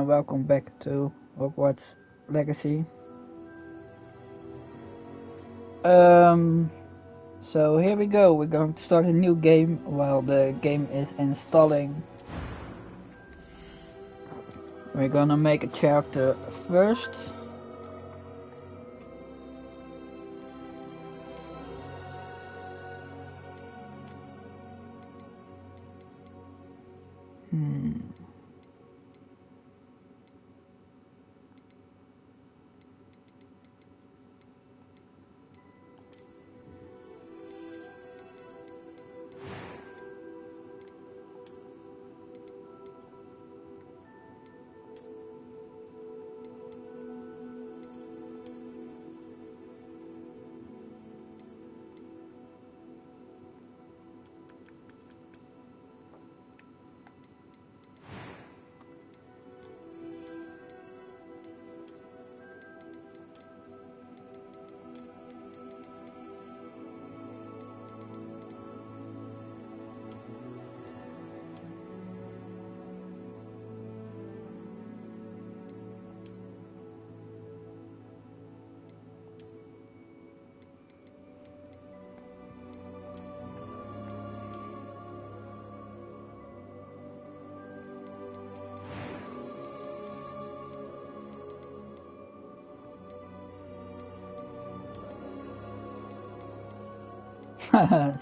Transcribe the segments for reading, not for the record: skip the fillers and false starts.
and welcome back to Hogwarts Legacy. So here we go, we're going to start a new game while the game is installing. We're gonna make a character first.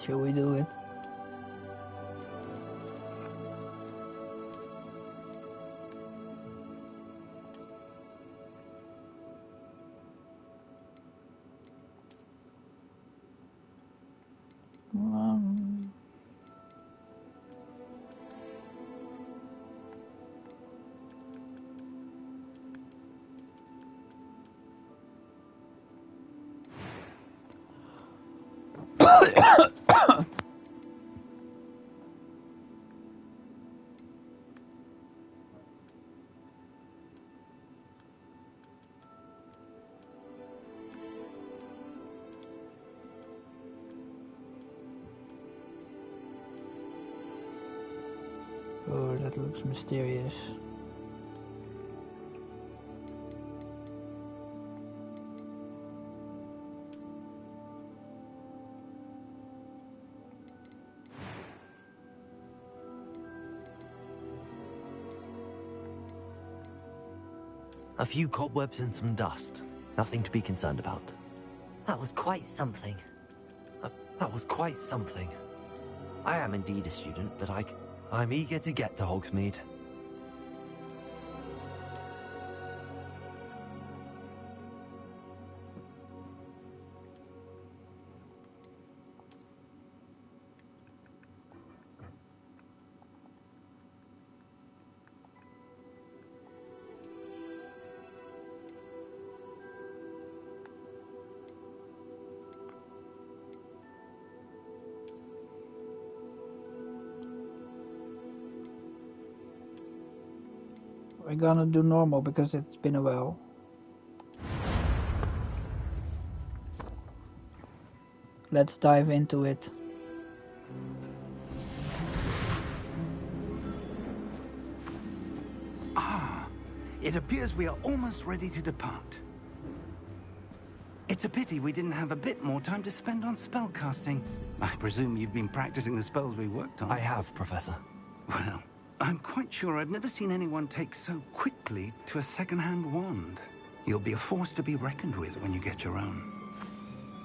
Should we do it? Oh, that looks mysterious. A few cobwebs and some dust. Nothing to be concerned about. That was quite something. That was quite something. I am indeed a student, but I'm eager to get to Hogsmeade. We're gonna do normal because it's been a while. Let's dive into it. It appears we are almost ready to depart. It's a pity we didn't have a bit more time to spend on spellcasting. I presume you've been practicing the spells we worked on. I have, Professor. Well, I'm quite sure I've never seen anyone take so quickly to a second-hand wand. You'll be a force to be reckoned with when you get your own.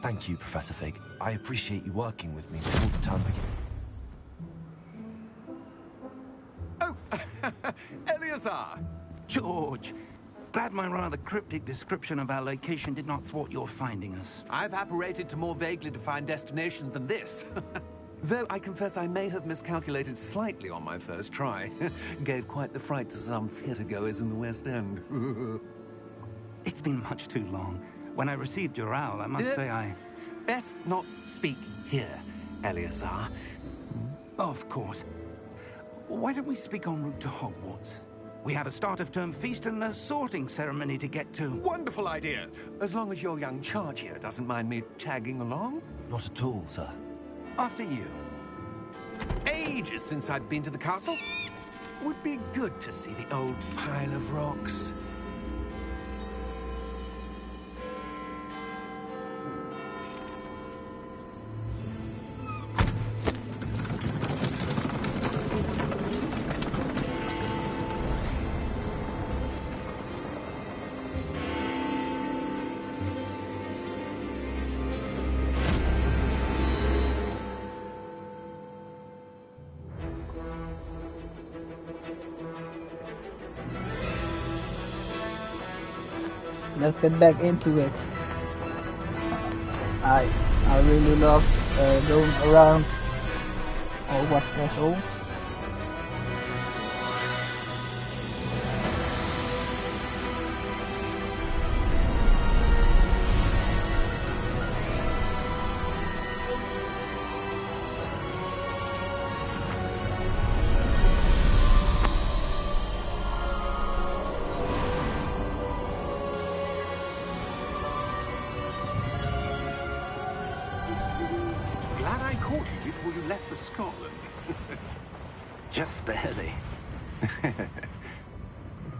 Thank you, Professor Fig. I appreciate you working with me all the time. Oh, Eleazar! George! Glad my rather cryptic description of our location did not thwart your finding us. I've apparated to more vaguely defined destinations than this. Though I confess I may have miscalculated slightly on my first try. Gave quite the fright to some theatre-goers in the West End. It's been much too long. When I received your owl, I must say I... Best not speak here, Eleazar. Of course. Why don't we speak en route to Hogwarts? We have a start-of-term feast and a sorting ceremony to get to. Wonderful idea! As long as your young charge here doesn't mind me tagging along. Not at all, sir. After you. Ages since I've been to the castle. Would be good to see the old pile of rocks. Let's get back into it. I really love going around Hogwarts Castle. Glad I caught you before you left for Scotland. Just barely.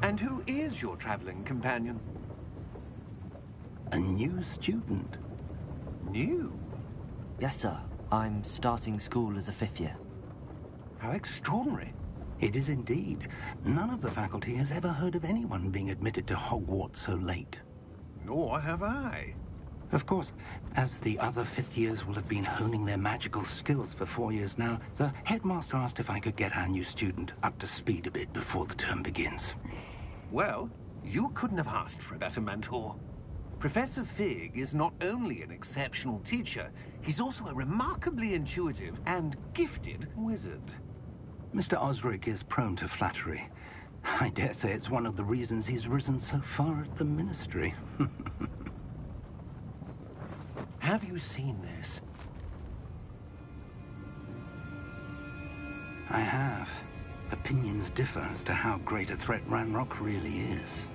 And who is your traveling companion? A new student. New? Yes, sir. I'm starting school as a 5th year. How extraordinary. It is indeed. None of the faculty has ever heard of anyone being admitted to Hogwarts so late. Nor have I. Of course, as the other 5th years will have been honing their magical skills for 4 years now, the headmaster asked if I could get our new student up to speed a bit before the term begins. Well, you couldn't have asked for a better mentor. Professor Fig is not only an exceptional teacher, he's also a remarkably intuitive and gifted wizard. Mr. Osric is prone to flattery. I dare say it's one of the reasons he's risen so far at the Ministry. Have you seen this? I have. Opinions differ as to how great a threat Ranrock really is.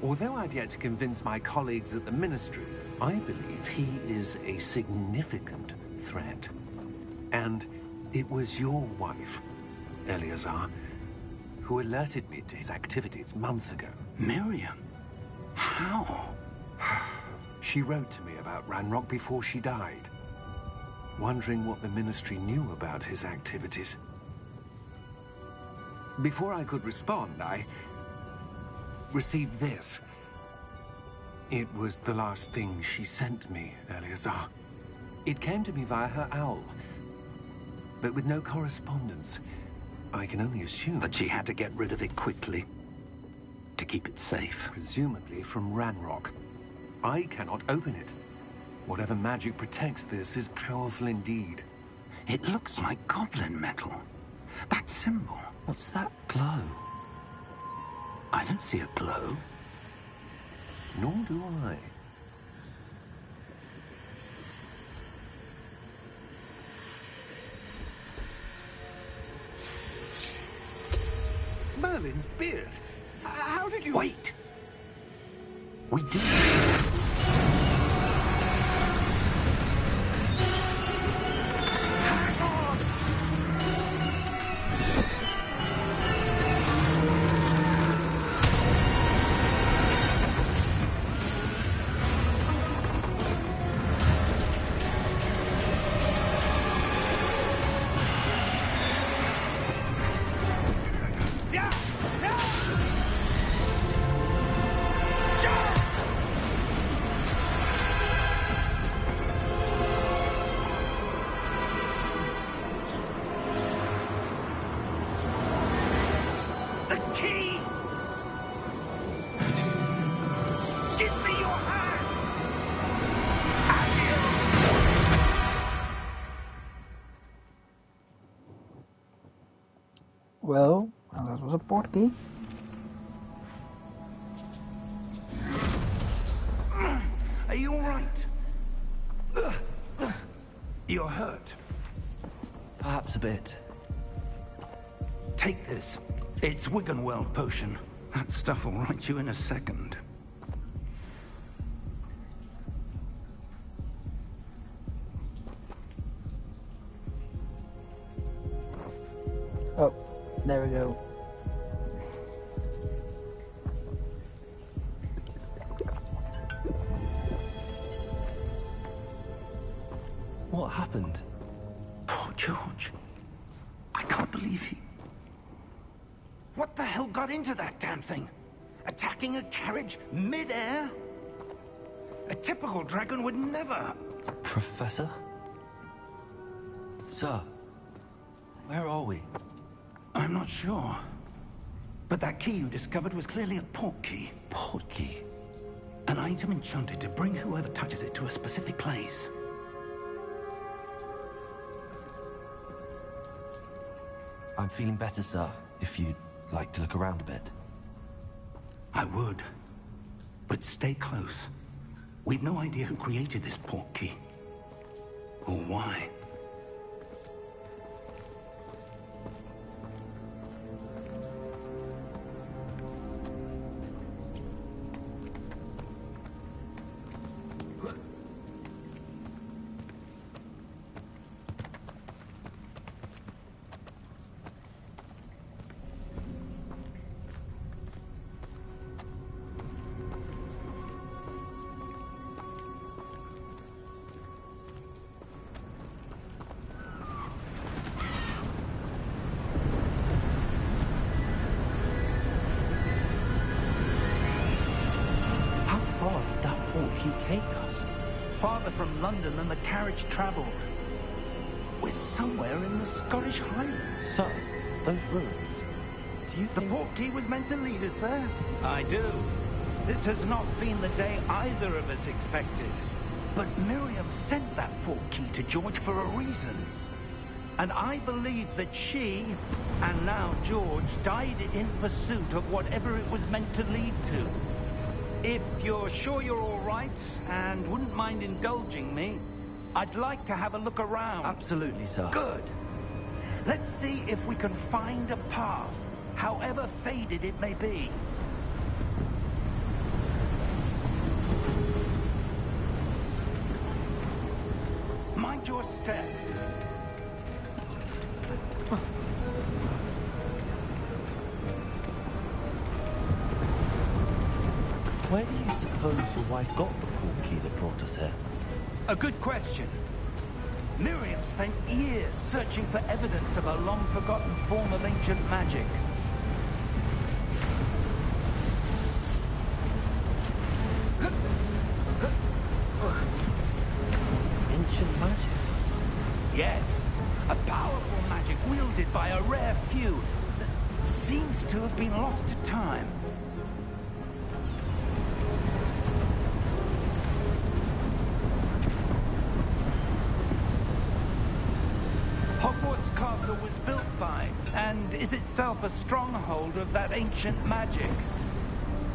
Although I've yet to convince my colleagues at the Ministry, I believe he is a significant threat. And it was your wife, Eleazar, who alerted me to his activities months ago. Miriam? How? She wrote to me about Ranrock before she died, wondering what the Ministry knew about his activities. Before I could respond, I received this. It was the last thing she sent me, Eleazar. It came to me via her owl, but with no correspondence. I can only assume That she had to get rid of it quickly, to keep it safe. presumably from Ranrock. I cannot open it. Whatever magic protects this is powerful indeed. It looks like goblin metal. That symbol. What's that glow? I don't see a glow. Nor do I. Merlin's beard. How did you... Wait! We do. Hang on! Yeah! Yeah! The key! Give me your hand! Well, that was a port key. Are you all right? You're hurt. Perhaps a bit. Take this. It's Wiggenweld potion. That stuff will right you in a second. Oh, There we go. What happened? Poor George. I can't believe he... What the hell got into that damn thing? Attacking a carriage mid-air? A typical dragon would never... Professor? Sir, where are we? I'm not sure. But that key you discovered was clearly a port key. Port key? An item enchanted to bring whoever touches it to a specific place. I'm feeling better, sir, if you'd like to look around a bit. I would. But stay close. We've no idea who created this port key. Or why. Take us? Farther from London than the carriage travelled. We're somewhere in the Scottish Highlands. Sir, those ruins. Do you The think... port key was meant to lead us there? I do. This has not been the day either of us expected. But Miriam sent that port key to George for a reason. And I believe that she, and now George, died in pursuit of whatever it was meant to lead to. If you're sure you're all right, and wouldn't mind indulging me, I'd like to have a look around. Absolutely, sir. Good. Let's see if we can find a path, however faded it may be. Mind your step. Where do you suppose your wife got the port key that brought us here? A good question. Miriam spent years searching for evidence of a long-forgotten form of ancient magic. Ancient magic? Yes, a powerful magic wielded by a rare few that seems to have been lost to time. Hogwarts Castle was built by, and is itself a stronghold of that ancient magic.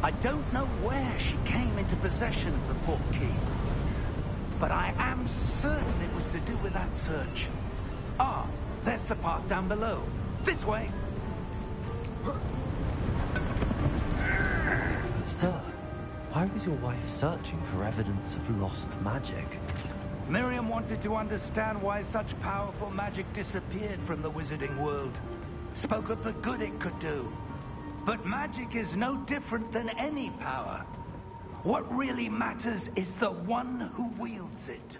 I don't know where she came into possession of the port key, but I am certain it was to do with that search. Ah, there's the path down below. This way! But sir, why was your wife searching for evidence of lost magic? Miriam wanted to understand why such powerful magic disappeared from the wizarding world. Spoke of the good it could do. But magic is no different than any power. What really matters is the one who wields it.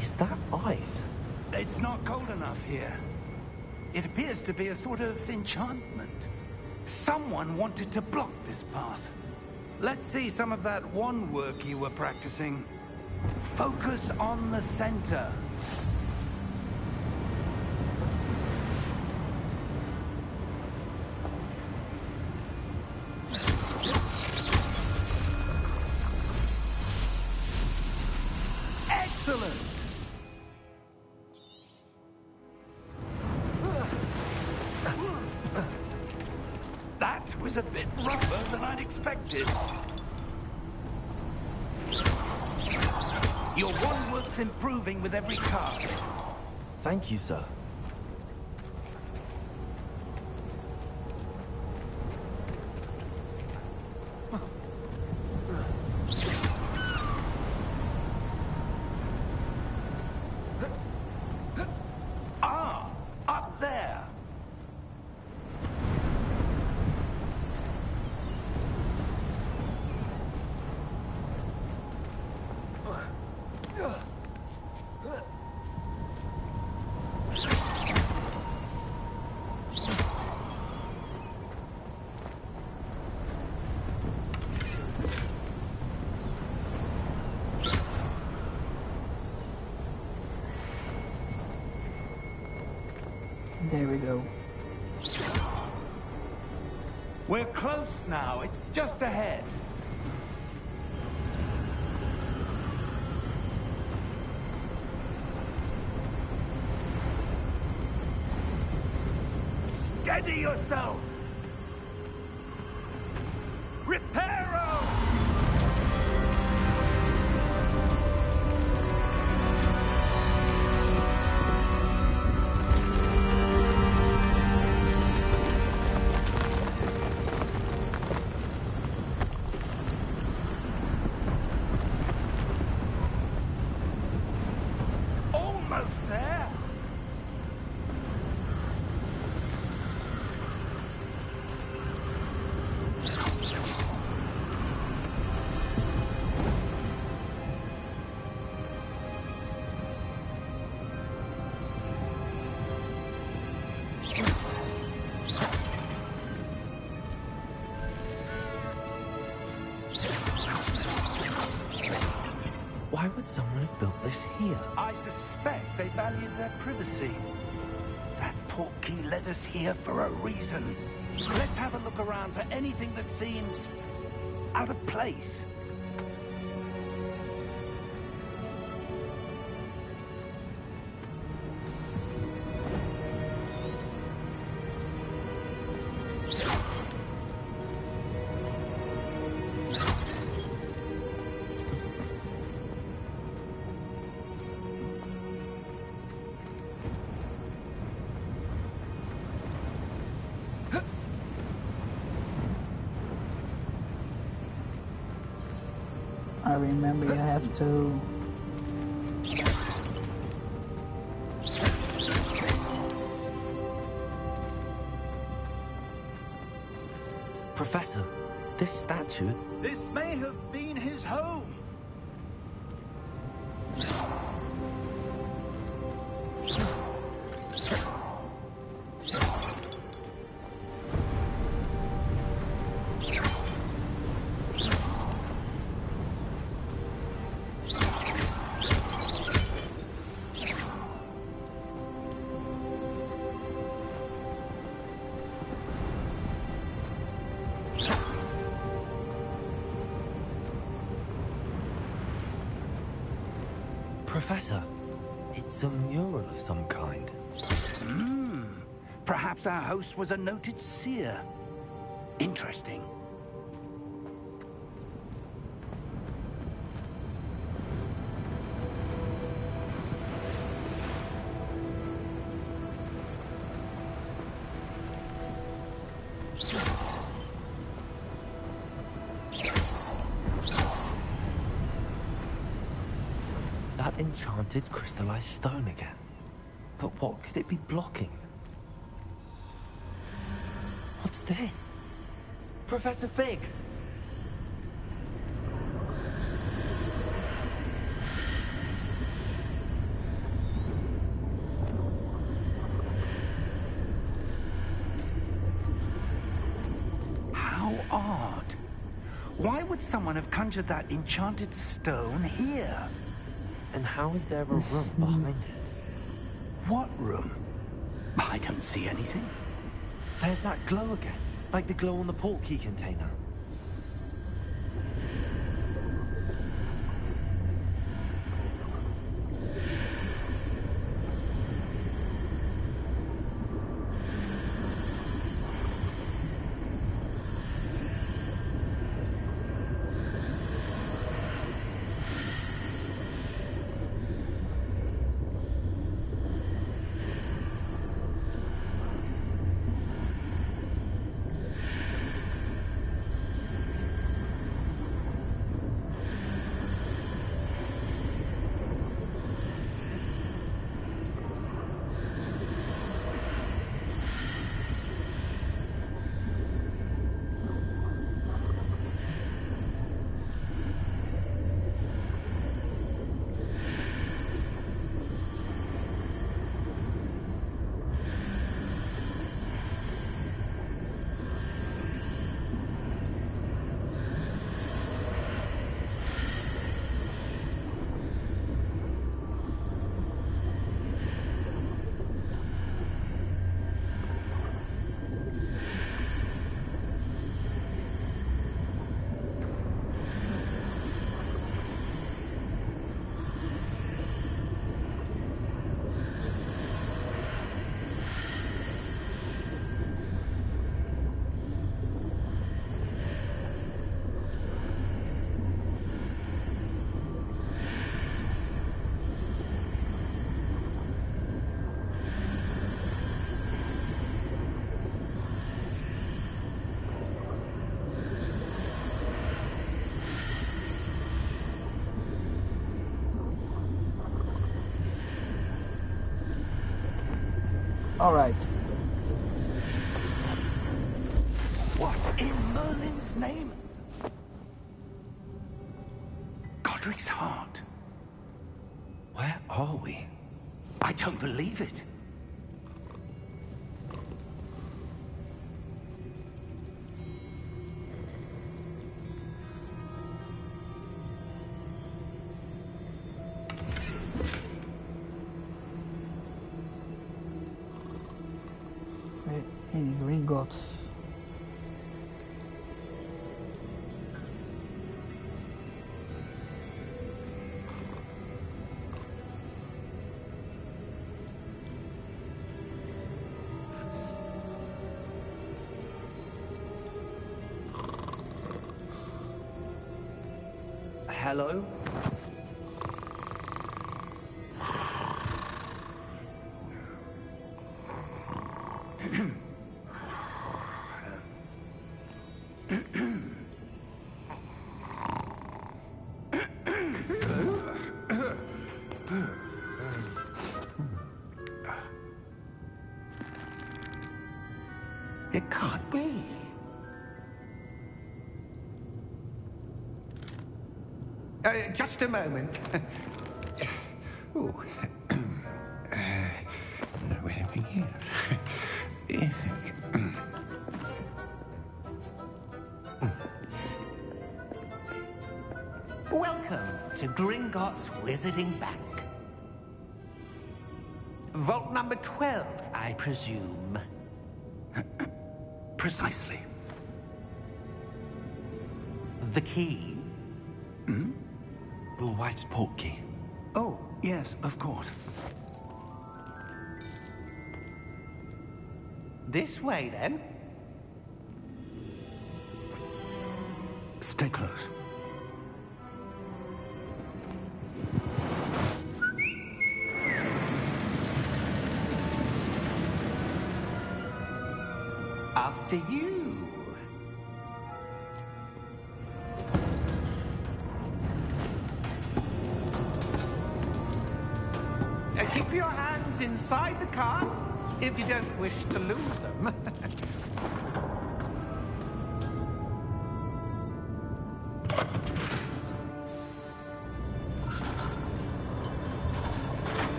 Is that ice? It's not cold enough here. It appears to be a sort of enchantment. Someone wanted to block this path. Let's see some of that wand work you were practicing. Focus on the center. Excellent! That was a bit rougher than I'd expected. Your wand work's improving with every cast. Thank you, sir. We're close now. It's just ahead. Steady yourself! Reparo! Almost there! Why would someone have built this here? I suspect they valued their privacy. That portkey led us here for a reason. Let's have a look around for anything that seems out of place. I remember you have to... Professor, this statue... This may have been his home. Professor, it's a mural of some kind. Perhaps our host was a noted seer. Interesting. That enchanted crystallized stone again. But what could it be blocking? What's this? Professor Fig! How odd. Why would someone have conjured that enchanted stone here? And how is there a room behind it? What room? I don't see anything. There's that glow again, like the glow on the portkey container. Alright. What in Merlin's name? Godric's heart. Where are we? I don't believe it. Any green gods. Hello? It can't be. Just a moment. Ooh. Where are we here? Welcome to Gringotts Wizarding Bank. Vault number 12, I presume. Precisely. The key? Hmm? Your wife's portkey. Oh, yes, of course. This way, then. Stay close. After you. Keep your hands inside the cart if you don't wish to lose them.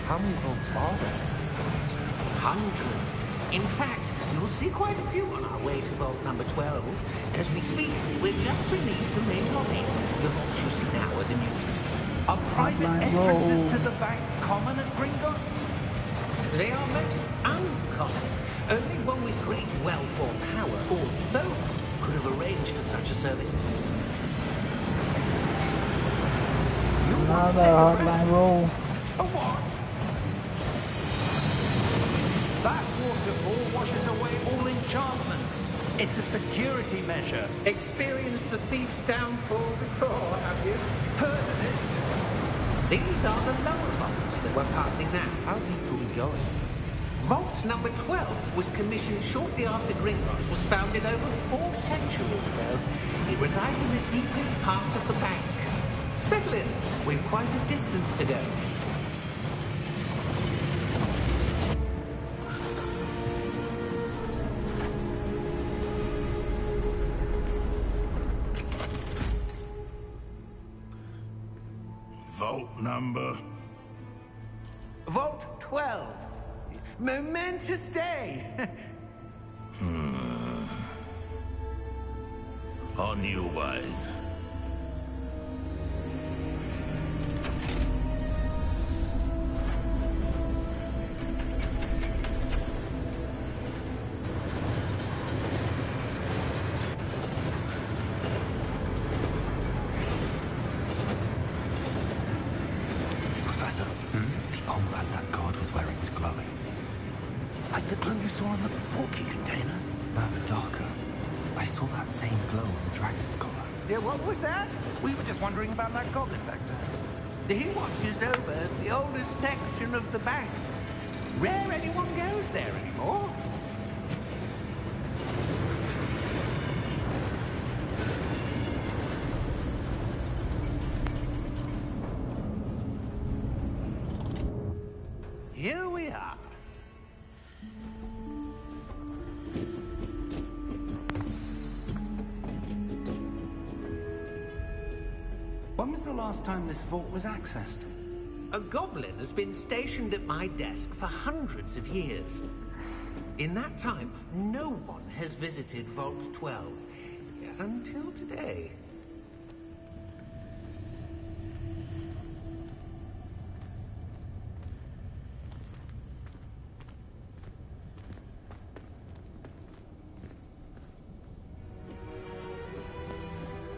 How many vaults are there? Hundreds. In fact, you'll see quite a few on our way to vault number 12. As we speak, we're just beneath the main lobby. The vaults you see now are the newest. Are private entrances to the bank common at Gringotts? They are most uncommon. Only one with great wealth or power, or both, could have arranged for such a service. Another hardline roll. A what? That waterfall washes away all enchantments. It's a security measure. Experienced the thief's downfall before, have you? Heard of it? These are the lower vaults that we're passing now. How deep are we going? Vault number 12 was commissioned shortly after Gringotts was founded over 4 centuries ago. It resides in the deepest part of the bank. Settle in. We've quite a distance to go. Vault number? Vault 12. Momentous day. On your way. Professor, the armband that guard was wearing was glowing. Like the glow you saw on the portkey container? No, darker. I saw that same glow on the dragon's collar. Yeah, what was that? We were just wondering about that goblin back there. He watches over the oldest section of the bank. Rare anyone goes there anymore. Here we When was the last time this vault was accessed? A goblin has been stationed at my desk for hundreds of years. In that time, no one has visited Vault 12. Until today.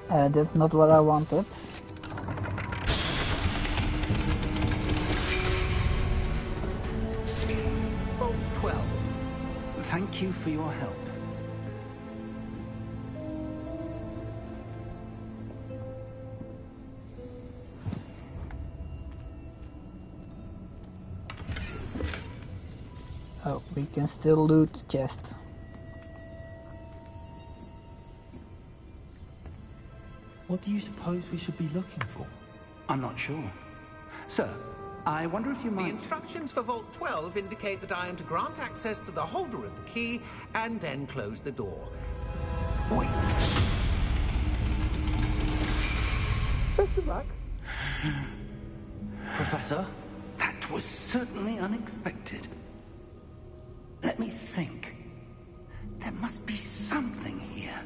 That's not what I wanted. Vault 12. Thank you for your help. Oh, we can still loot the chest. What do you suppose we should be looking for? I'm not sure. Sir, I wonder if you The might... instructions for Vault 12 indicate that I am to grant access to the holder of the key and then close the door. Wait! Best of luck. Professor? That was certainly unexpected. Let me think. There must be something here.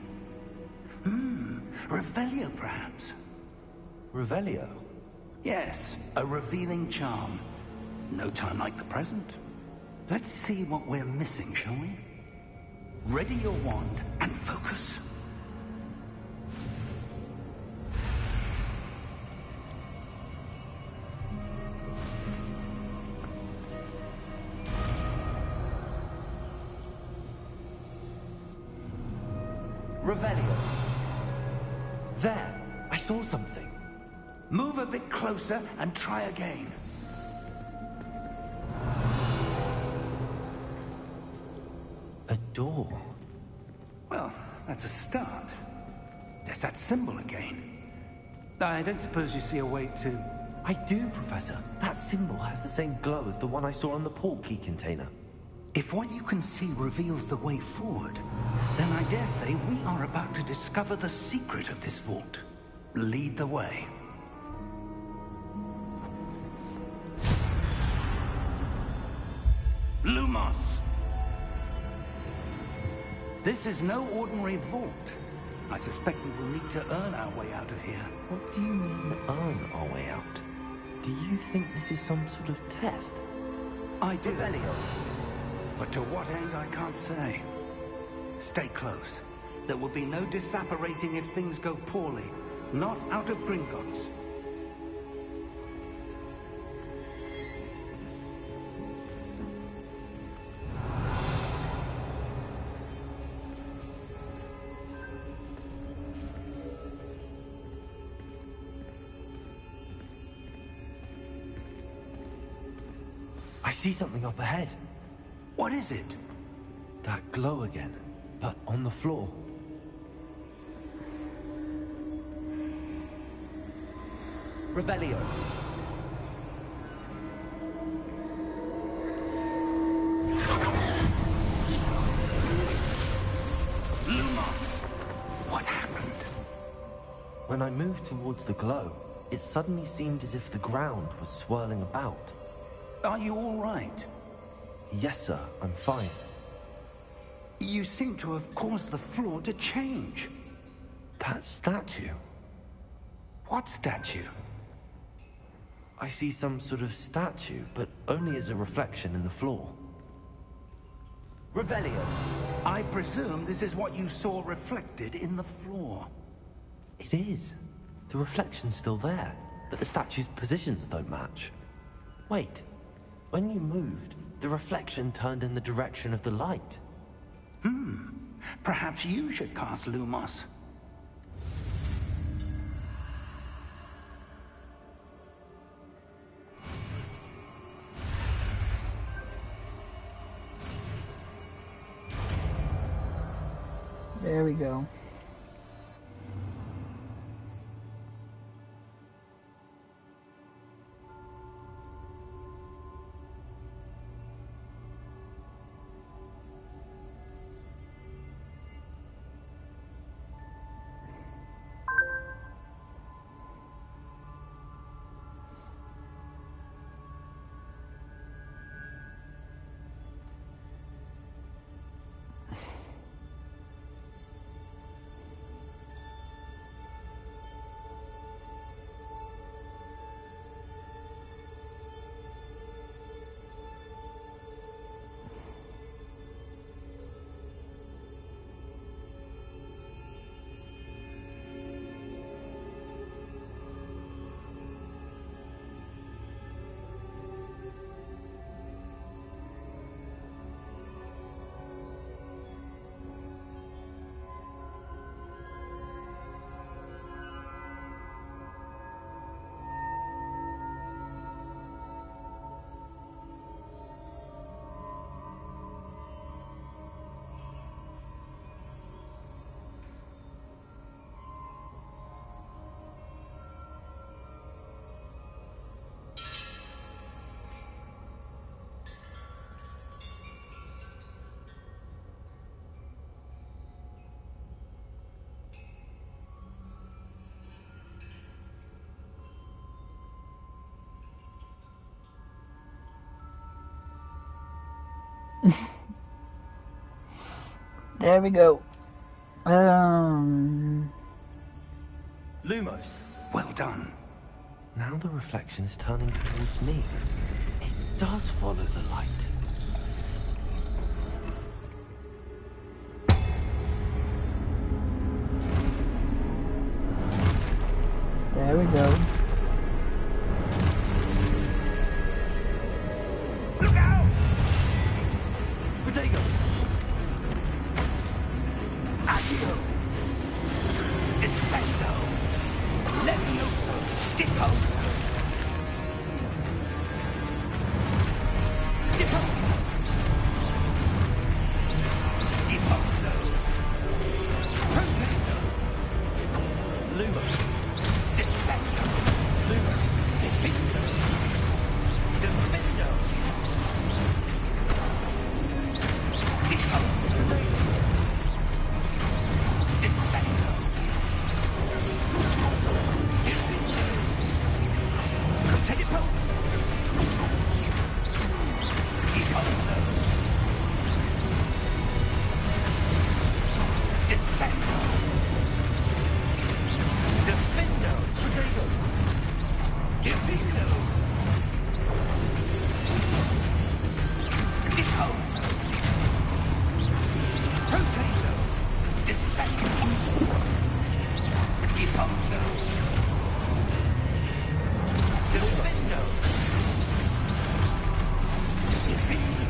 Revelio, perhaps? Revelio? Yes, a revealing charm. No time like the present. Let's see what we're missing, shall we? Ready your wand and focus. Revelio. There! I saw something. Move a bit closer and try again. A door. Well, that's a start. There's that symbol again. I don't suppose you see a way to... I do, Professor. That symbol has the same glow as the one I saw on the portkey container. If what you can see reveals the way forward, then I dare say we are about to discover the secret of this vault. Lead the way. Lumos! This is no ordinary vault. I suspect we will need to earn our way out of here. What do you mean, earn our way out? Do you think this is some sort of test? I do. But to what end, I can't say. Stay close. There will be no disapparating if things go poorly. Not out of Gringotts. I see something up ahead. What is it? That glow again, but on the floor. Revelio. Lumos! What happened? When I moved towards the glow, it suddenly seemed as if the ground was swirling about. Are you all right? Yes, sir, I'm fine. You seem to have caused the floor to change. That statue? What statue? I see some sort of statue, but only as a reflection in the floor. Revelio. I presume this is what you saw reflected in the floor. It is. The reflection's still there, but the statue's positions don't match. Wait, when you moved, the reflection turned in the direction of the light. Perhaps you should cast Lumos. There we go. There we go. Lumos. Well done. Now the reflection is turning towards me. It does follow the light. There we go. Look out! Protego! Accio! Descendo! Levioso! Deposo! Deposo! Deposo! Protego! Lumos. Descendo! Lumos! Defendo! Defendo! Deposo! Descendo! Take it, pose! Deposo! Descendo! Defendo! Protego! Defendo! Deposo! Protego! Descendo! Deposo! Defendo! Defendo!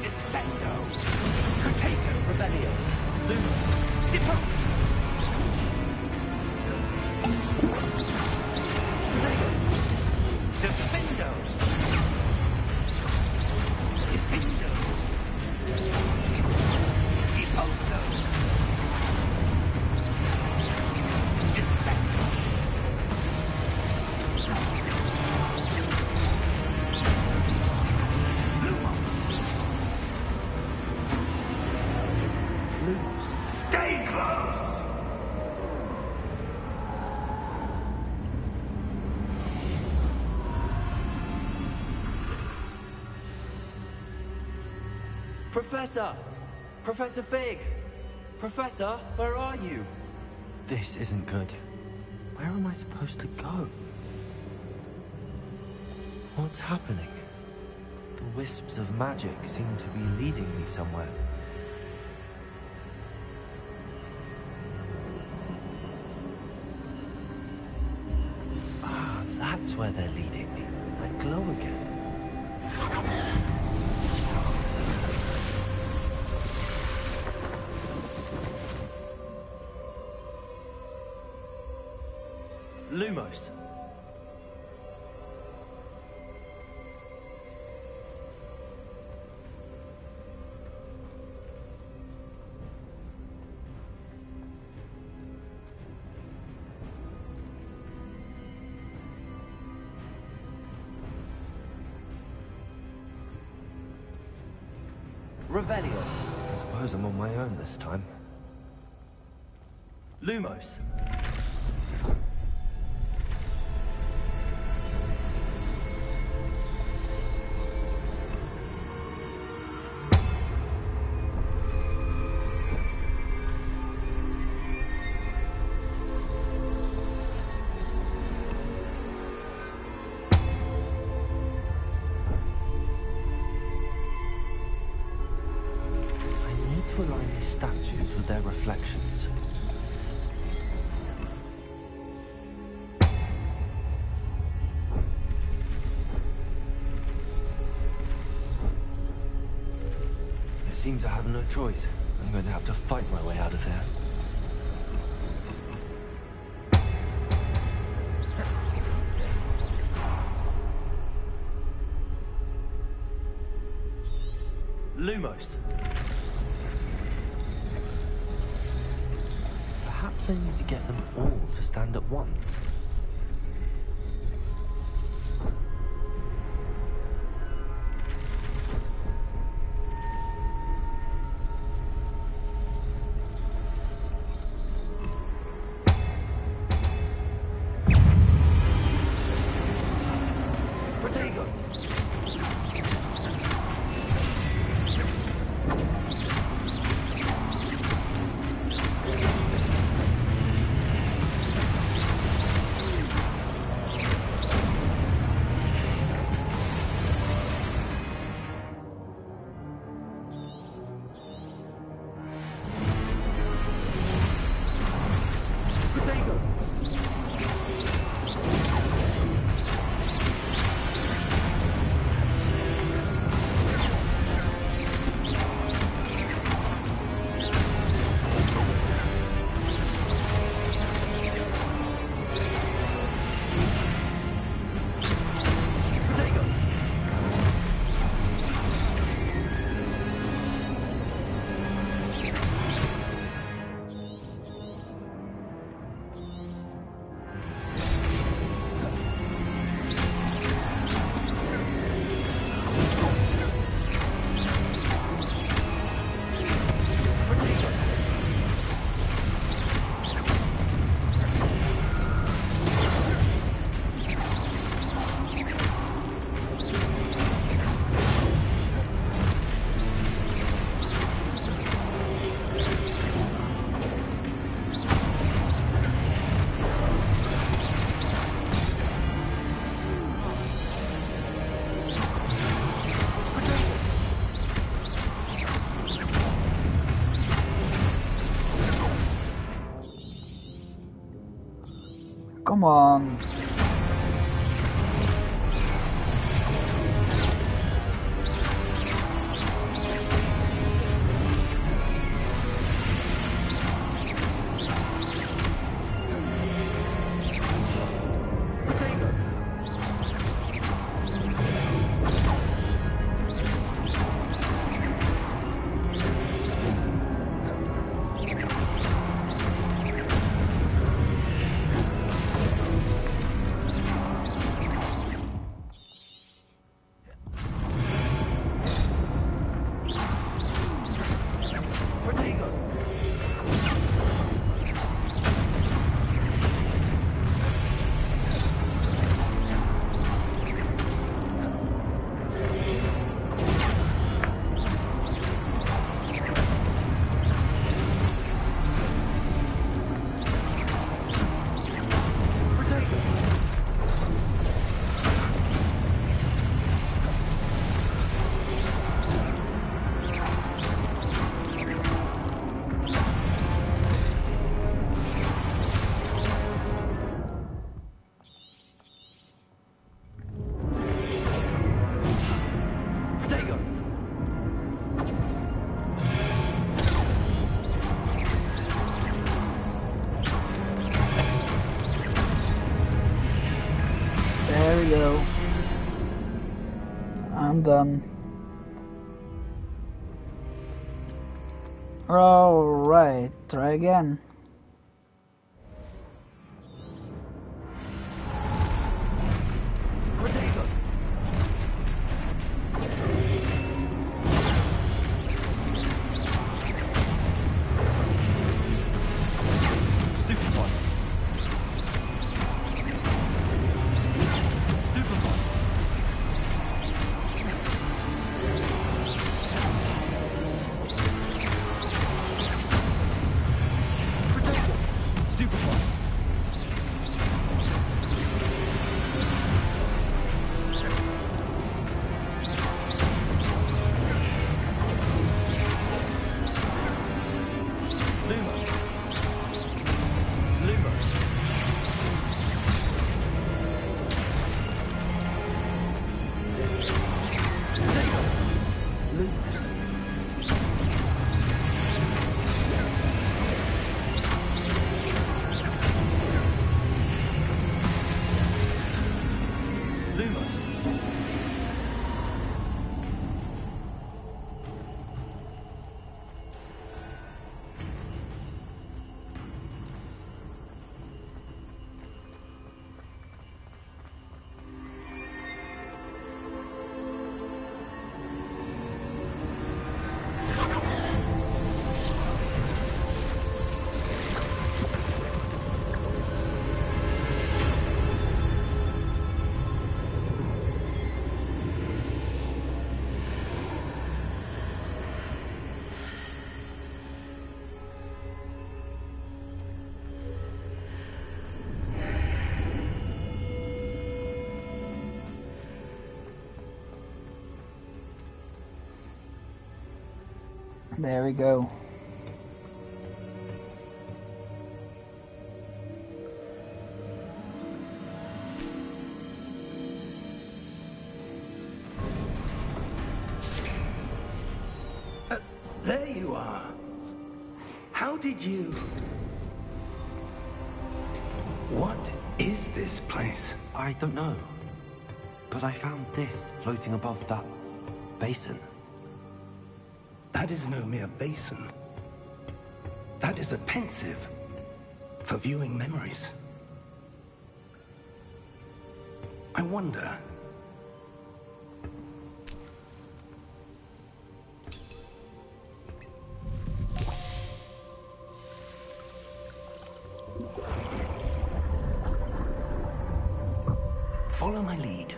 Descendo! Protego! Revelio. Lumos. Depose! Protego! Defendo! Defendo! Deposo! Descendo! Lumos! Lumos. Stay close! Professor! Professor Fig! Professor, where are you? This isn't good. Where am I supposed to go? What's happening? The wisps of magic seem to be leading me somewhere. Ah, that's where they're leading me. I glow again. Lumos. Revelio. I suppose I'm on my own this time. Lumos. To align these statues with their reflections. It seems I have no choice. I'm going to have to fight my way out of here. Lumos. Perhaps I need to get them all to stand at once. Come on. There we go. I'm done. Alright, try again. There we go. There you are. How did you... What is this place? I don't know. But I found this floating above that basin. That is no mere basin. That is a pensive for viewing memories. I wonder... Follow my lead.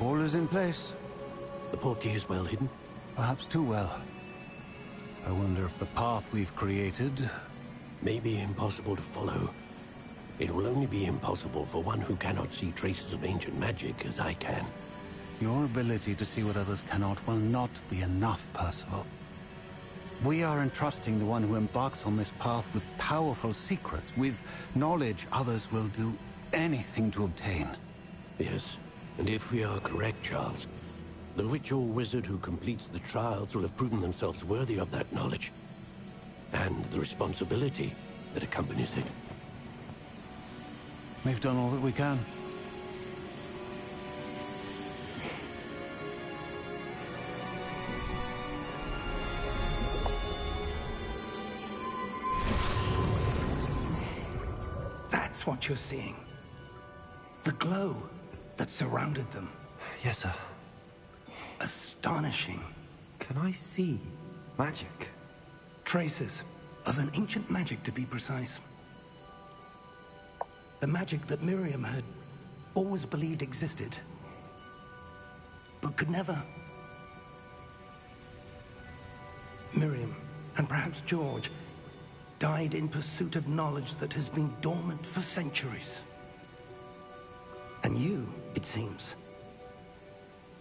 All is in place. The portkey is well hidden. Perhaps too well. I wonder if the path we've created... May be impossible to follow. It will only be impossible for one who cannot see traces of ancient magic as I can. Your ability to see what others cannot will not be enough, Percival. We are entrusting the one who embarks on this path with powerful secrets, with knowledge others will do anything to obtain. Yes, and if we are correct, Charles, the witch or wizard who completes the trials will have proven themselves worthy of that knowledge, and the responsibility that accompanies it. We've done all that we can. That's what you're seeing. The glow that surrounded them. Yes, sir. Astonishing. Can I see magic? Traces of an ancient magic, to be precise. The magic that Miriam had always believed existed, but could never. Miriam, and perhaps George, died in pursuit of knowledge that has been dormant for centuries. And you, it seems,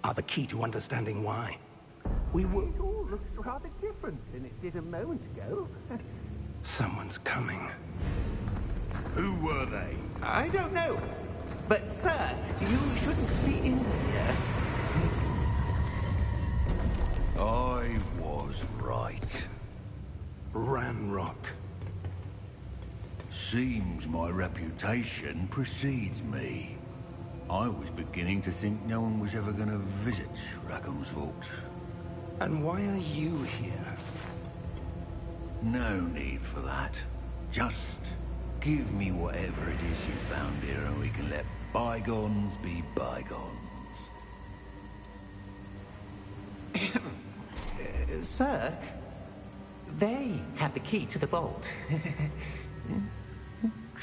are the key to understanding why. We world all looks rather different than it did a moment ago. Someone's coming. Who were they? I don't know. But, sir, you shouldn't be in here. I was right. Ranrock. Seems my reputation precedes me. I was beginning to think no one was ever going to visit Rackham's vault. And why are you here? No need for that. Just give me whatever it is you found here and we can let bygones be bygones. Sir, they had the key to the vault.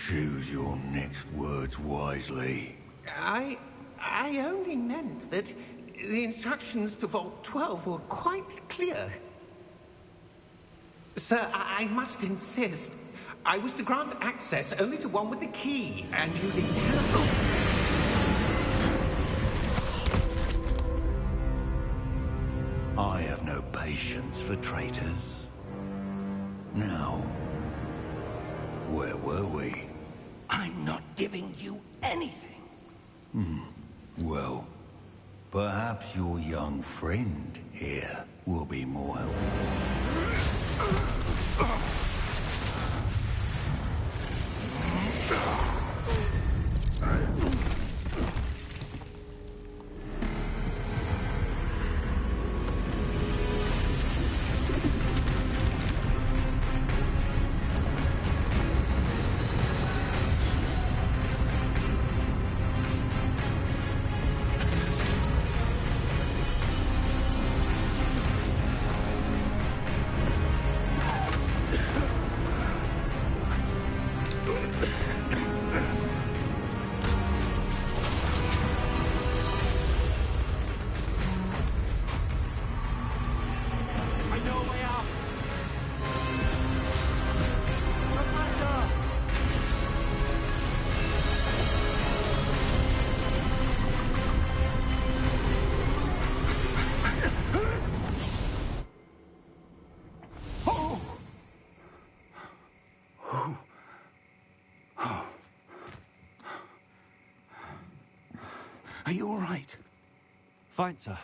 Choose your next words wisely. I only meant that the instructions to Vault 12 were quite clear. Sir, I must insist. I was to grant access only to one with the key, and you didn't have. I have no patience for traitors. Now, where were we? I'm not giving you anything. Well, perhaps your young friend here will be more helpful. Are you all right? Fine, sir.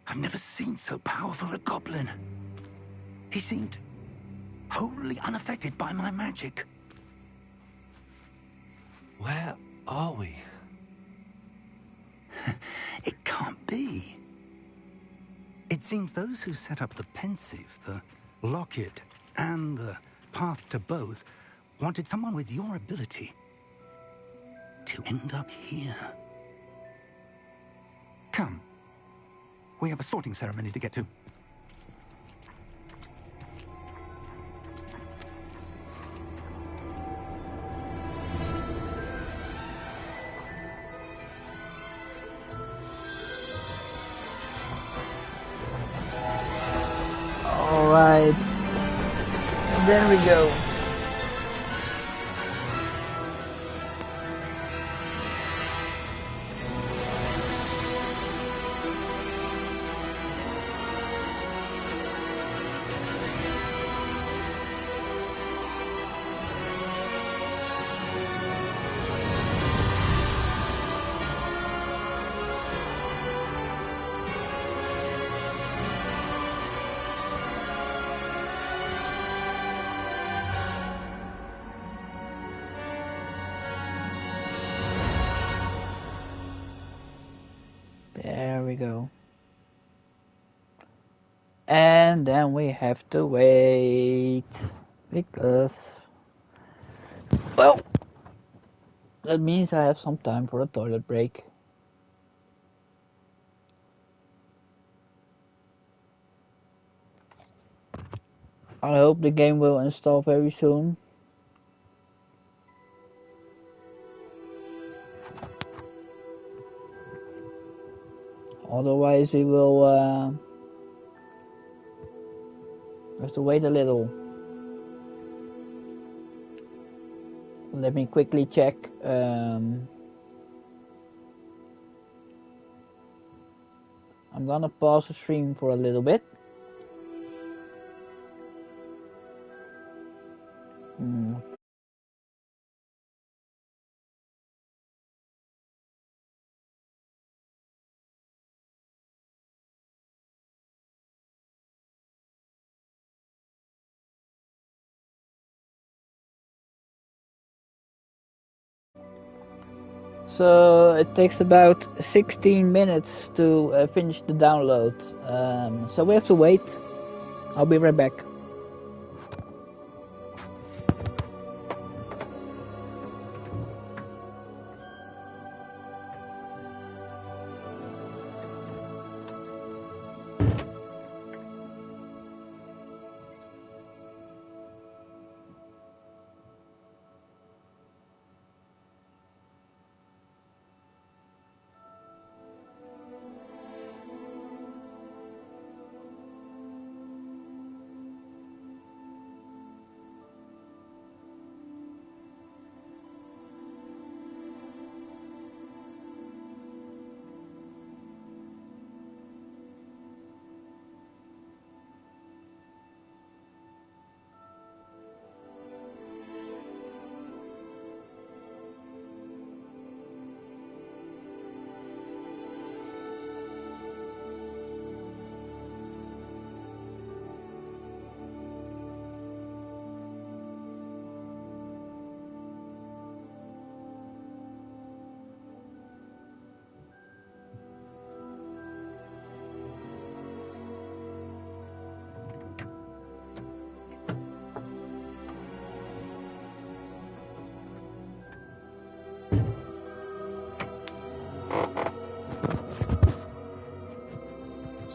I've never seen so powerful a goblin. He seemed wholly unaffected by my magic. Where are we? It can't be. It seems those who set up the pensive, the locket, and the path to both wanted someone with your ability to end up here. Come. We have a sorting ceremony to get to. go. There we go. And then we have to wait because, well, that means I have some time for a toilet break. I hope the game will install very soon. Otherwise we will have to wait a little. Let me quickly check. I'm gonna pause the stream for a little bit. So it takes about 16 minutes to finish the download. So we have to wait. I'll be right back.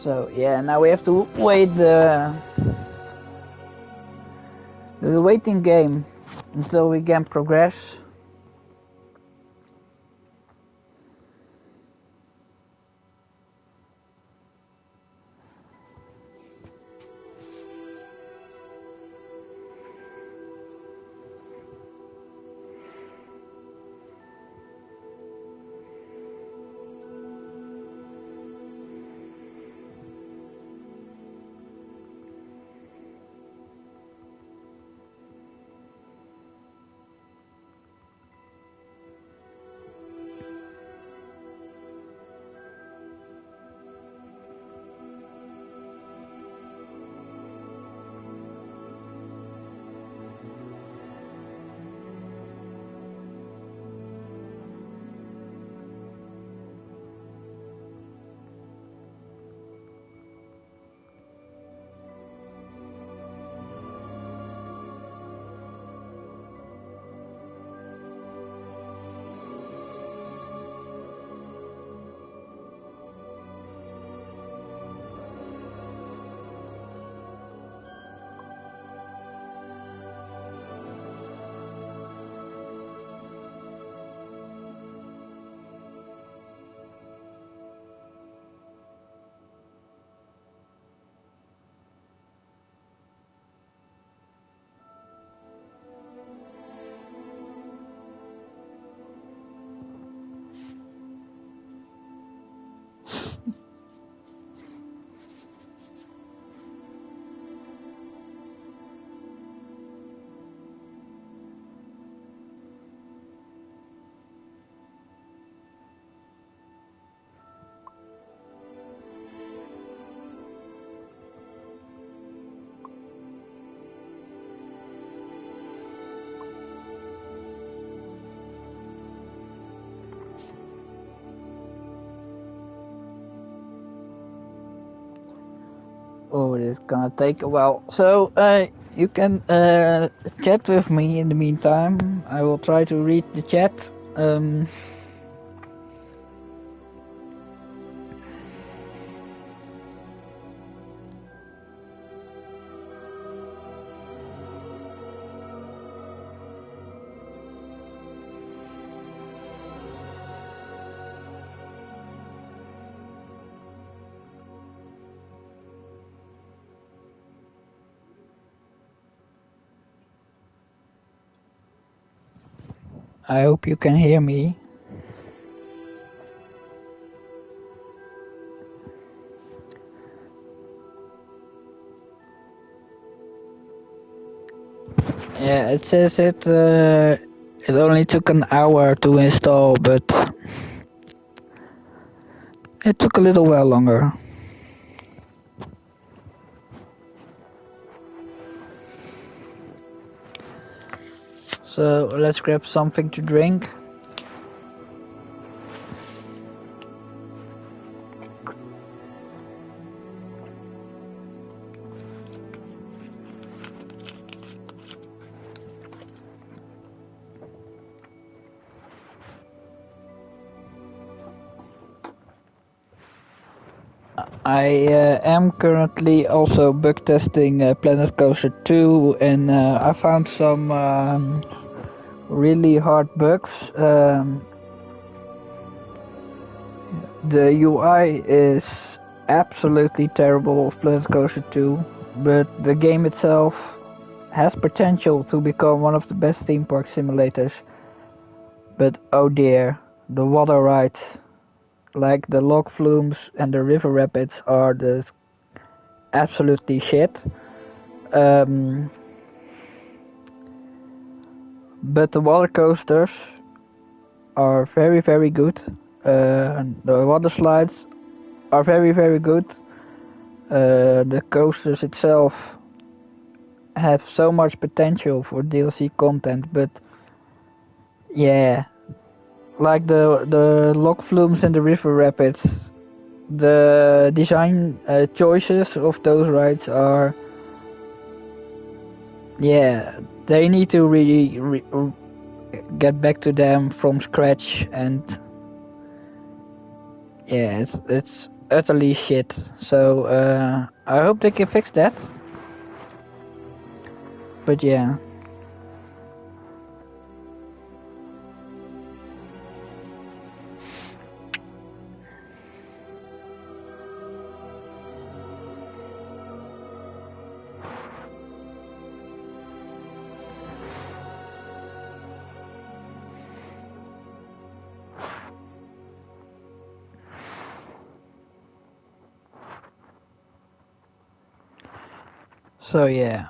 So yeah, now we have to wait the waiting game until we can progress. Oh, this is gonna take a while. So, you can chat with me in the meantime. I will try to read the chat. I hope you can hear me. Yeah, it says it only took an hour to install, but it took a little while longer. So let's grab something to drink. I am currently also bug testing Planet Coaster 2, and I found some really hard bugs. The UI is absolutely terrible of Planet Coaster 2, but the game itself has potential to become one of the best theme park simulators. But oh dear, the water rides, like the log flumes and the river rapids, are the absolutely shit. But the water coasters are very, very good. The water slides are very, very good. The coasters itself have so much potential for DLC content, but yeah, like the log flumes and the river rapids, the design choices of those rides are, yeah, they need to really get back to them from scratch, and yeah, it's utterly shit. So I hope they can fix that. But yeah. So yeah.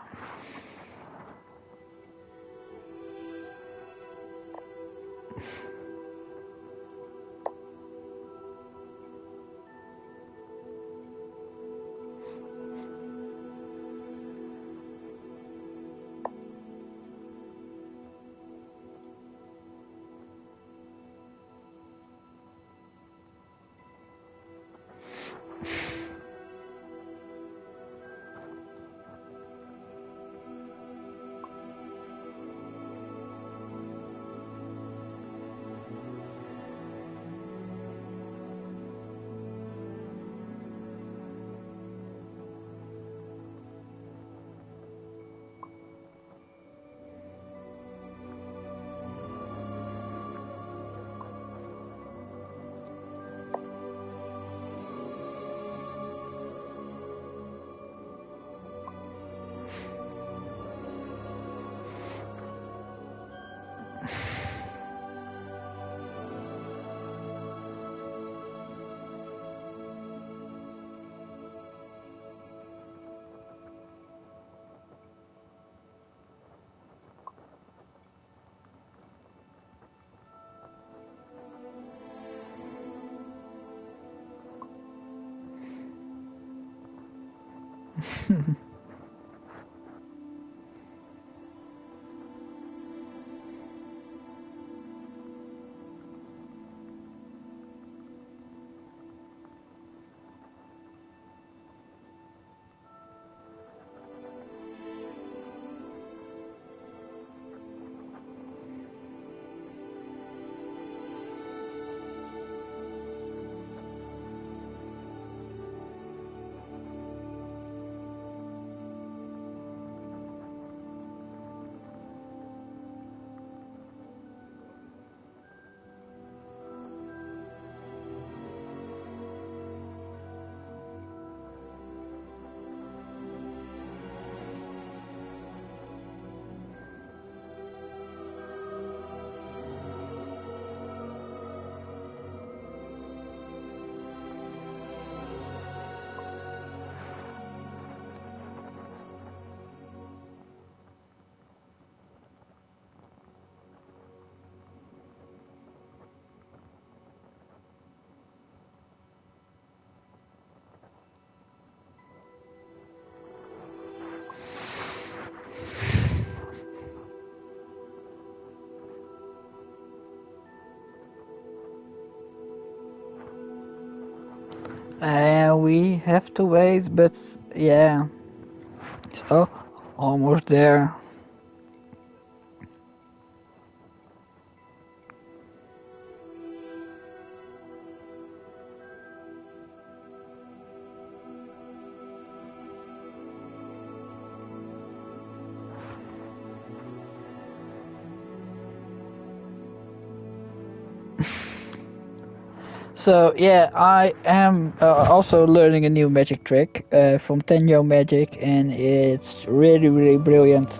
And we have to wait, but yeah. So, almost there. So yeah, I am also learning a new magic trick from Tenyo Magic, and it's really brilliant.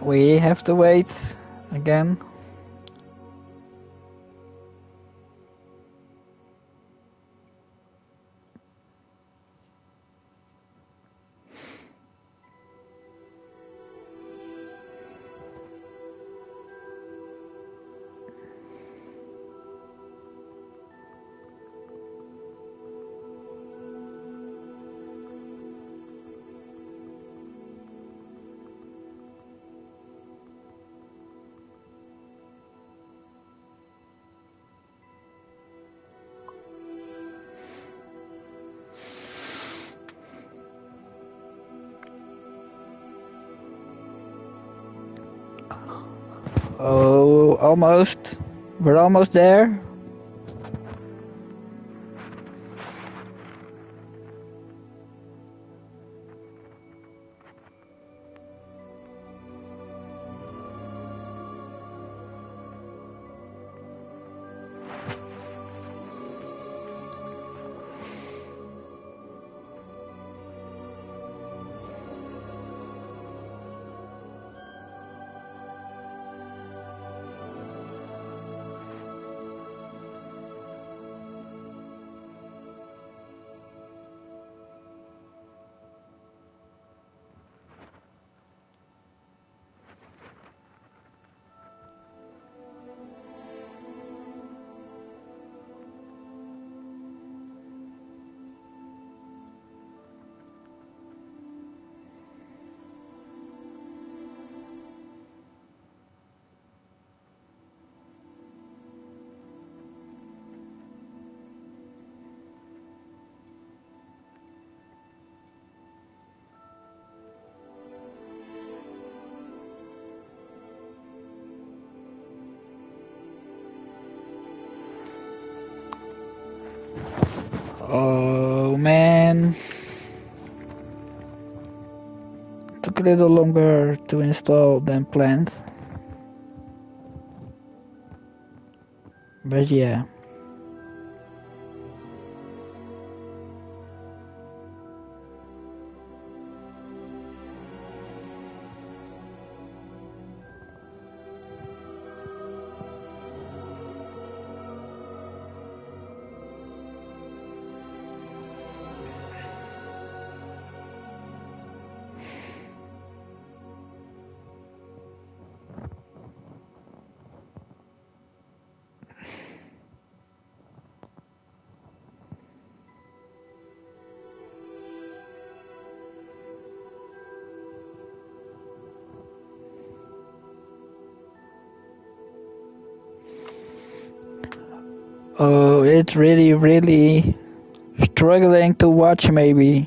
We have to wait again. Oh, almost. We're almost there. a little longer to install than planned. But yeah. Oh, it's really struggling to watch maybe.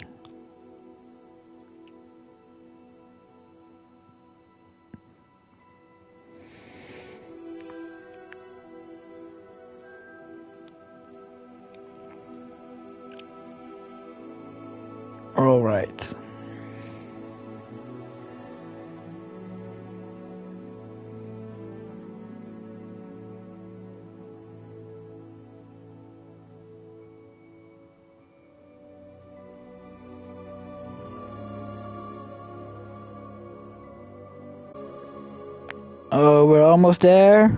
Alright. Oh, we're almost there.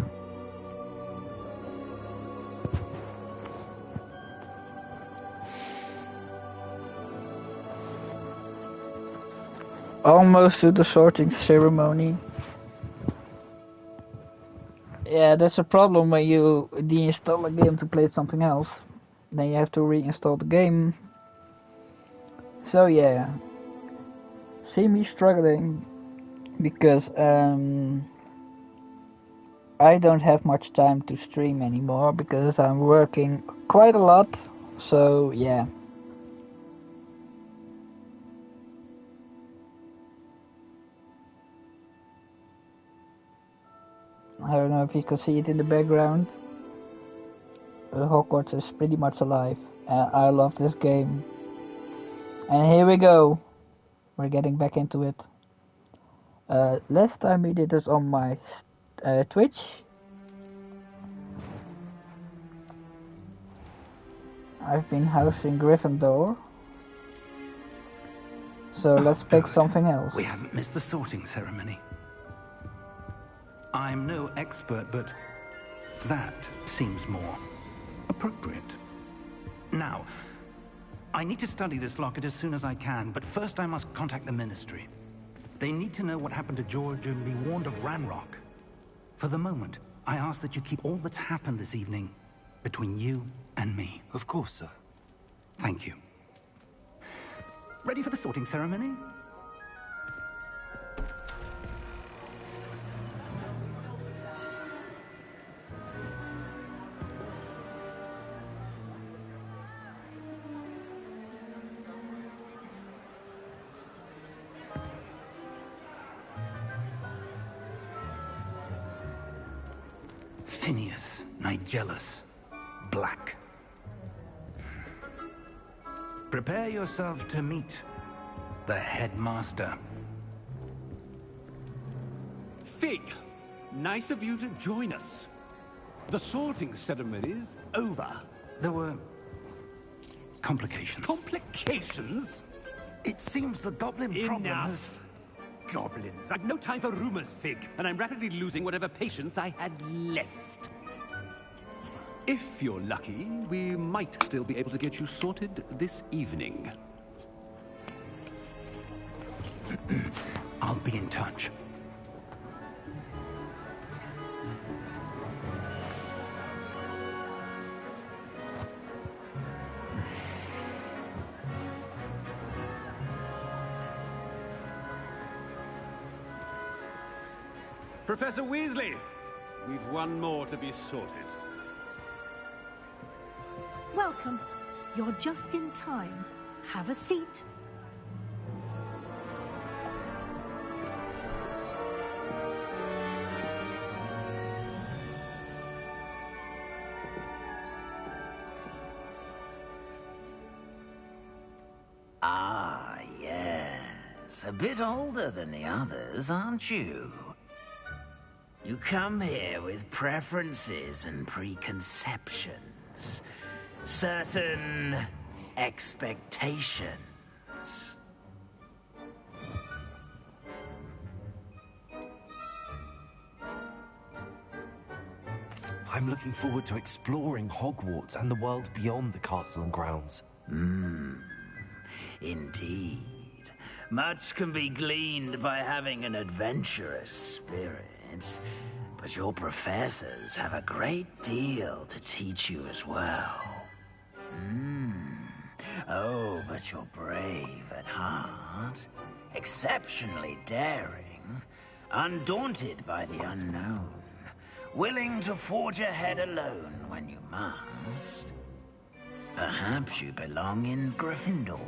Almost to the sorting ceremony. Yeah, that's a problem when you deinstall a game to play something else. Then you have to reinstall the game. So yeah. See me struggling because I don't have much time to stream anymore because I'm working quite a lot. So yeah. I don't know if you can see it in the background. Hogwarts is pretty much alive. I love this game. And here we go. We're getting back into it. Last time we did this on my Twitch. I've been housing Gryffindor. So let's pick something else. We haven't missed the sorting ceremony. I'm no expert, but that seems more appropriate. Now, I need to study this locket as soon as I can, but first I must contact the Ministry. They need to know what happened to George and be warned of Ranrock. For the moment, I ask that you keep all that's happened this evening between you and me. Of course, sir. Thank you. Ready for the sorting ceremony? Phineas, Nigellus, Black. Prepare yourself to meet the headmaster. Fig, nice of you to join us. The sorting ceremony's over. There were complications. Complications? It seems the goblin problem has... Enough. Goblins. I've no time for rumors, Fig, and I'm rapidly losing whatever patience I had left. If you're lucky, we might still be able to get you sorted this evening. I'll be in touch. Professor Weasley, we've one more to be sorted. Welcome. You're just in time. Have a seat. Ah, yes. a bit older than the others, aren't you? You come here with preferences and preconceptions. Certain expectations. I'm looking forward to exploring Hogwarts and the world beyond the castle and grounds. Indeed. Much can be gleaned by having an adventurous spirit. But your professors have a great deal to teach you as well. Oh, but you're brave at heart. Exceptionally daring. Undaunted by the unknown. Willing to forge ahead alone when you must. Perhaps you belong in Gryffindor.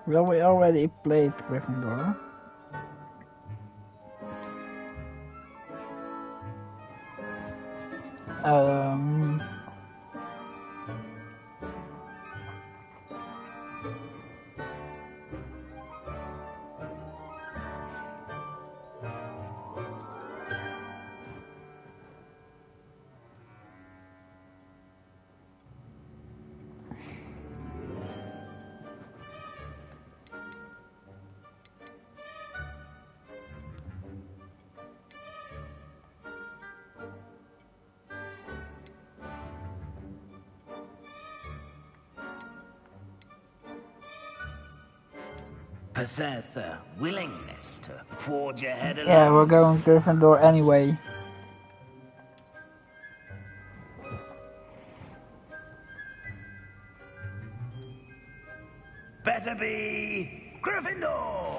Well, we already played Gryffindor. Possess a willingness to forge ahead alone. Yeah, we're going Gryffindor anyway. Better be Gryffindor!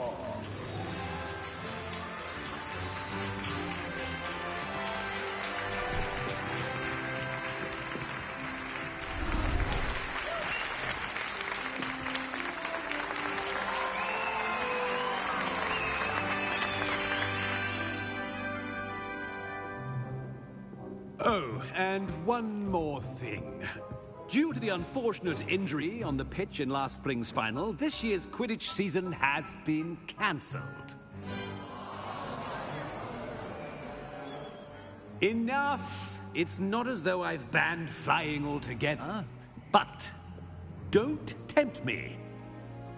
Oh, and one more thing. Due to the unfortunate injury on the pitch in last spring's final, this year's Quidditch season has been cancelled. Enough! It's not as though I've banned flying altogether, but don't tempt me.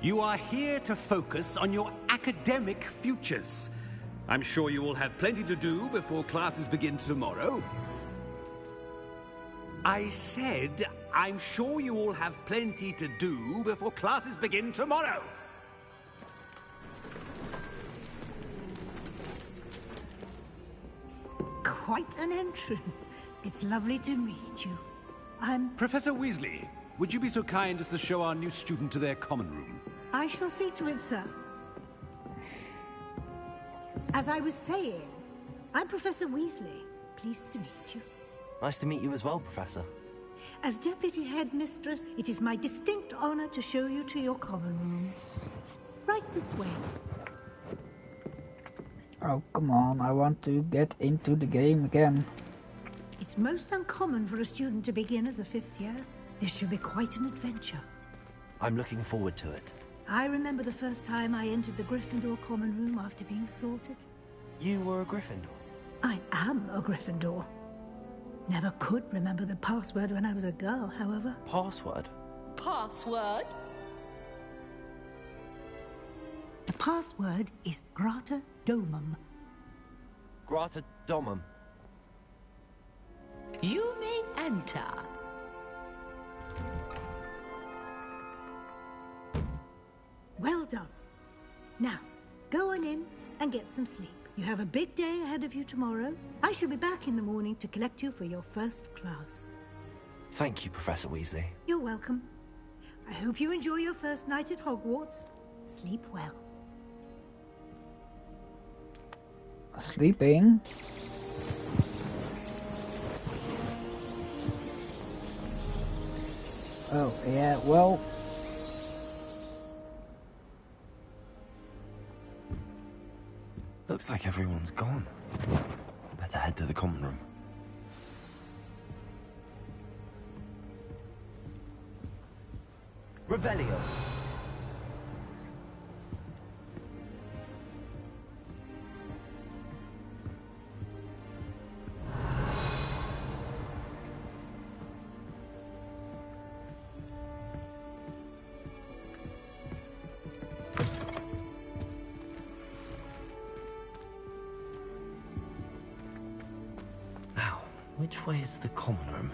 You are here to focus on your academic futures. I'm sure you will have plenty to do before classes begin tomorrow. I said, I'm sure you all have plenty to do before classes begin tomorrow. Quite an entrance. It's lovely to meet you. I'm... Professor Weasley, would you be so kind as to show our new student to their common room? I shall see to it, sir. As I was saying, I'm Professor Weasley. Pleased to meet you. Nice to meet you as well, Professor. As Deputy Headmistress, it is my distinct honor to show you to your common room. Right this way. Oh, come on, I want to get into the game again. It's most uncommon for a student to begin as a 5th year. This should be quite an adventure. I'm looking forward to it. I remember the first time I entered the Gryffindor common room after being sorted. You were a Gryffindor? I am a Gryffindor. Never could remember the password when I was a girl, however. Password? Password? The password is Grata Domum. Grata Domum. You may enter. Well done. Now, go on in and get some sleep. You have a big day ahead of you tomorrow. I shall be back in the morning to collect you for your first class. Thank you, Professor Weasley. You're welcome. I hope you enjoy your first night at Hogwarts. Sleep well. Sleeping? Oh, yeah, well... Looks like everyone's gone. Better head to the common room. Revelio. Now, which way is the common room?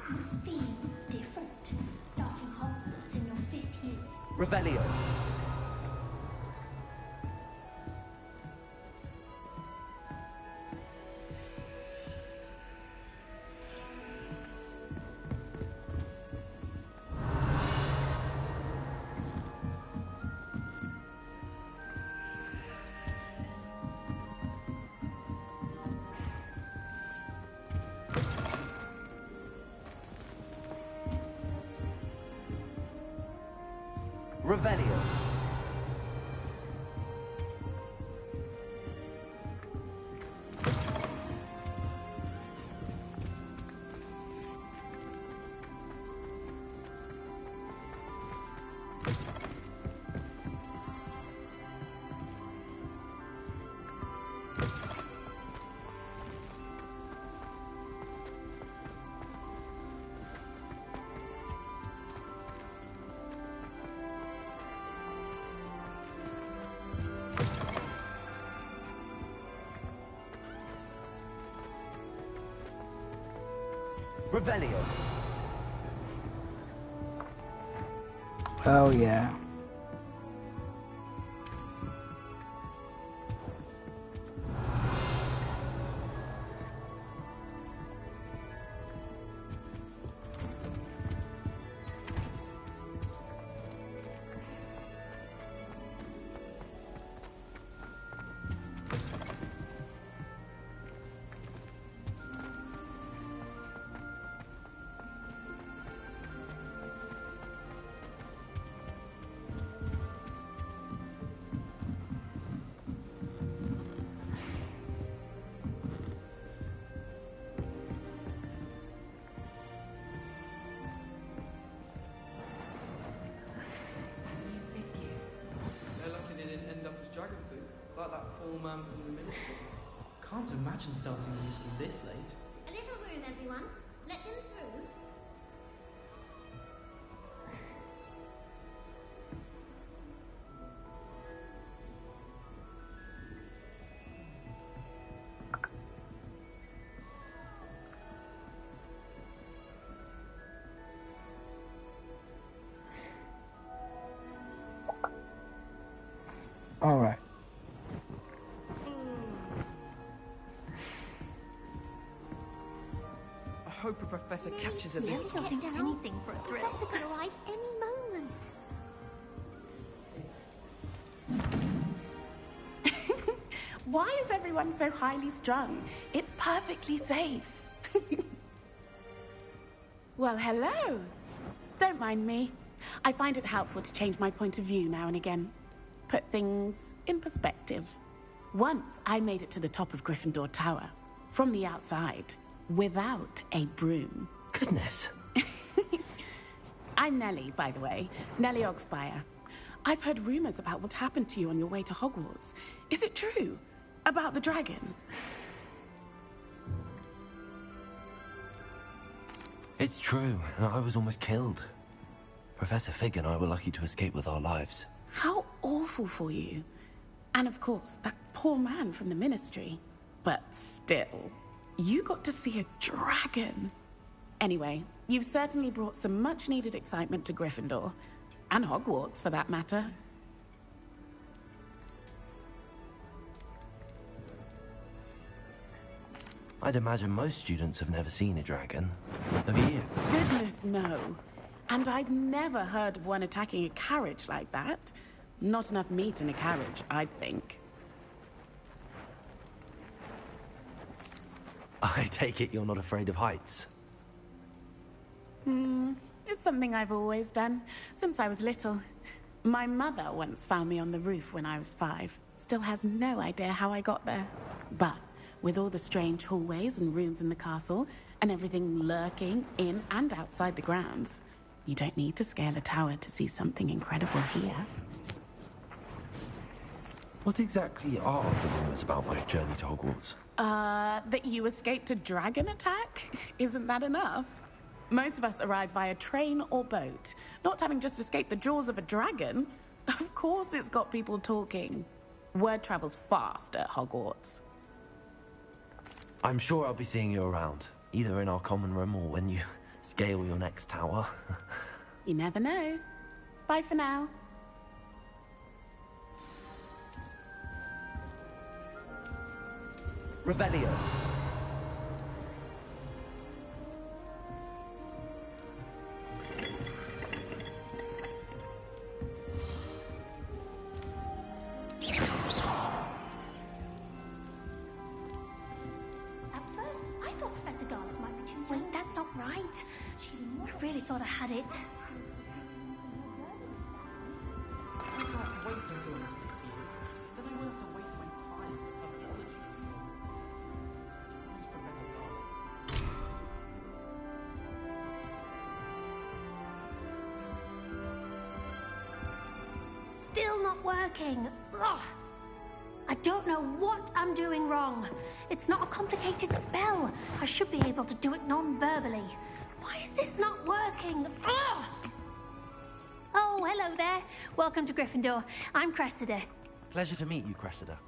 Must be different, starting Hogwarts in your 5th year. Revelio. Revelio. Revelio. Oh yeah. Like that poor man from the ministry. Can't imagine starting new school this late. A little room, everyone. Let them through. All right. I hope a professor catches her this time. Not do anything for a thrill. Professor could arrive any moment. Why is everyone so highly strung? It's perfectly safe. Well, hello. Don't mind me. I find it helpful to change my point of view now and again. Put things in perspective. Once I made it to the top of Gryffindor Tower, from the outside, without a broom. Goodness. I'm Nellie, by the way. Nellie Ogspire. I've heard rumors about what happened to you on your way to Hogwarts. Is it true? About the dragon? It's true, and I was almost killed. Professor Fig and I were lucky to escape with our lives. How awful for you. And of course, that poor man from the ministry. But still, you got to see a dragon. Anyway, you've certainly brought some much-needed excitement to Gryffindor. And Hogwarts, for that matter. I'd imagine most students have never seen a dragon. Have you? Goodness, no. And I've never heard of one attacking a carriage like that. Not enough meat in a carriage, I'd think. I take it you're not afraid of heights. It's something I've always done, since I was little. My mother once found me on the roof when I was 5. Still has no idea how I got there. But with all the strange hallways and rooms in the castle, and everything lurking in and outside the grounds, you don't need to scale a tower to see something incredible here. What exactly are the rumors about my journey to Hogwarts? That you escaped a dragon attack? Isn't that enough? Most of us arrive via train or boat, not having just escaped the jaws of a dragon. Of course it's got people talking. Word travels fast at Hogwarts. I'm sure I'll be seeing you around, either in our common room or when you scale your next tower. You never know. Bye for now. Revelio. At first, I thought Professor Garlic might be too young. Wait, that's not right. I really thought I had it. I can't wait until I'm 50. Then I won't have to waste my time on biology. Where's Professor Garlic? Still not working. Ugh. I don't know what I'm doing wrong. It's not a complicated spell. I should be able to do it non-verbally. Why is this not working? Ugh. Oh, hello there. Welcome to Gryffindor. I'm Cressida. Pleasure to meet you, Cressida.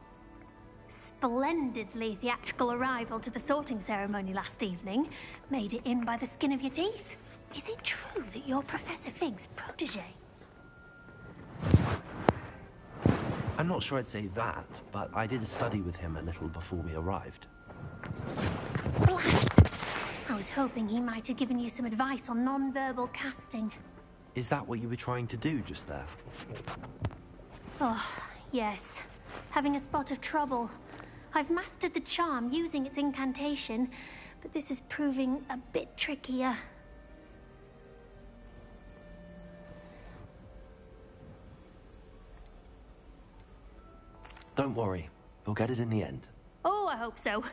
Splendidly theatrical arrival to the sorting ceremony last evening. Made it in by the skin of your teeth. Is it true that you're Professor Fig's protege? I'm not sure I'd say that, but I did study with him a little before we arrived. Blast! I was hoping he might have given you some advice on non-verbal casting. Is that what you were trying to do just there? Oh, yes. Having a spot of trouble. I've mastered the charm using its incantation, but this is proving a bit trickier. Don't worry, we'll get it in the end. Oh, I hope so.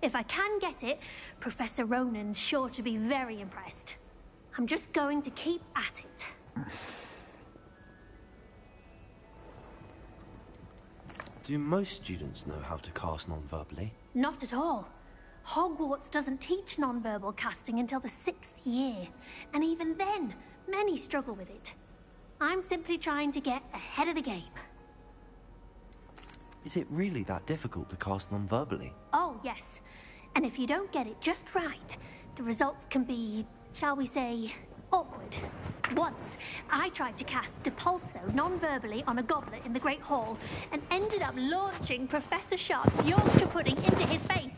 If I can get it, Professor Ronan's sure to be very impressed. I'm just going to keep at it. Do most students know how to cast non-verbally? Not at all. Hogwarts doesn't teach non-verbal casting until the 6th year. And even then, many struggle with it. I'm simply trying to get ahead of the game. Is it really that difficult to cast non-verbally? Oh, yes. And if you don't get it just right, the results can be, shall we say, awkward. Once, I tried to cast Depulso non-verbally on a goblet in the Great Hall and ended up launching Professor Sharp's Yorkshire pudding into his face.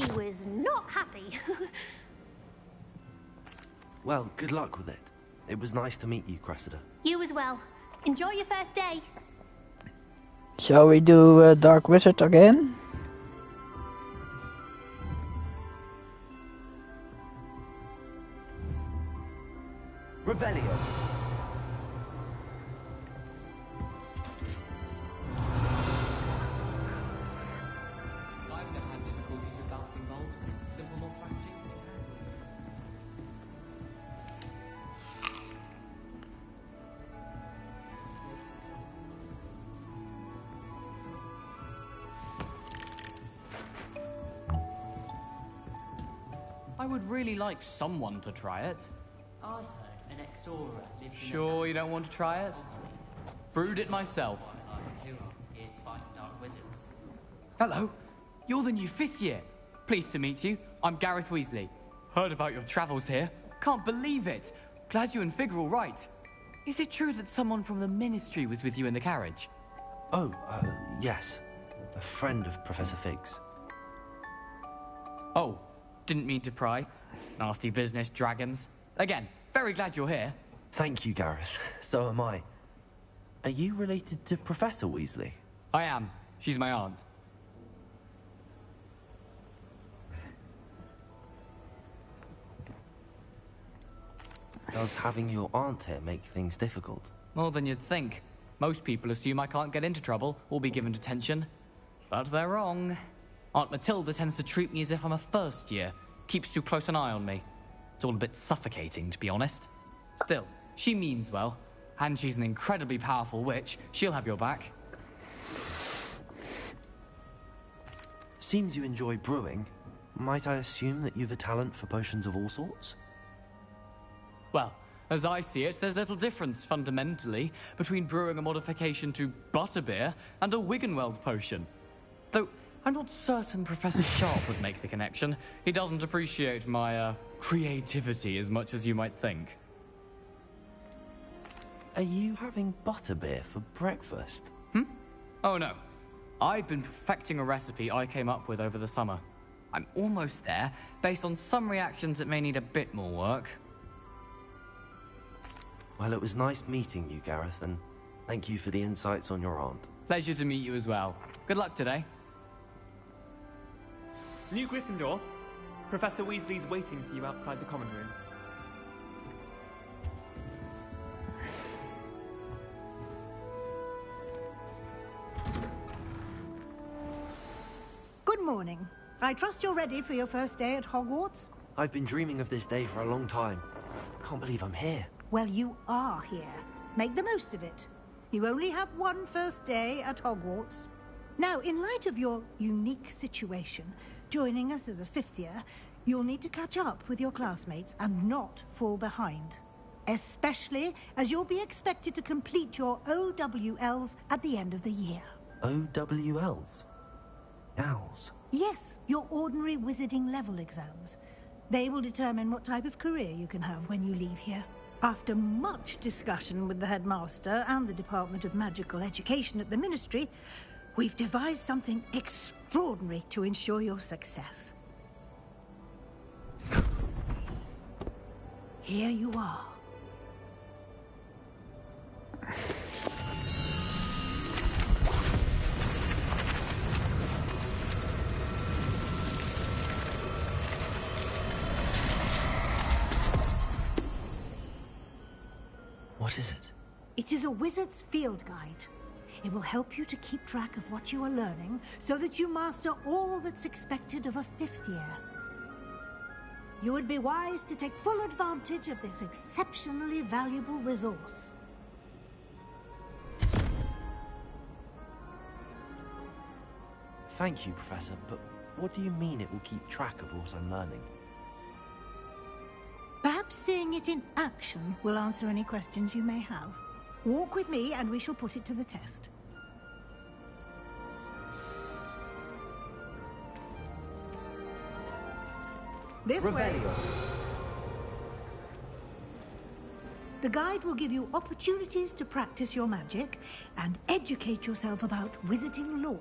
He was not happy. Well, good luck with it. It was nice to meet you, Cressida. You as well. Enjoy your first day. Shall we do Dark Wizard again? Revelio. I've never had difficulties with bouncing bulbs. Simple mod packaging. I would really like someone to try it. I heard an Exora lives in Sure you don't want to try it? Brewed it myself. Is fighting dark wizards. Hello, you're the new 5th year. Pleased to meet you. I'm Gareth Weasley. Heard about your travels here. Can't believe it. Glad you and Fig are all right. Is it true that someone from the Ministry was with you in the carriage? Oh, yes. A friend of Professor Fig's. Oh, didn't mean to pry. Nasty business, dragons. Again, Very glad you're here. Thank you, Gareth. So am I. Are you related to Professor Weasley? I am. She's my aunt. Does having your aunt here make things difficult? More than you'd think. Most people assume I can't get into trouble or be given detention. But they're wrong. Aunt Matilda tends to treat me as if I'm a first year. Keeps too close an eye on me. It's all a bit suffocating, to be honest. Still, she means well. And she's an incredibly powerful witch. She'll have your back. Seems you enjoy brewing. Might I assume that you've a talent for potions of all sorts? Well, as I see it, there's little difference, fundamentally, between brewing a modification to butterbeer and a Wiggenweld potion. Though, I'm not certain Professor Sharp would make the connection. He doesn't appreciate my, creativity as much as you might think. Are you having butterbeer for breakfast? Oh no. I've been perfecting a recipe I came up with over the summer. I'm almost there, based on some reactions that may need a bit more work. Well, it was nice meeting you, Gareth, and thank you for the insights on your aunt. Pleasure to meet you as well. Good luck today. New Gryffindor. Professor Weasley's waiting for you outside the common room. Good morning. I trust you're ready for your first day at Hogwarts? I've been dreaming of this day for a long time. Can't believe I'm here. Well, you are here. Make the most of it. You only have one first day at Hogwarts. Now, in light of your unique situation, joining us as a fifth year, you'll need to catch up with your classmates and not fall behind. Especially as you'll be expected to complete your OWLs at the end of the year. OWLs? Owls? Yes, your ordinary wizarding level exams. They will determine what type of career you can have when you leave here. After much discussion with the headmaster and the Department of Magical Education at the Ministry, we've devised something extraordinary to ensure your success. Here you are. What is it? It is a wizard's field guide. It will help you to keep track of what you are learning so that you master all that's expected of a fifth year. You would be wise to take full advantage of this exceptionally valuable resource. Thank you, Professor, but what do you mean it will keep track of what I'm learning? Perhaps seeing it in action will answer any questions you may have. Walk with me and we shall put it to the test. This way. The guide will give you opportunities to practice your magic and educate yourself about wizarding lore.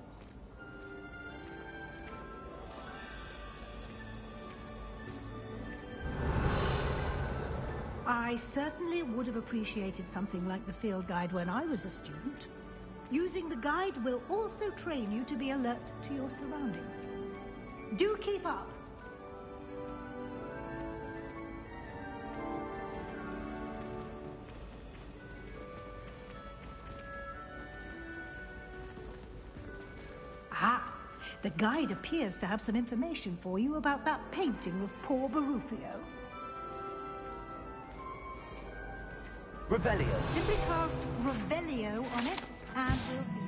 I certainly would have appreciated something like the field guide when I was a student. Using the guide will also train you to be alert to your surroundings. Do keep up! Ah, the guide appears to have some information for you about that painting of poor Barufio. Revelio. Simply cast Revelio on it, and we'll see.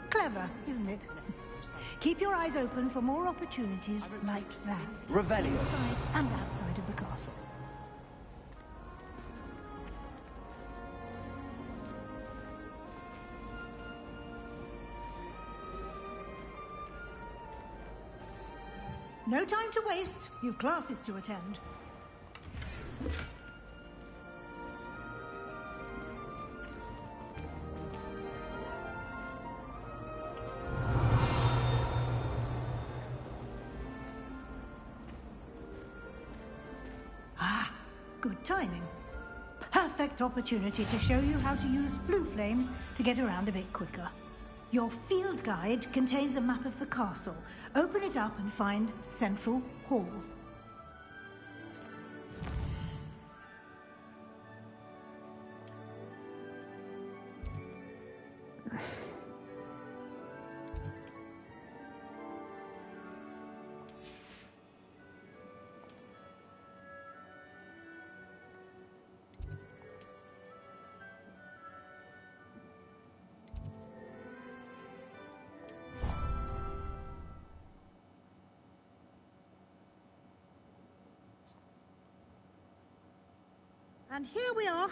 Clever, isn't it? Keep your eyes open for more opportunities like that. Revelio. Inside and outside of the castle. No time to waste. You've classes to attend. Ah, good timing. Perfect opportunity to show you how to use flue flames to get around a bit quicker. Your field guide contains a map of the castle. Open it up and find Central Hall. And here we are.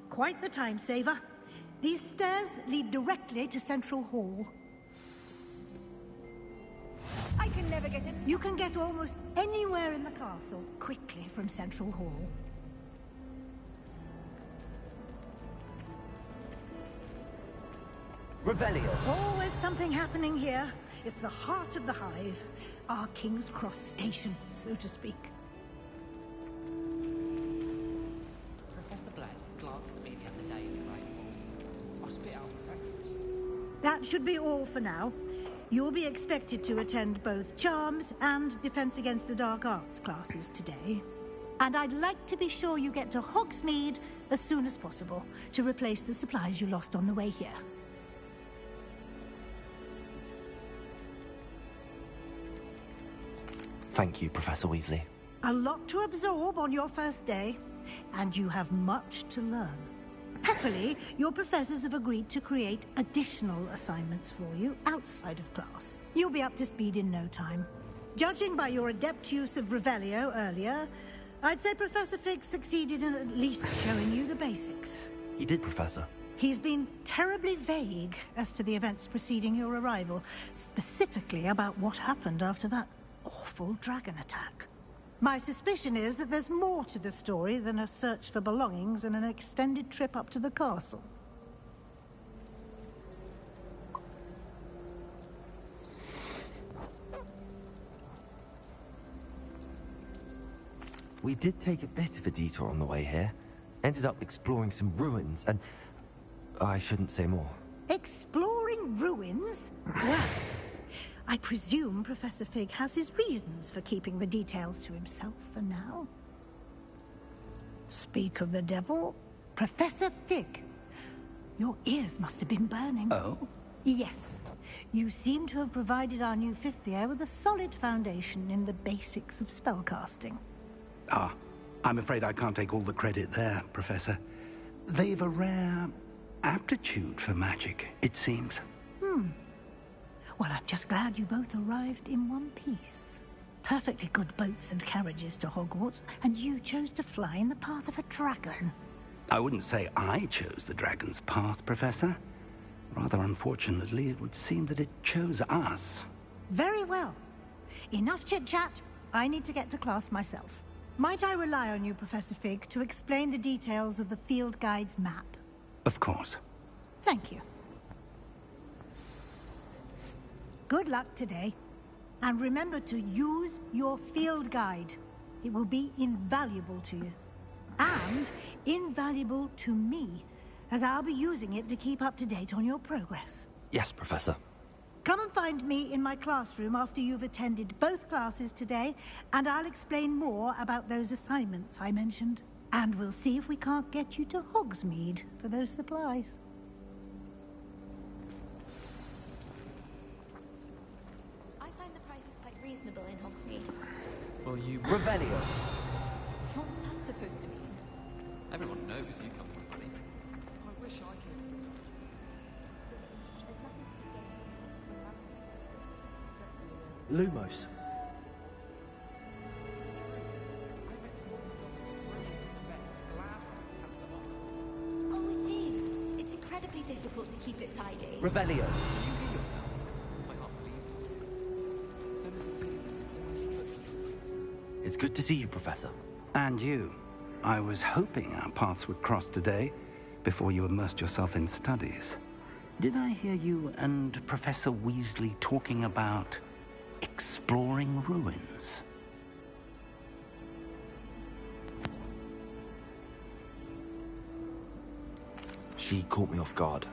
Quite the time saver. These stairs lead directly to Central Hall. I can never get in. You can get almost anywhere in the castle quickly from Central Hall. Revelio. Always something happening here. It's the heart of the hive. Our King's Cross station, so to speak. Professor Black glanced at me the other day in the Great Hall. I spit out breakfast. That should be all for now. You'll be expected to attend both Charms and Defense Against the Dark Arts classes today. And I'd like to be sure you get to Hogsmeade as soon as possible to replace the supplies you lost on the way here. Thank you, Professor Weasley. A lot to absorb on your first day, and you have much to learn. Happily, your professors have agreed to create additional assignments for you outside of class. You'll be up to speed in no time. Judging by your adept use of Revelio earlier, I'd say Professor Fig succeeded in at least showing you the basics. He did, Professor. He's been terribly vague as to the events preceding your arrival, specifically about what happened after that awful dragon attack. My suspicion is that there's more to the story than a search for belongings and an extended trip up to the castle. We did take a bit of a detour on the way here. Ended up exploring some ruins and... I shouldn't say more. Exploring ruins? Well, I presume Professor Fig has his reasons for keeping the details to himself for now. Speak of the devil, Professor Fig. Your ears must have been burning. Oh? Yes. You seem to have provided our new fifth year with a solid foundation in the basics of spellcasting. Ah, I'm afraid I can't take all the credit there, Professor. They've a rare aptitude for magic, it seems. Well, I'm just glad you both arrived in one piece. Perfectly good boats and carriages to Hogwarts, and you chose to fly in the path of a dragon. I wouldn't say I chose the dragon's path, Professor. Rather unfortunately, it would seem that it chose us. Very well. Enough chit-chat. I need to get to class myself. Might I rely on you, Professor Fig, to explain the details of the field guide's map? Of course. Thank you. Good luck today. And remember to use your field guide. It will be invaluable to you. And invaluable to me, as I'll be using it to keep up to date on your progress. Yes, Professor. Come and find me in my classroom after you've attended both classes today, and I'll explain more about those assignments I mentioned. And we'll see if we can't get you to Hogsmeade for those supplies. I find the prices quite reasonable in Hogsmeade. Well, you... Revelio. What's that supposed to mean? Everyone knows you come from money. I wish I could... Lumos. Oh, it is. It's incredibly difficult to keep it tidy. Revelio. It's good to see you, Professor. And you. I was hoping our paths would cross today, before you immersed yourself in studies. Did I hear you and Professor Weasley talking about exploring ruins? She caught me off guard.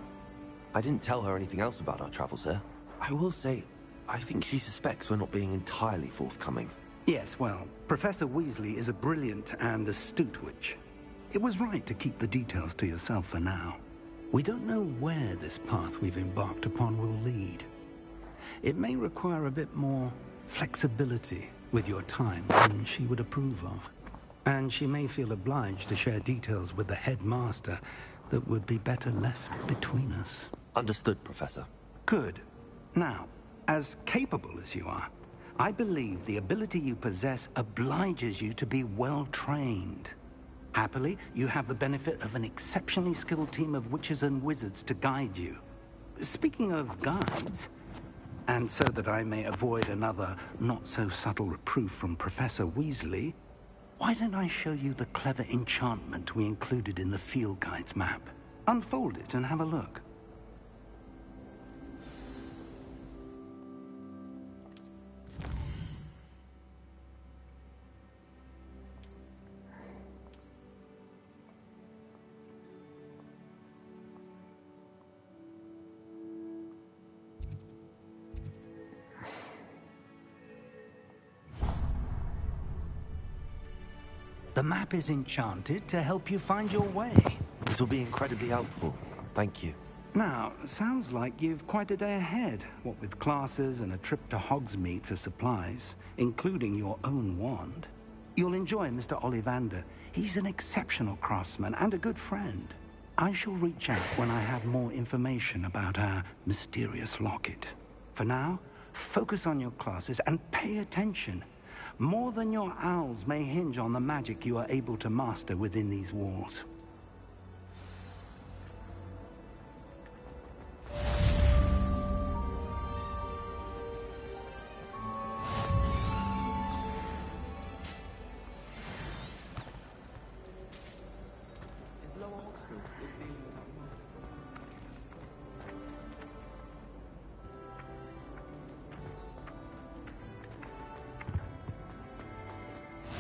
I didn't tell her anything else about our travels here. I will say, I think she suspects we're not being entirely forthcoming. Yes, well, Professor Weasley is a brilliant and astute witch. It was right to keep the details to yourself for now. We don't know where this path we've embarked upon will lead. It may require a bit more flexibility with your time than she would approve of. And she may feel obliged to share details with the headmaster that would be better left between us. Understood, Professor. Good. Now, as capable as you are, I believe the ability you possess obliges you to be well-trained. Happily, you have the benefit of an exceptionally skilled team of witches and wizards to guide you. Speaking of guides, and so that I may avoid another not-so-subtle reproof from Professor Weasley, why don't I show you the clever enchantment we included in the field guide's map? Unfold it and have a look. The map is enchanted to help you find your way. This will be incredibly helpful. Thank you. Now, sounds like you've quite a day ahead, what with classes and a trip to Hogsmeade for supplies, including your own wand. You'll enjoy Mr. Ollivander. He's an exceptional craftsman and a good friend. I shall reach out when I have more information about our mysterious locket. For now, focus on your classes and pay attention. More than your owls may hinge on the magic you are able to master within these walls.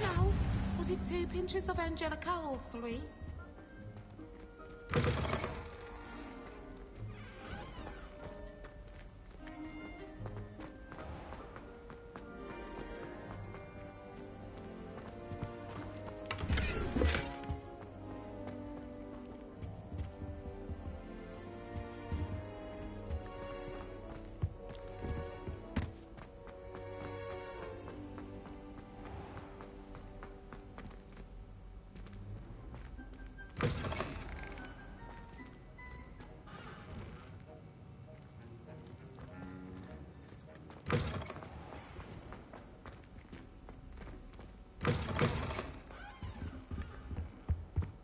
No, was it 2 pinches of Angelica or 3?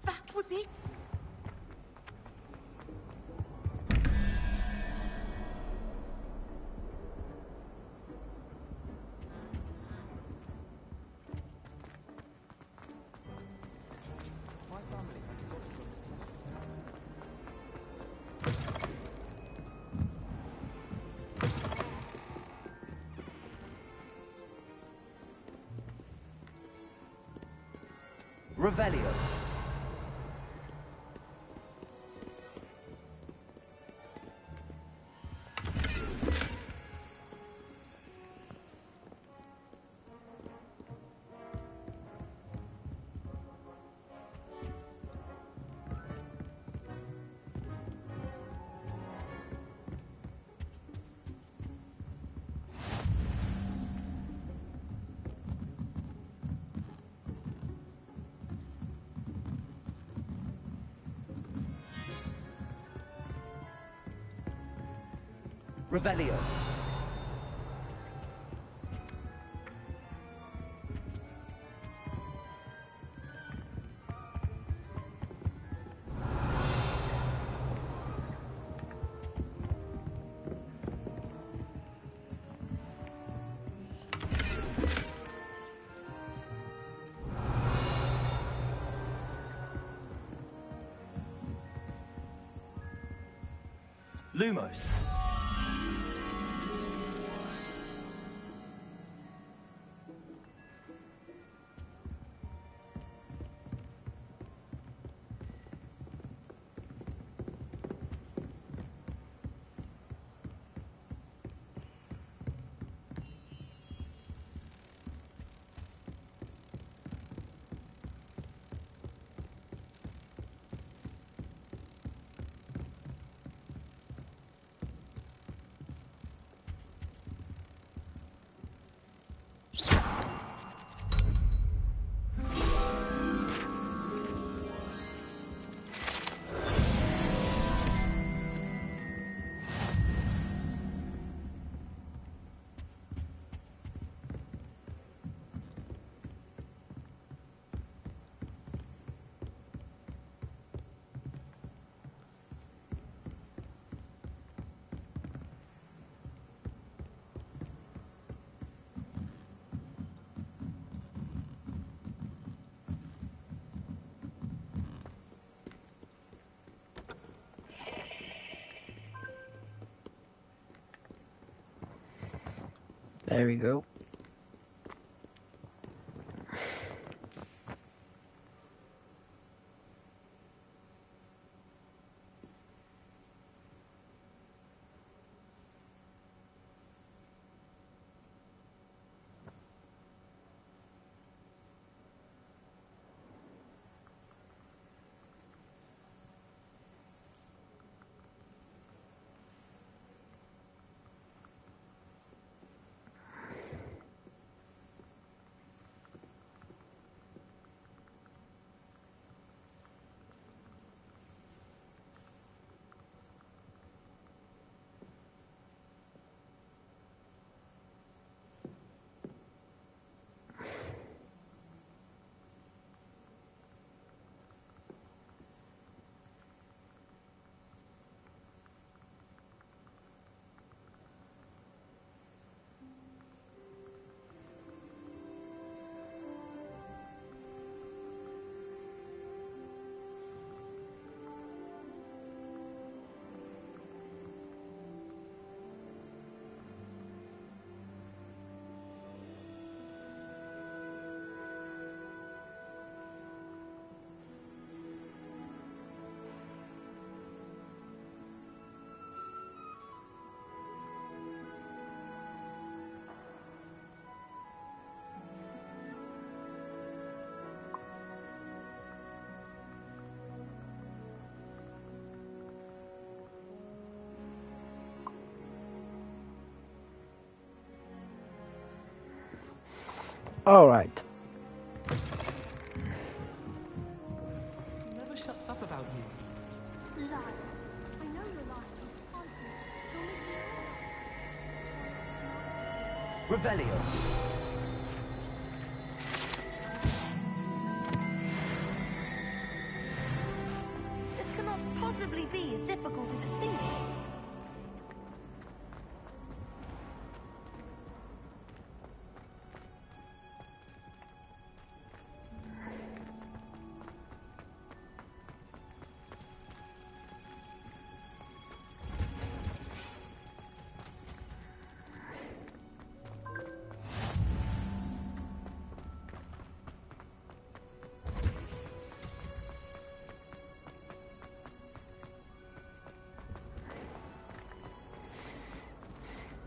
That was it? Revelio. Revelio. Lumos. There we go. All right. He never shuts up about you. Liar. I know you're lying, aren't you? Revelio. This cannot possibly be as difficult as it seems.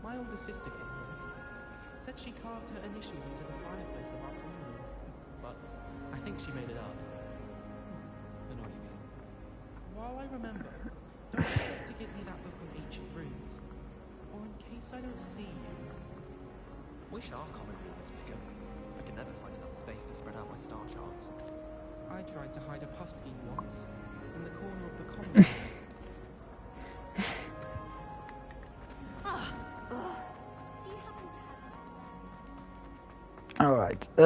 My older sister came here. Said she carved her initials into the fireplace of our common room. But I think she made it up. I know what you mean. While I remember, don't forget to give me that book on ancient runes. Or in case I don't see you. Wish our common room was bigger. I can never find enough space to spread out my star charts. I tried to hide a puff scheme once, in the corner of the common room. All right. You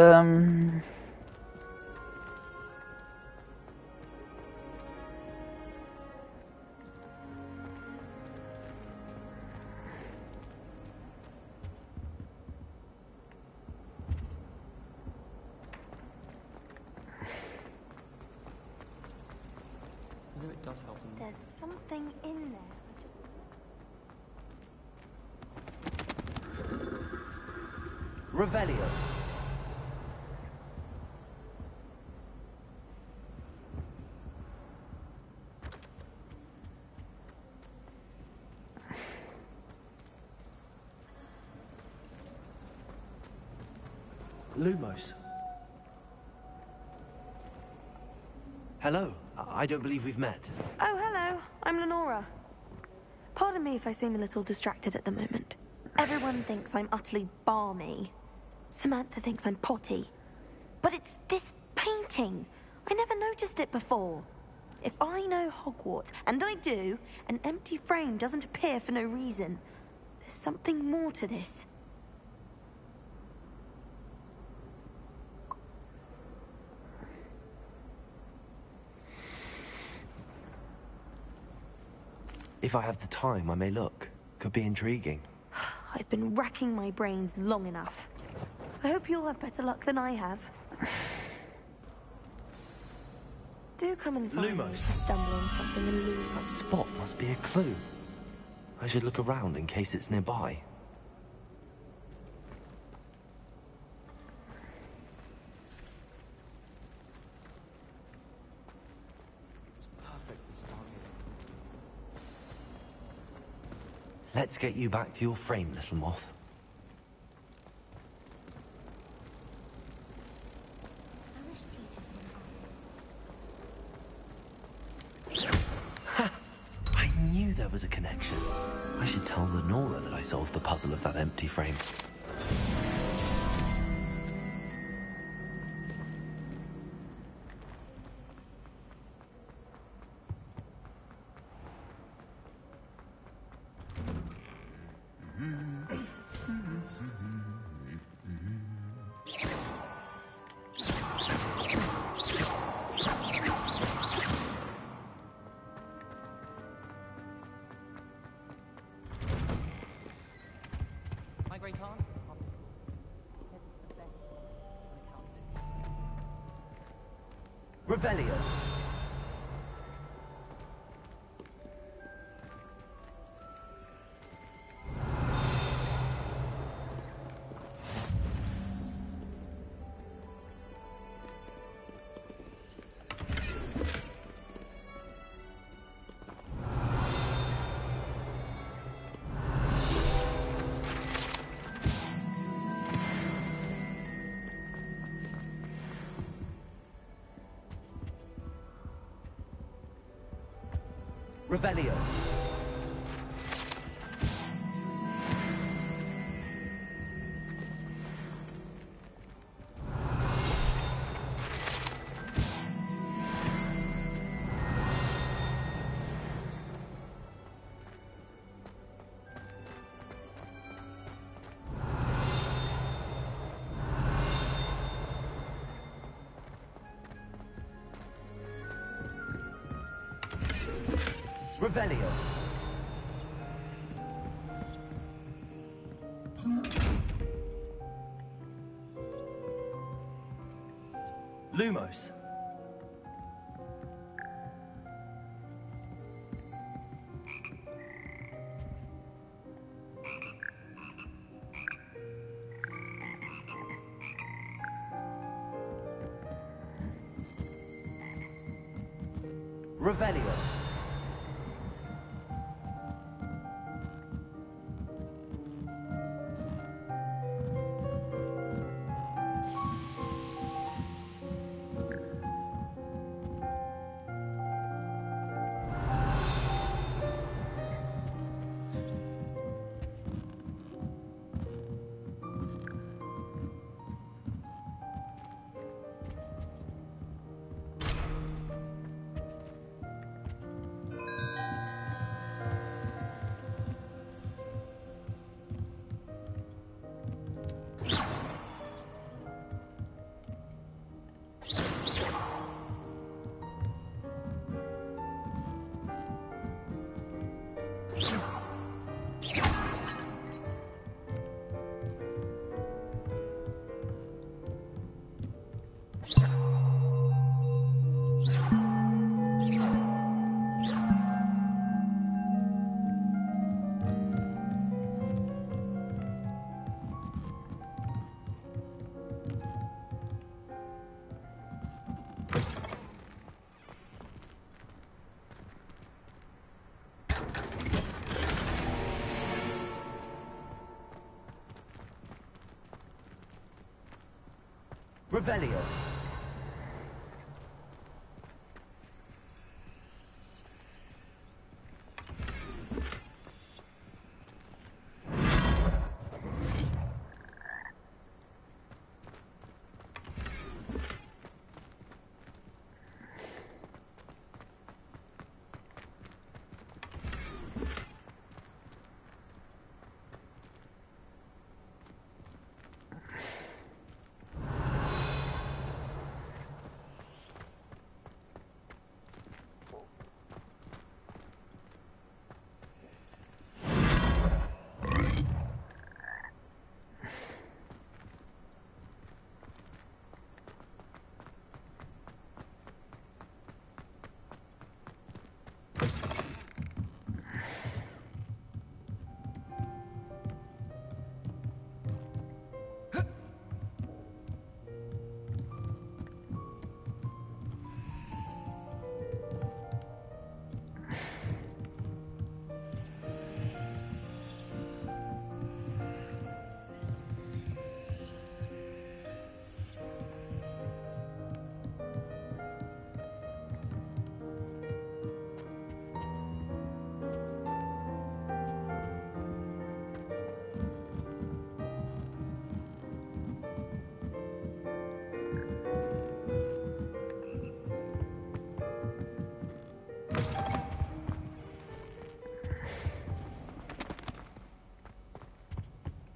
know it does help them. There's something in there. Revelio. Lumos. Hello. I don't believe we've met. Oh, hello. I'm Lenora. Pardon me if I seem a little distracted at the moment. Everyone thinks I'm utterly balmy. Samantha thinks I'm potty. But it's this painting. I never noticed it before. If I know Hogwarts, and I do, an empty frame doesn't appear for no reason. There's something more to this. If I have the time, I may look. Could be intriguing. I've been racking my brains long enough. I hope you'll have better luck than I have. Do come and find me if you stumble on something elusive. That spot must be a clue. I should look around in case it's nearby. Let's get you back to your frame, little moth. Ha! I knew there was a connection. I should tell Lenora that I solved the puzzle of that empty frame. My great aunt. Revelio. Revelio. Revelio. Lumos. Revelio. Revelio.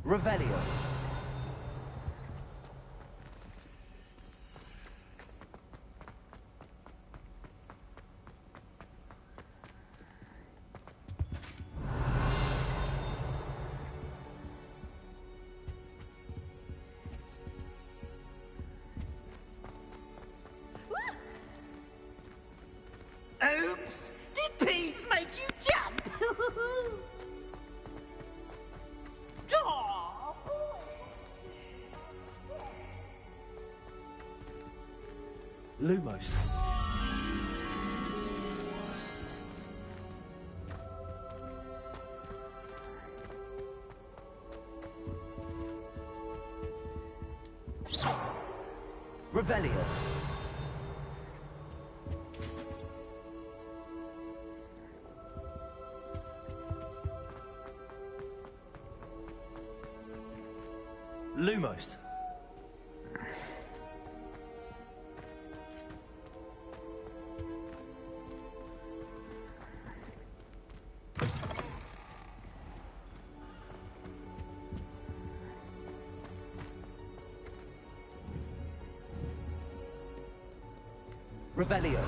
Revelio. Oops! Did Peeves make you jump? Aw. Lumos. Revelio. Lumos. Revelio.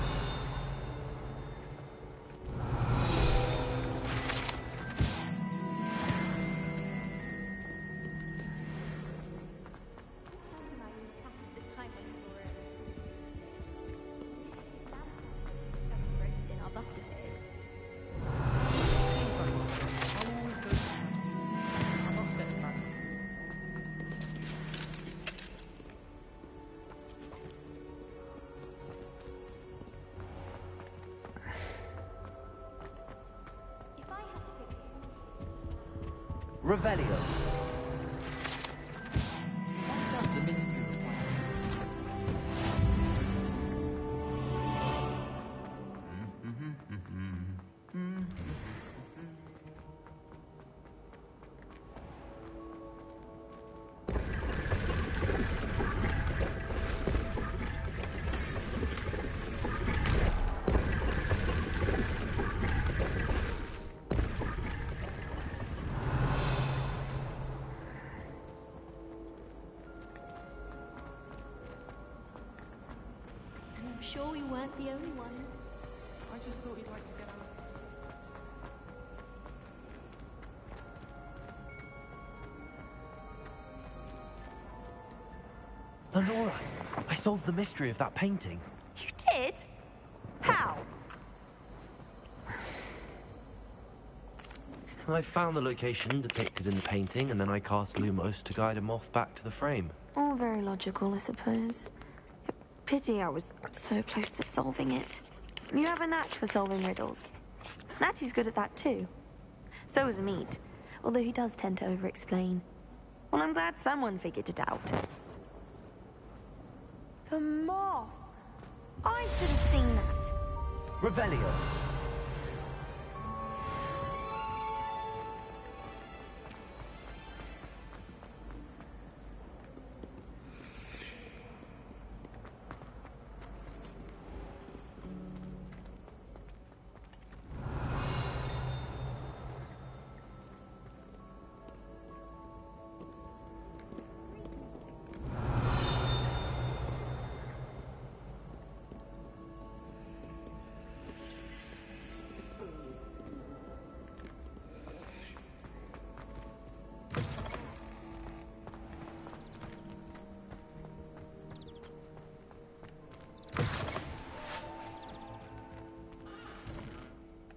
Revelio. What does the ministry I'm sure we weren't the only ones. I just thought he'd like to get out. Lenora, I solved the mystery of that painting. You did? How? I found the location depicted in the painting, and then I cast Lumos to guide a moth back to the frame. All very logical, I suppose. Pity I was so close to solving it. You have a knack for solving riddles. Natty's good at that too. So is Meat, although he does tend to over-explain. Well, I'm glad someone figured it out. The moth! I should have seen that. Revelio.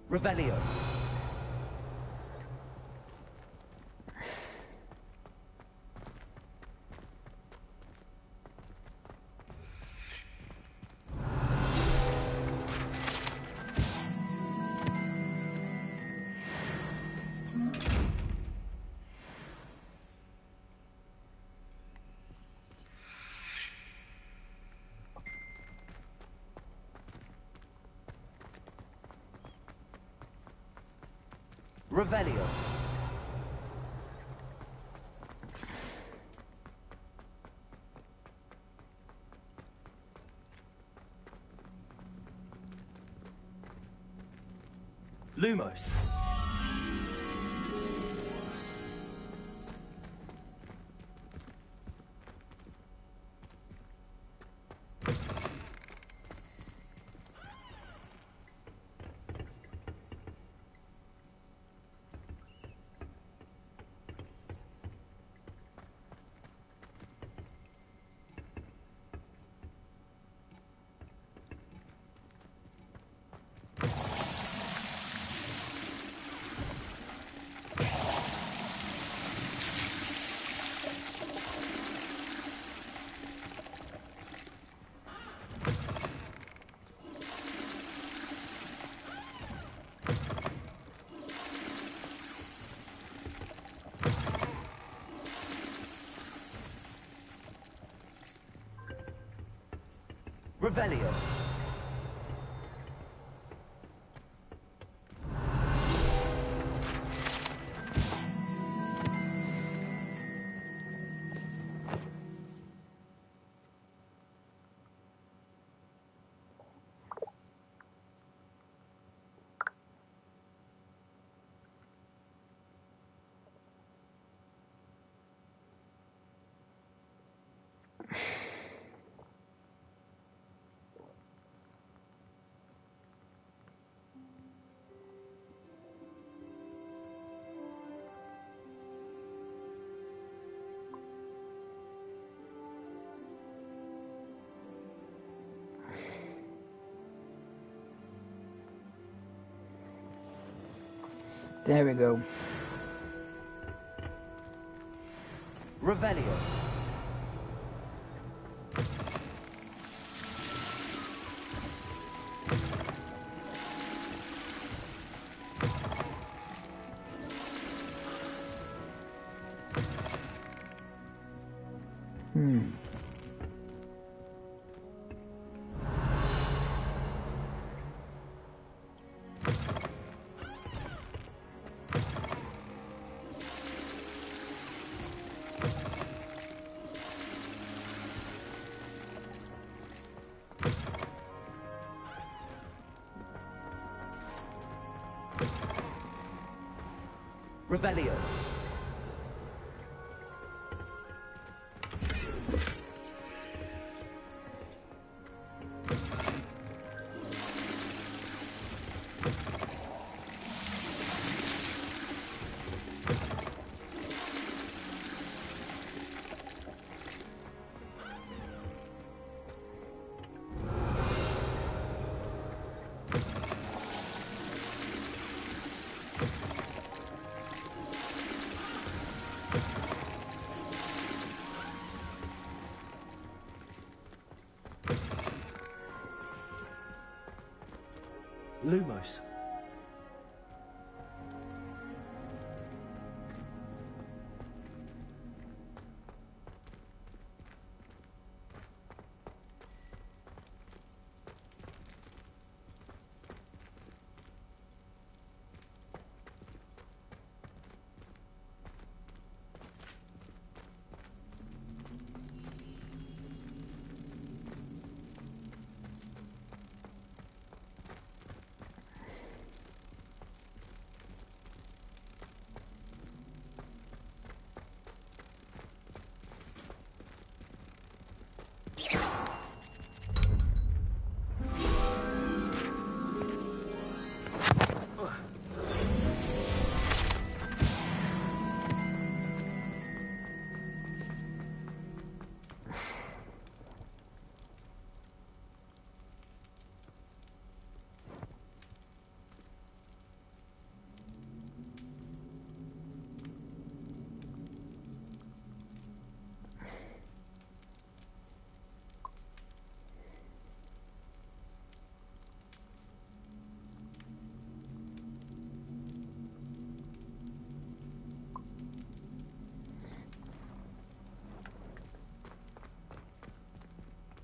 Revelio. Revelio. Lumos. Revelio. There we go. Revelio. Revelio. Lumos.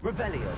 Revelio.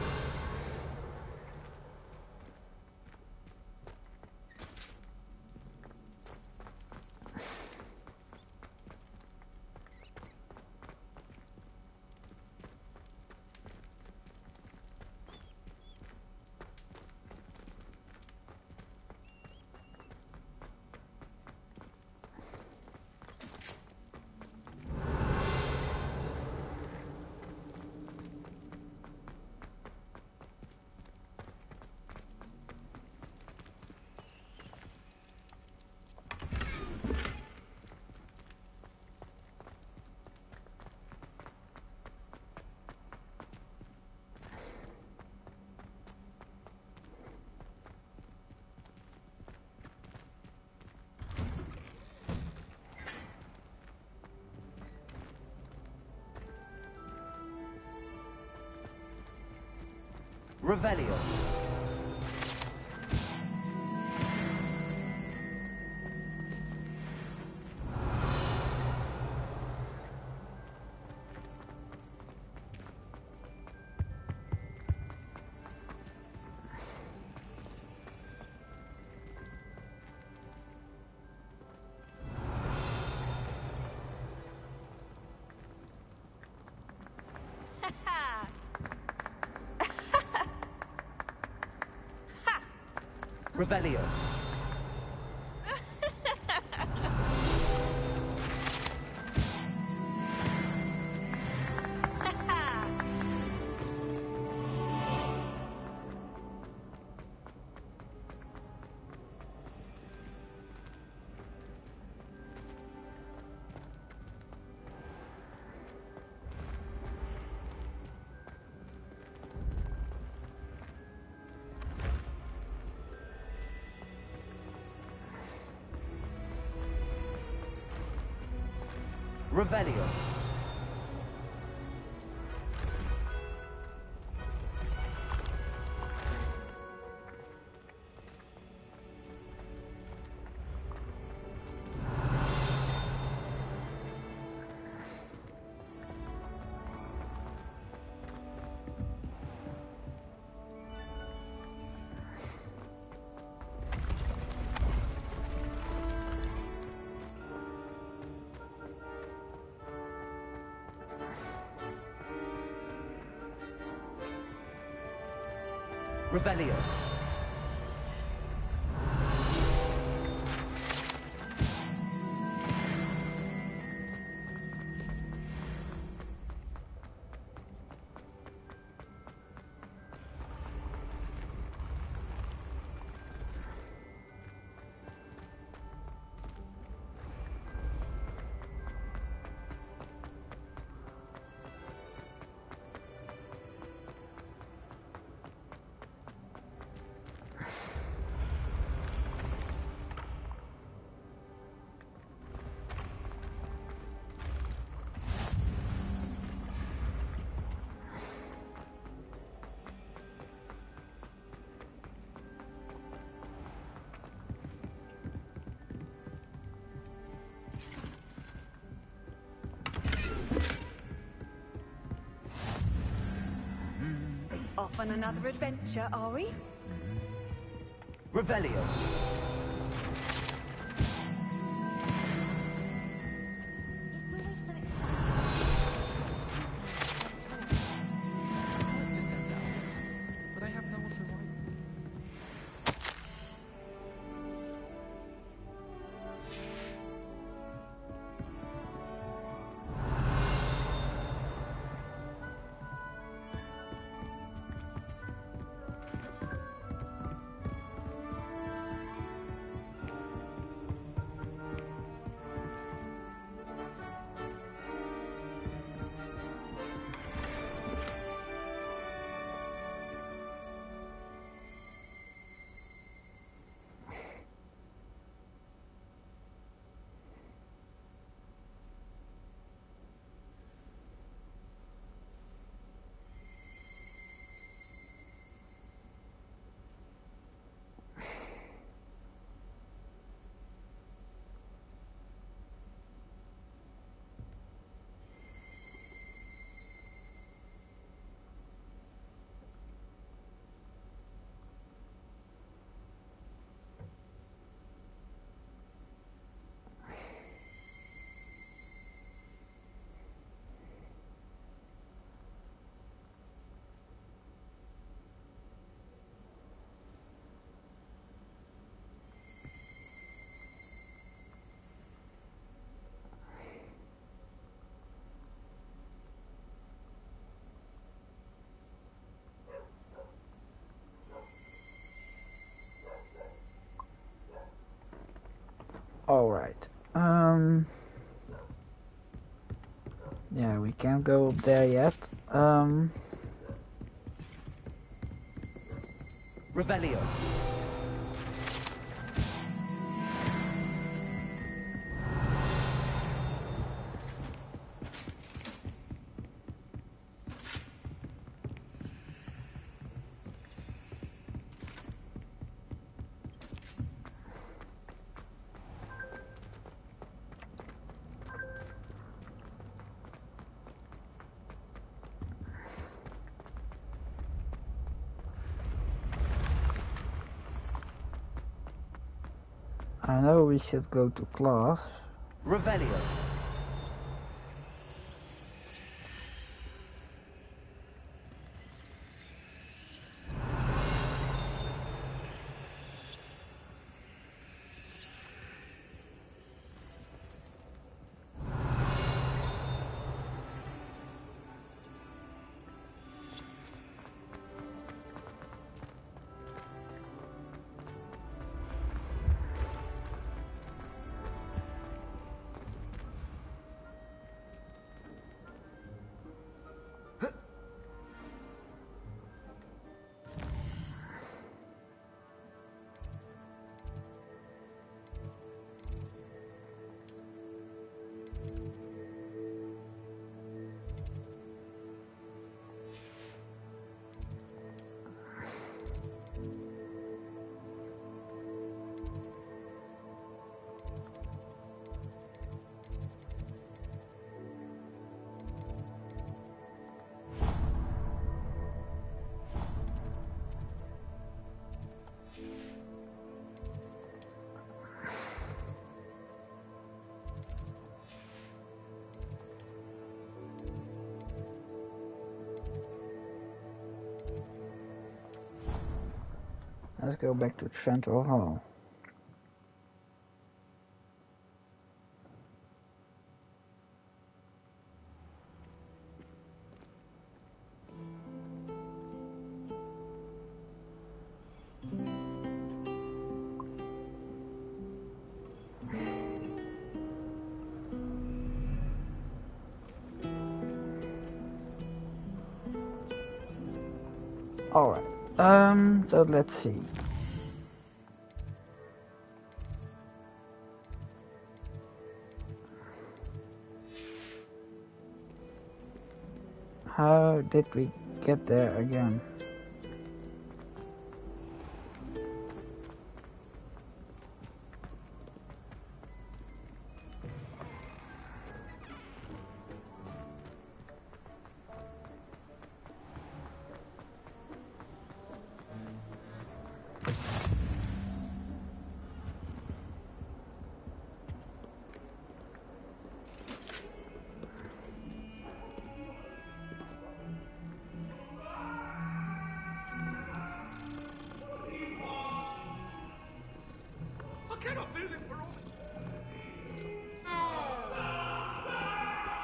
Revelio. Revelio. Revelio. Revelio. Off on another adventure, are we? Revelio. But I have no one to write. Alright. Yeah, we can't go up there yet. Revelio. I know we should go to class. Revelio. Let's go back to Central Hall. Alright, so let's see. How did we get there again?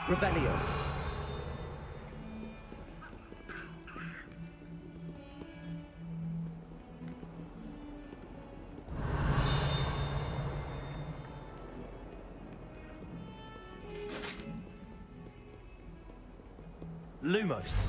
Revelio. Lumos.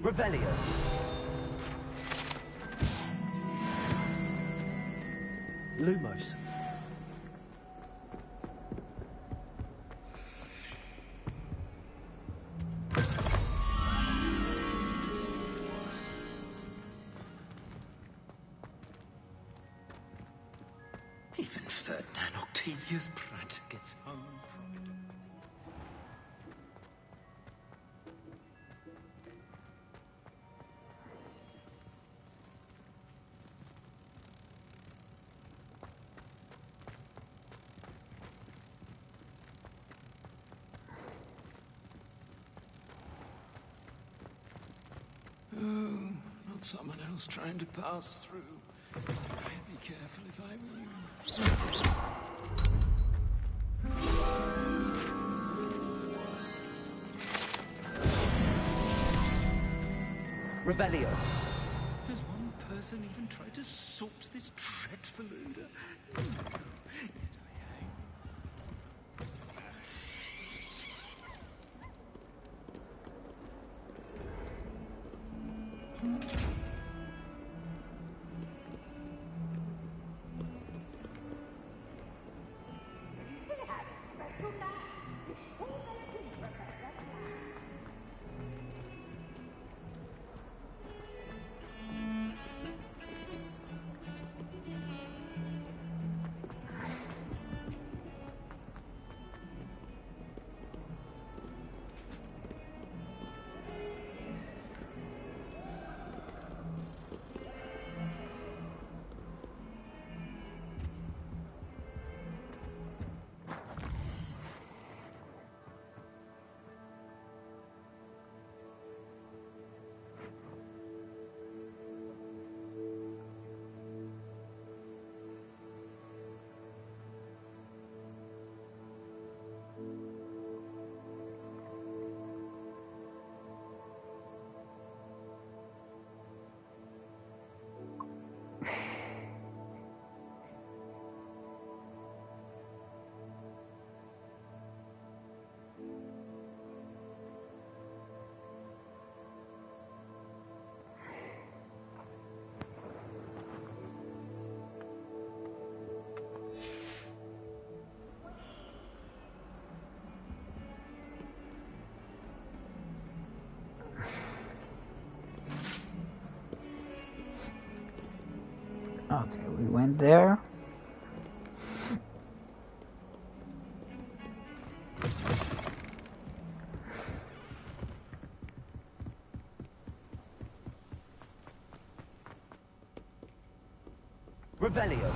Revelio. Lumos. Even Ferdinand Octavius Pratt gets home. Oh, not someone else trying to pass through. I'd be careful if I were you. Revelio. Has one person even tried to sort this dreadful odor? Okay, we went there. Revelio.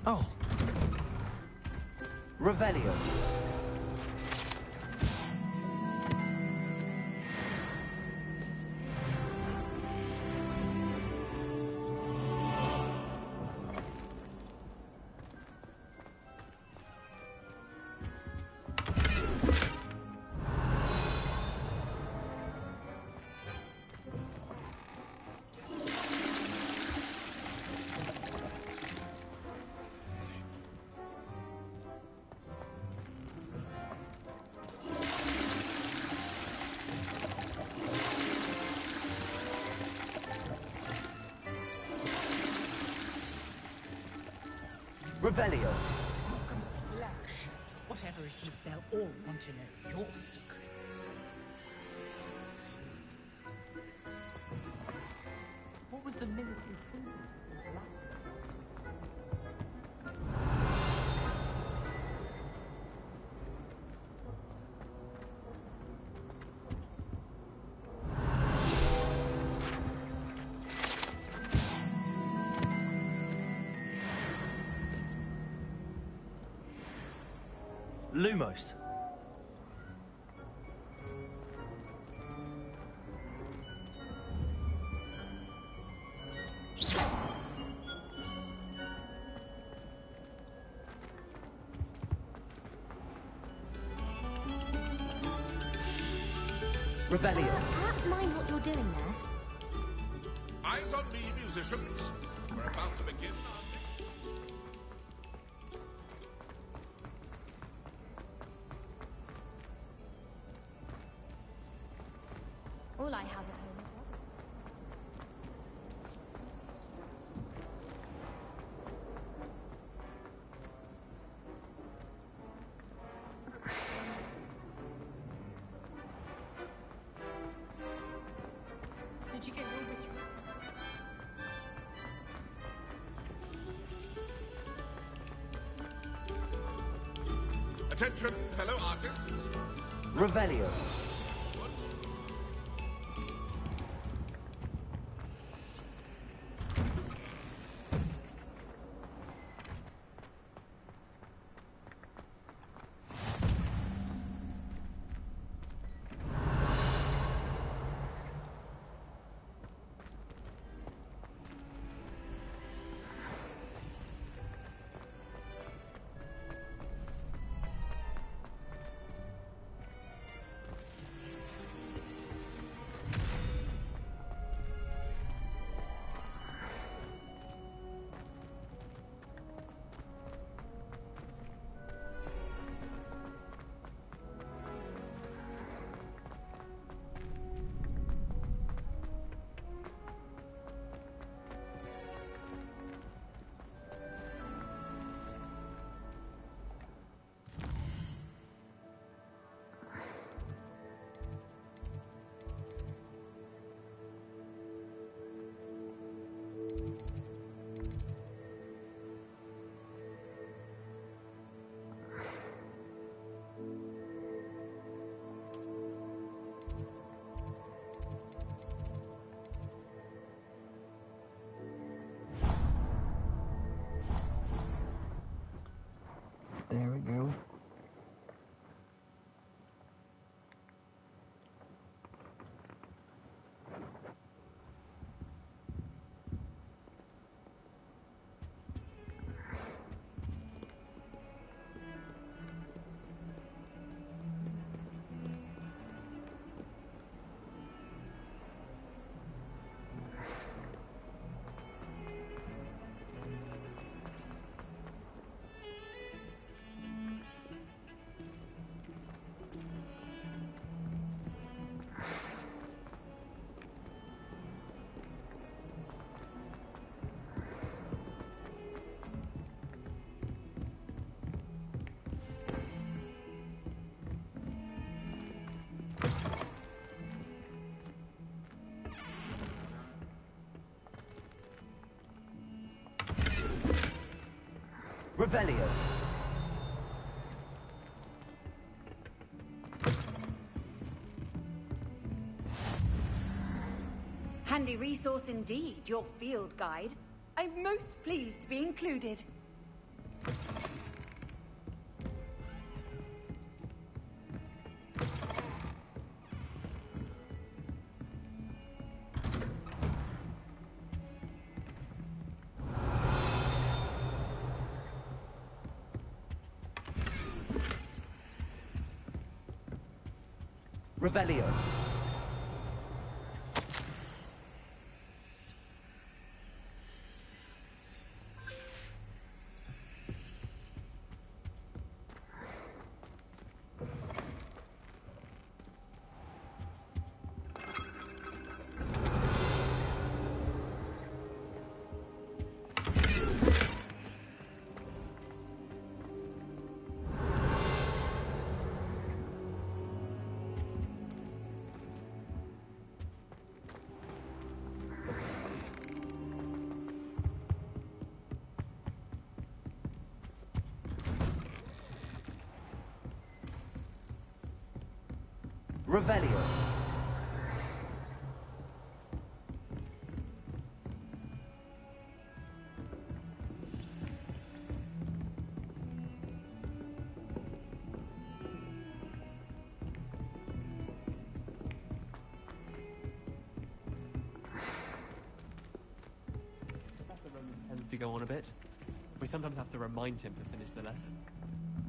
Oh. Revelio. Revelio. Complexion. Whatever it is, they'll all want to know your secrets. What was the military thing? Lumos. Revelio. Perhaps mind what you're doing there. Eyes on me, musicians. We're about to begin. All I have at home is Did you get your wizard? Attention, fellow artists. Revelio. There we go. Revelio. Handy resource indeed, your field guide. I'm most pleased to be included. Revelio. Revelio. Tends to go on a bit. We sometimes have to remind him to finish the lesson.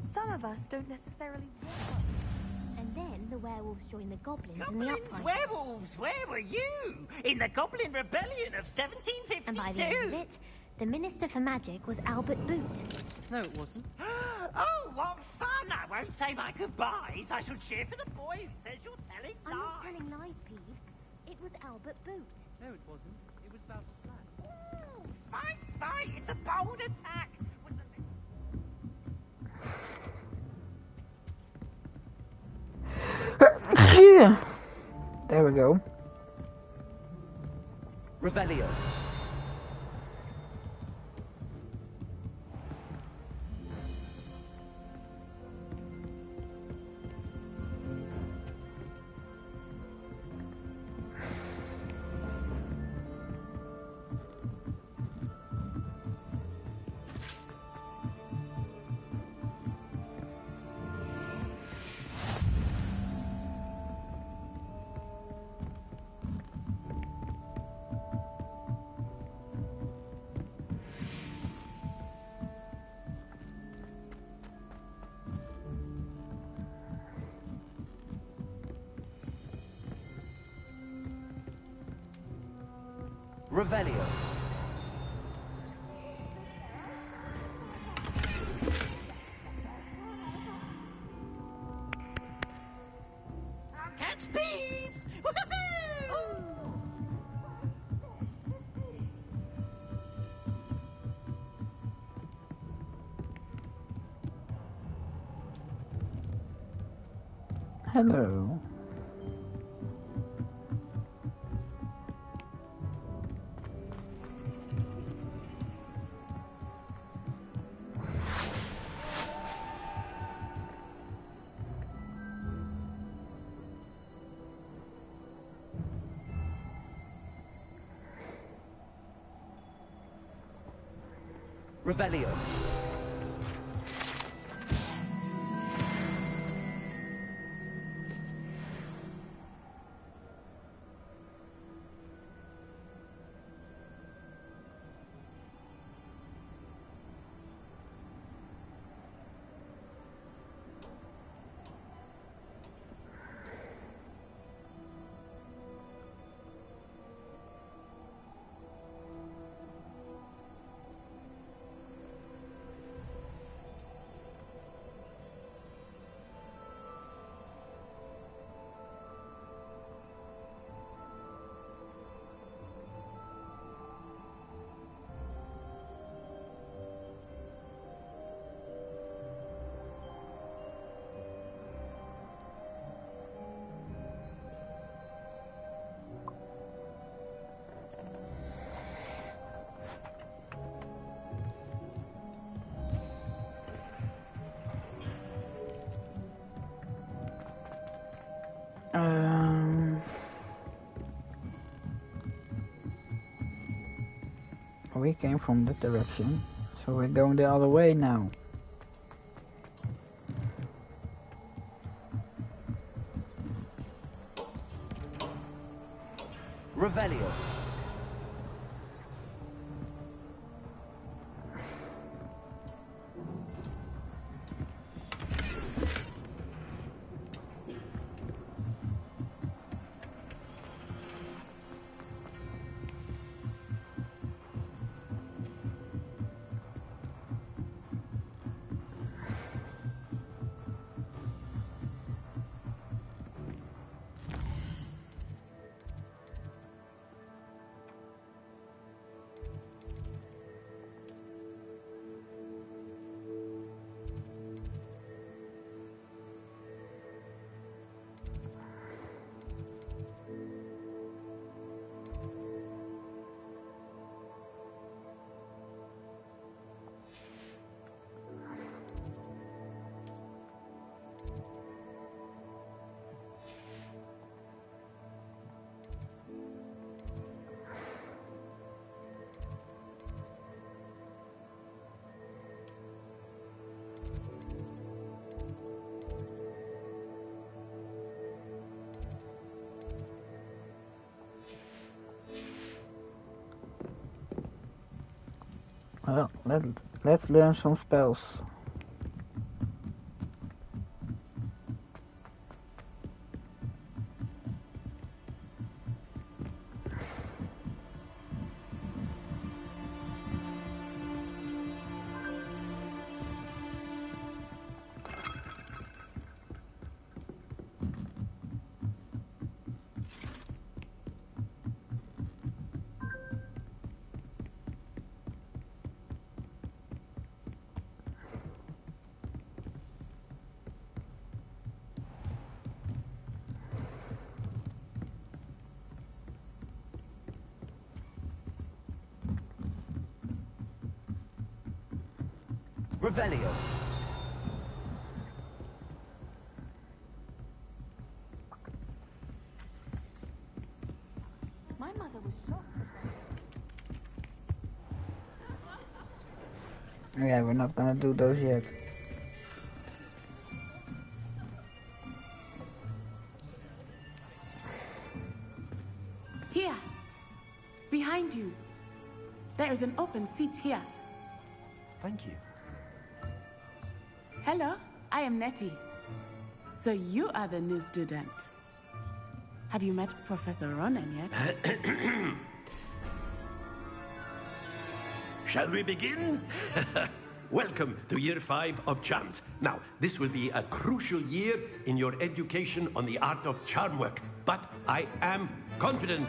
Some of us don't necessarily want. And then the werewolves join the goblins in Goblins, the uprising. werewolves, where were you? In the Goblin Rebellion of 1752? And by the end of it, the Minister for Magic was Albert Boot. No, it wasn't. Oh, what fun! I won't say my goodbyes. I shall cheer for the boy who says you're telling lies. I'm not telling lies, Peeves. It was Albert Boot. No, it wasn't. It was about the flag. Fight, fight! It's a bold attack! There we go. Revelio. Revelio. Catch Peeves! Hello. Revelio. We came from that direction, so we're going the other way now. Revelio. Well, let's learn some spells. Revelio. My mother was shocked. Yeah, we're not gonna do those yet. Here. Behind you. There is an open seat here. Thank you. Hello, I am Nettie. So you are the new student. Have you met Professor Ronan yet? Shall we begin? Welcome to Year 5 of Charms. Now, this will be a crucial year in your education on the art of charm work. But I am confident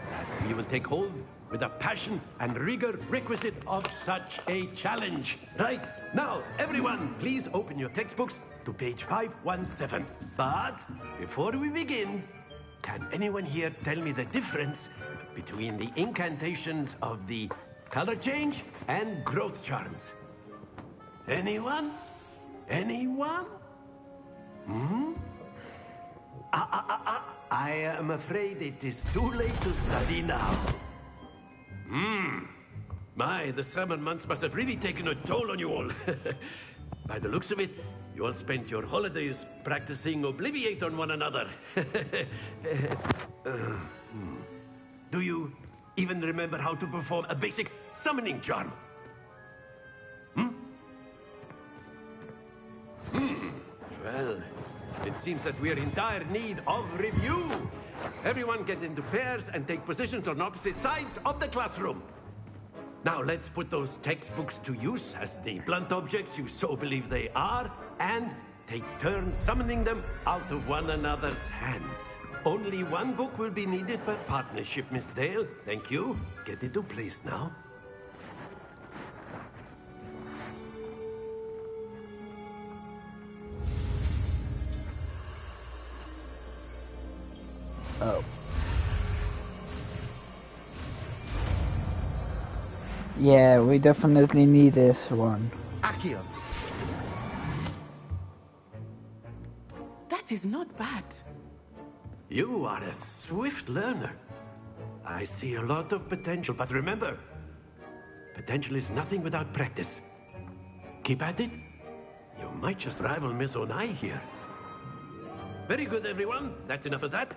that we will take hold with the passion and rigor requisite of such a challenge. Right, now, everyone, please open your textbooks to page 517. But before we begin, can anyone here tell me the difference between the incantations of the color change and growth charms? Anyone? Anyone? Hmm? I am afraid it is too late to study now. My, the summer months must have really taken a toll on you all. By the looks of it, you all spent your holidays practicing Obliviate on one another. Do you even remember how to perform a basic summoning charm? Well, it seems that we're in dire need of review. Everyone get into pairs and take positions on opposite sides of the classroom. Now let's put those textbooks to use as the blunt objects you so believe they are, and take turns summoning them out of one another's hands. Only one book will be needed per partnership, Miss Dale. Thank you. Get into place now. Oh. Yeah, we definitely need this one. Accio. That is not bad. You are a swift learner. I see a lot of potential, but remember, potential is nothing without practice. Keep at it. You might just rival Miss Onai here. Very good, everyone. That's enough of that.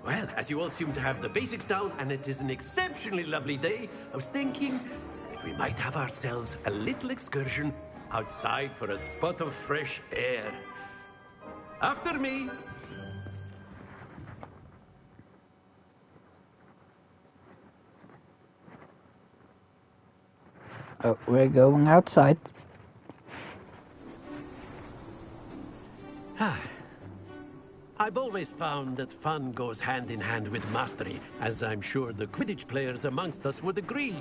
Well, as you all seem to have the basics down, and it is an exceptionally lovely day, I was thinking that we might have ourselves a little excursion outside for a spot of fresh air. After me. Oh, we're going outside. I've always found that fun goes hand in hand with mastery, as I'm sure the Quidditch players amongst us would agree,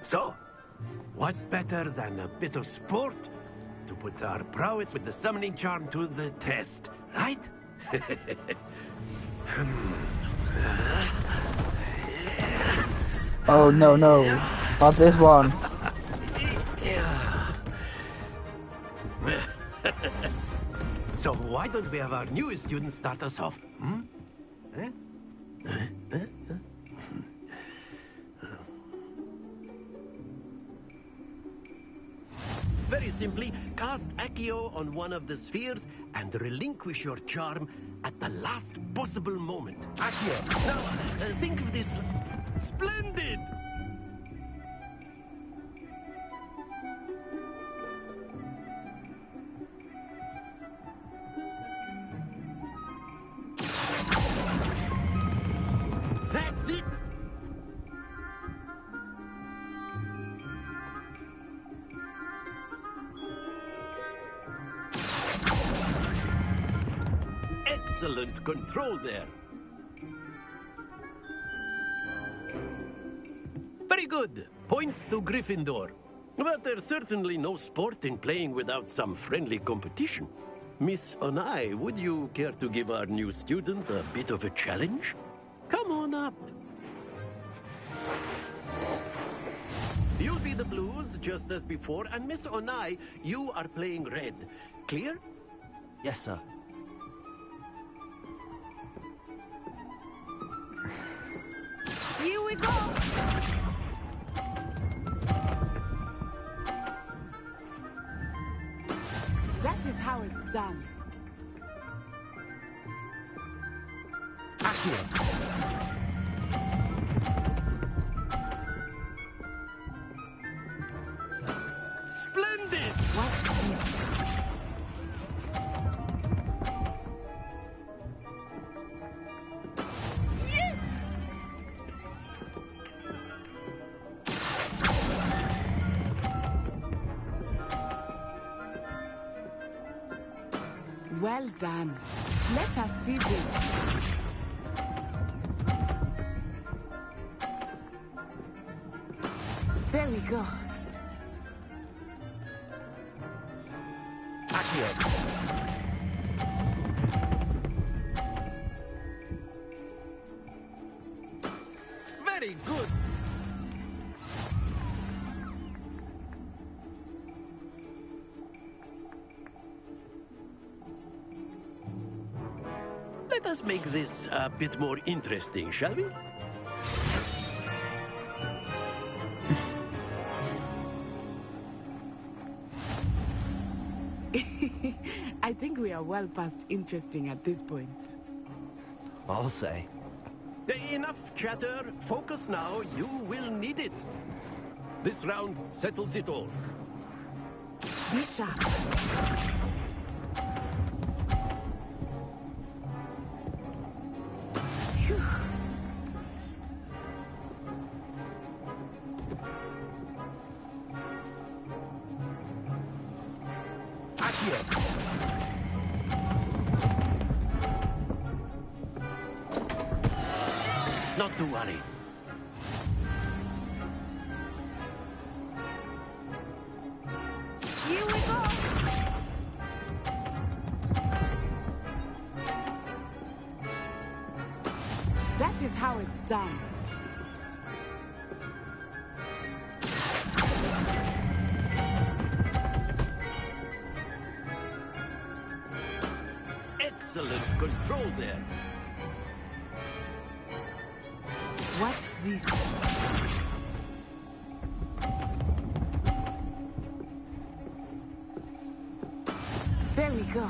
So, what better than a bit of sport to put our prowess with the summoning charm to the test, right? Oh no, not this one. So why don't we have our newest student start us off? Very simply, cast Accio on one of the spheres and relinquish your charm at the last possible moment. Accio. Now, think of this. Splendid! Excellent control there. Very good. Points to Gryffindor. But there's certainly no sport in playing without some friendly competition. Miss Onai, would you care to give our new student a bit of a challenge? Come on up. You'll be the blues, just as before, and Miss Onai, you are playing red. Clear? Yes, sir. Here we go! That is how it's done. Splendid! Watch this. Yes! Well done. Let us see this. There we go. Very good. Let us make this a bit more interesting, shall we? I think we are well past interesting at this point. I'll say. Enough chatter. Focus now. You will need it. This round settles it all. Be sharp. Phew. Not to worry. Here we go. That is how it's done. Excellent control there. Watch this. There we go.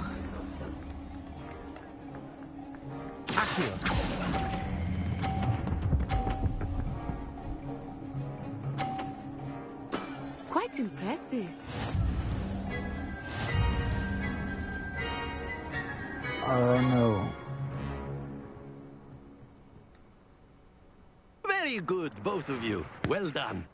Quite impressive. Oh no. Very good, both of you. Well done.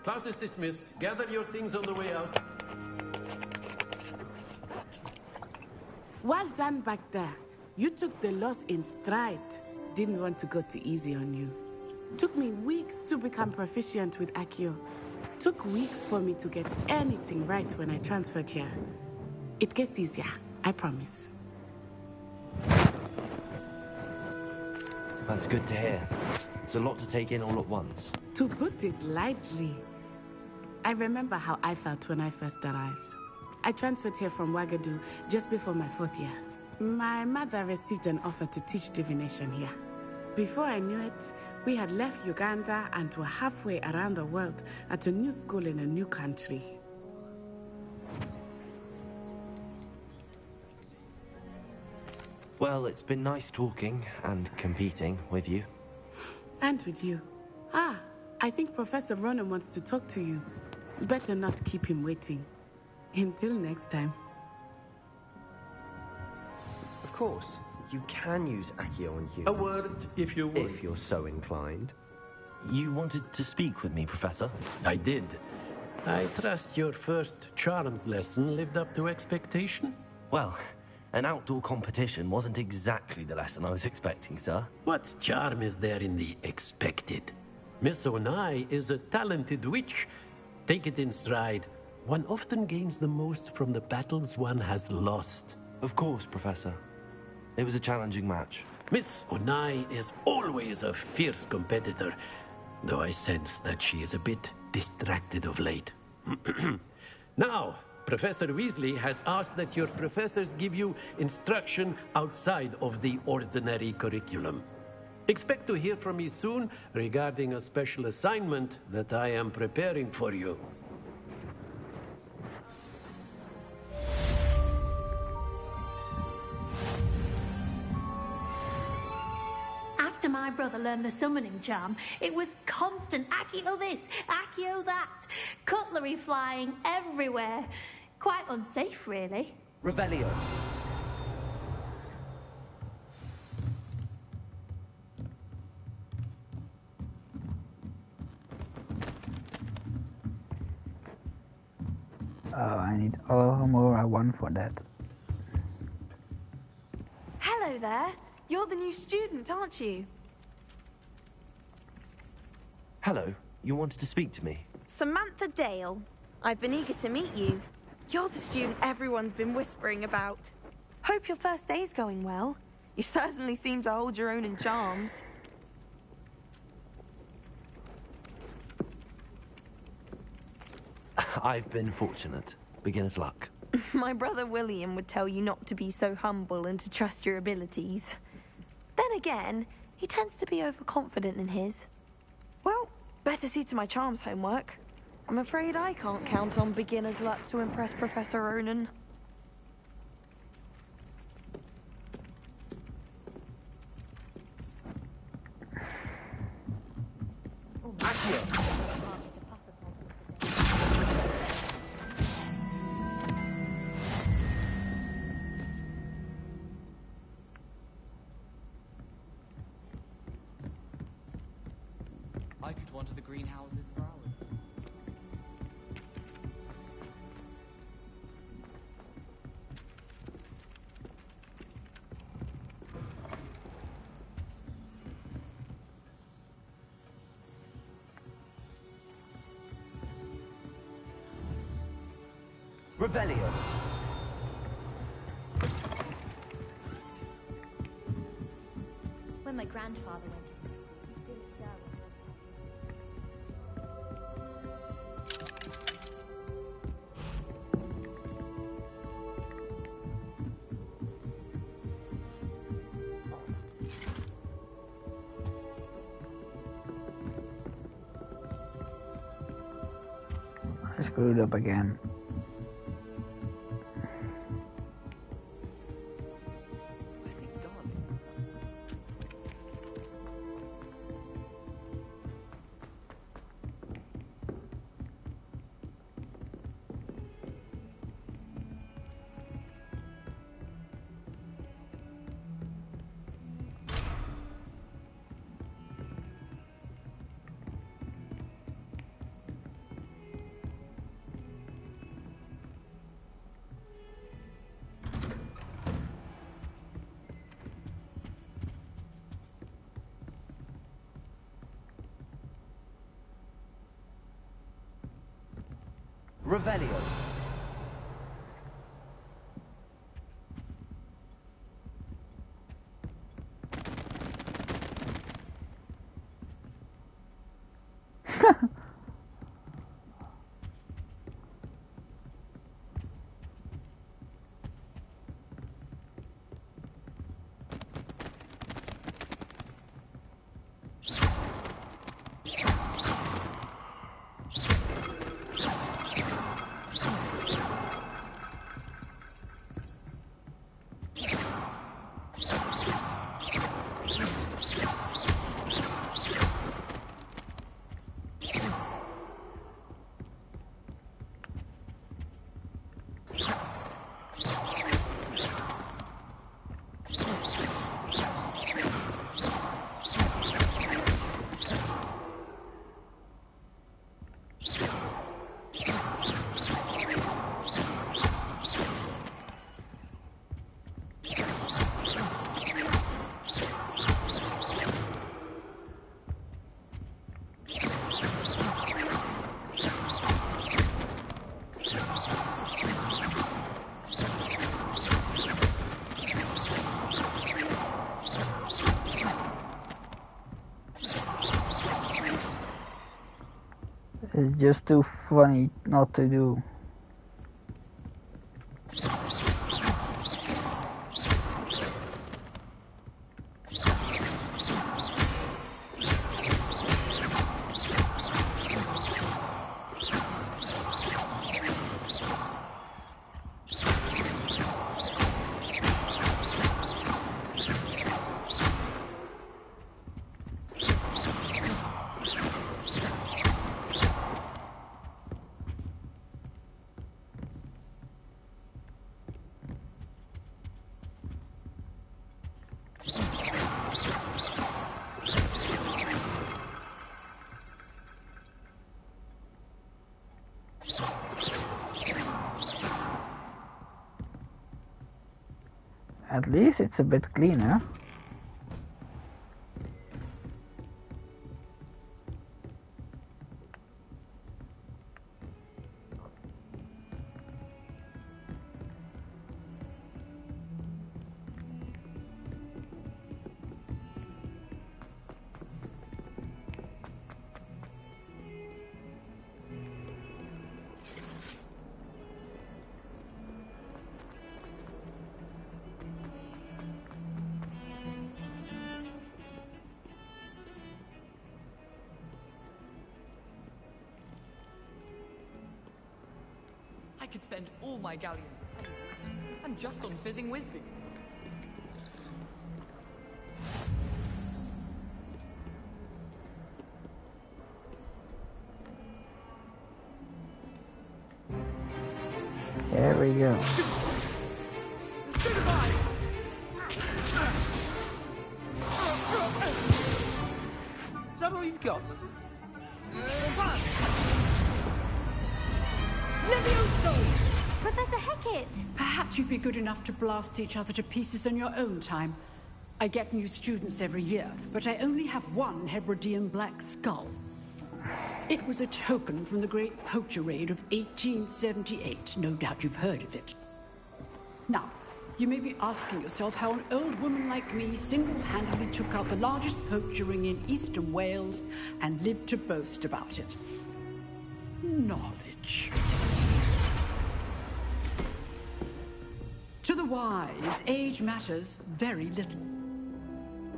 Class is dismissed. Gather your things on the way out. Well done back there. You took the loss in stride. Didn't want to go too easy on you. Took me weeks to become proficient with Accio. Took weeks for me to get anything right when I transferred here. It gets easier, I promise. That's good to hear. It's a lot to take in all at once. To put it lightly, I remember how I felt when I first arrived. I transferred here from Wagadu just before my 4th year. My mother received an offer to teach divination here. Before I knew it, we had left Uganda and were halfway around the world at a new school in a new country. Well, it's been nice talking and competing with you. And with you. Ah, I think Professor Ronan wants to talk to you. Better not keep him waiting. Until next time. Of course, you can use Accio on humans. A word, if you would. If you're so inclined. You wanted to speak with me, Professor? I did. I trust your first charms lesson lived up to expectation? Well, an outdoor competition wasn't exactly the lesson I was expecting, sir. What charm is there in the expected? Miss Onai is a talented witch. Take it in stride. One often gains the most from the battles one has lost. Of course, Professor. It was a challenging match. Miss Onai is always a fierce competitor, though I sense that she is a bit distracted of late. Now, Professor Weasley has asked that your professors give you instruction outside of the ordinary curriculum. Expect to hear from me soon regarding a special assignment that I am preparing for you. After my brother learned the summoning charm, it was constant Accio this, Accio that, cutlery flying everywhere. Quite unsafe, really. Revelio. Oh, I need Aurora 1 for that. Hello there. You're the new student, aren't you? Hello. You wanted to speak to me? Samantha Dale. I've been eager to meet you. You're the student everyone's been whispering about. Hope your first day's going well. You certainly seem to hold your own in charms. I've been fortunate. Beginner's luck. My brother William would tell you not to be so humble and to trust your abilities. Then again, he tends to be overconfident in his. Well, better see to my charms homework. I'm afraid I can't count on beginner's luck to impress Professor Ronan. I could wander the greenhouses for hours. Revelio. When my grandfather went. I screwed up again. Revelio. It's just too funny not to do. At least it's a bit cleaner. I could spend all my galleon. And just on fizzing whiskey. There we go. Is that all you've got? Professor Hecat! Perhaps you'd be good enough to blast each other to pieces on your own time. I get new students every year, but I only have one Hebridean black skull. It was a token from the Great Poacher Raid of 1878. No doubt you've heard of it. Now, you may be asking yourself how an old woman like me single-handedly took out the largest poacher ring in eastern Wales and lived to boast about it. Knowledge. To the wise, age matters very little.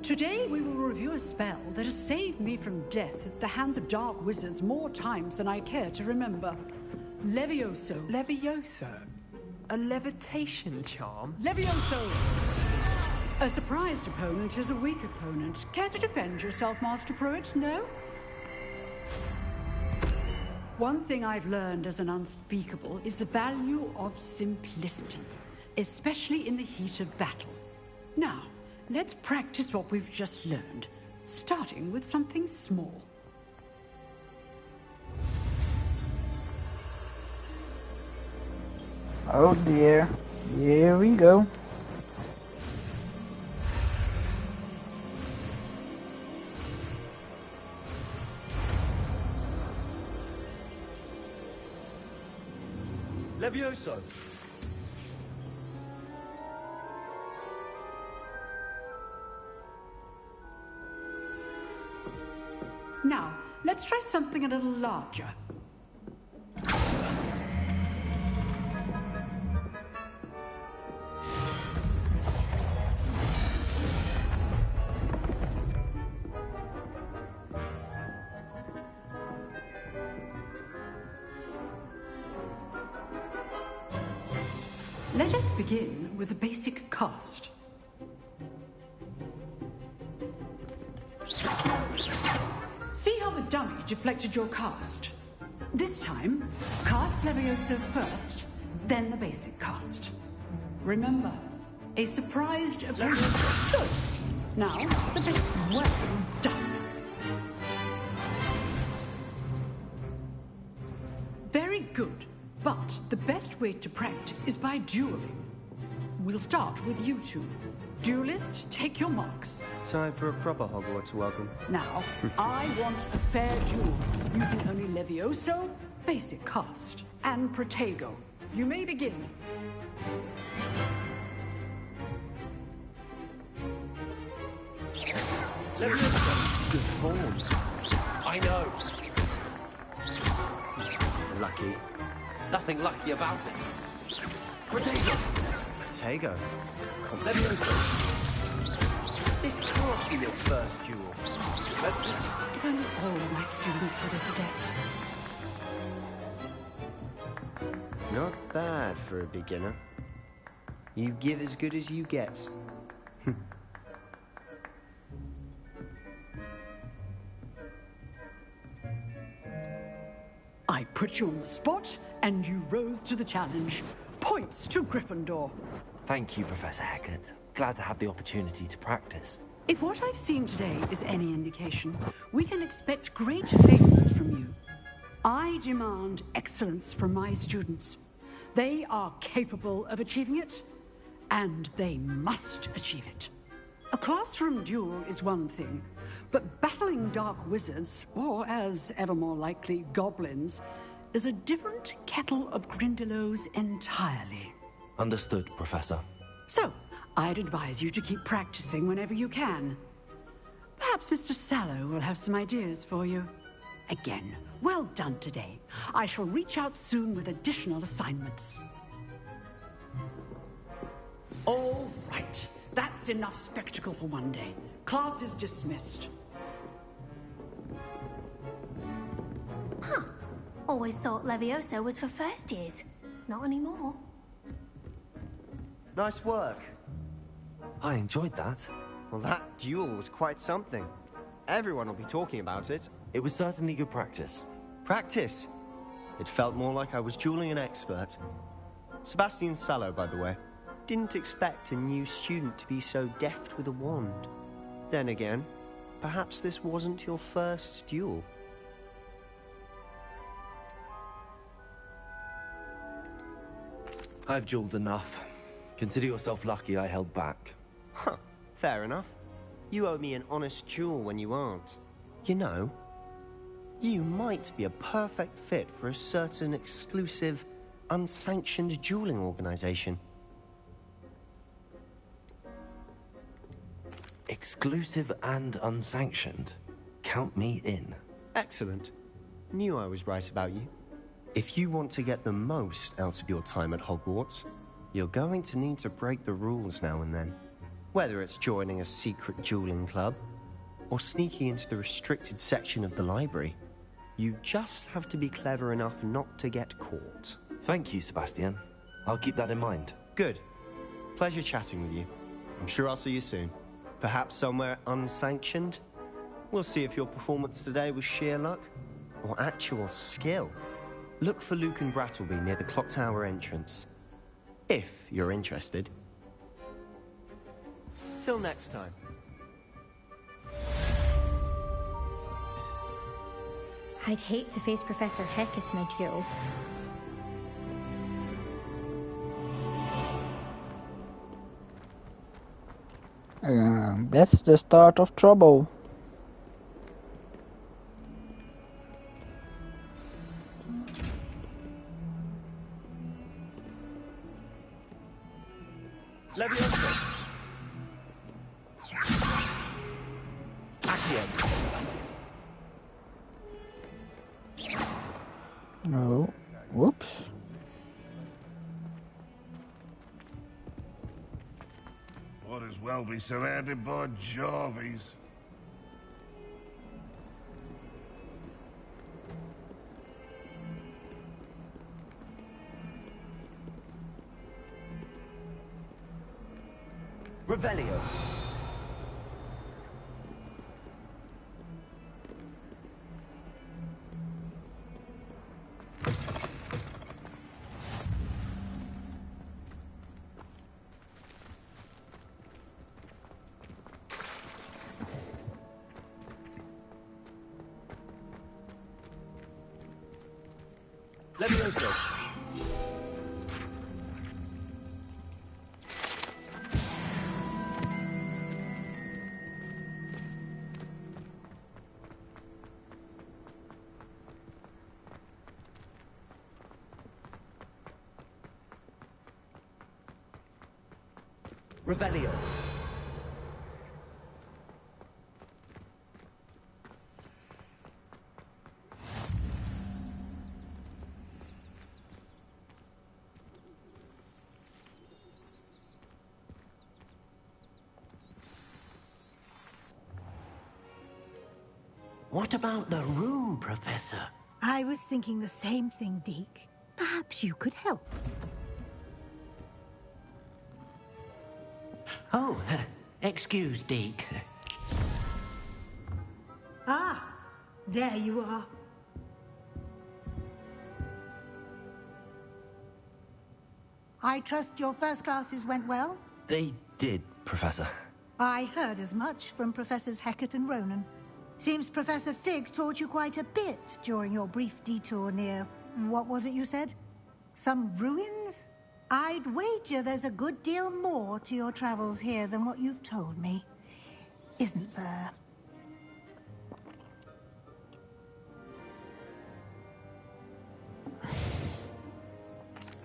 Today we will review a spell that has saved me from death at the hands of dark wizards more times than I care to remember. Levioso. Levioso? A levitation charm? Levioso! A surprised opponent is a weak opponent. Care to defend yourself, Master Pruitt? No? One thing I've learned as an unspeakable is the value of simplicity, especially in the heat of battle. Now, let's practice what we've just learned, starting with something small. Oh dear, here we go. Levioso! Now, let's try something a little larger. Let us begin with the basic cast. See how the dummy deflected your cast? This time, cast Levioso first, then the basic cast. Remember, a surprised opponent. Good. Now, the basic. Well done. Very good. But the best way to practice is by dueling. We'll start with you two. Duelists, take your marks. Time for a proper Hogwarts welcome. Now, I want a fair duel, using only Levioso, basic cast, and Protego. You may begin. Levioso! Good form. I know. lucky. Nothing lucky about it. Potato! Potato? Levioso! This can't be your first duel. If only all my students were this adept. Not bad for a beginner. You give as good as you get. I put you on the spot, and you rose to the challenge. Points to Gryffindor. Thank you, Professor Hecat. Glad to have the opportunity to practice. If what I've seen today is any indication, we can expect great things from you. I demand excellence from my students. They are capable of achieving it, and they must achieve it. A classroom duel is one thing, but battling dark wizards, or as ever more likely, goblins, is a different kettle of Grindylows entirely. Understood, Professor. So, I'd advise you to keep practicing whenever you can. Perhaps Mr. Sallow will have some ideas for you. Again, well done today. I shall reach out soon with additional assignments. All right. That's enough spectacle for one day. Class is dismissed. Huh. Always thought Levioso was for first years. Not anymore. Nice work. I enjoyed that. Well, that duel was quite something. Everyone will be talking about it. It was certainly good practice. Practice? It felt more like I was dueling an expert. Sebastian Sallow, by the way. Didn't expect a new student to be so deft with a wand. Then again, perhaps this wasn't your first duel. I've dueled enough. Consider yourself lucky I held back. Huh, fair enough. You owe me an honest duel when you aren't. You know, you might be a perfect fit for a certain exclusive, unsanctioned dueling organization. Exclusive and unsanctioned. Count me in. Excellent. Knew I was right about you. If you want to get the most out of your time at Hogwarts, you're going to need to break the rules now and then. Whether it's joining a secret dueling club, or sneaking into the restricted section of the library, you just have to be clever enough not to get caught. Thank you, Sebastian. I'll keep that in mind. Good. Pleasure chatting with you. I'm sure I'll see you soon. Perhaps somewhere unsanctioned? We'll see if your performance today was sheer luck, or actual skill. Look for Luke and Brattleby near the clock tower entrance. If you're interested. Till next time. I'd hate to face Professor Hecat in a duel. That's the start of trouble. Leviosa! Oh, whoops. Might as well be surrounded by Jarvies. Revelio. Levioso. Revelio. What about the room, Professor? I was thinking the same thing, Deke. Perhaps you could help. Oh, excuse, Deke. Ah, there you are. I trust your first classes went well? They did, Professor. I heard as much from Professors Hecat and Ronan. Seems Professor Fig taught you quite a bit during your brief detour near... what was it you said? Some ruins? I'd wager there's a good deal more to your travels here than what you've told me. Isn't there?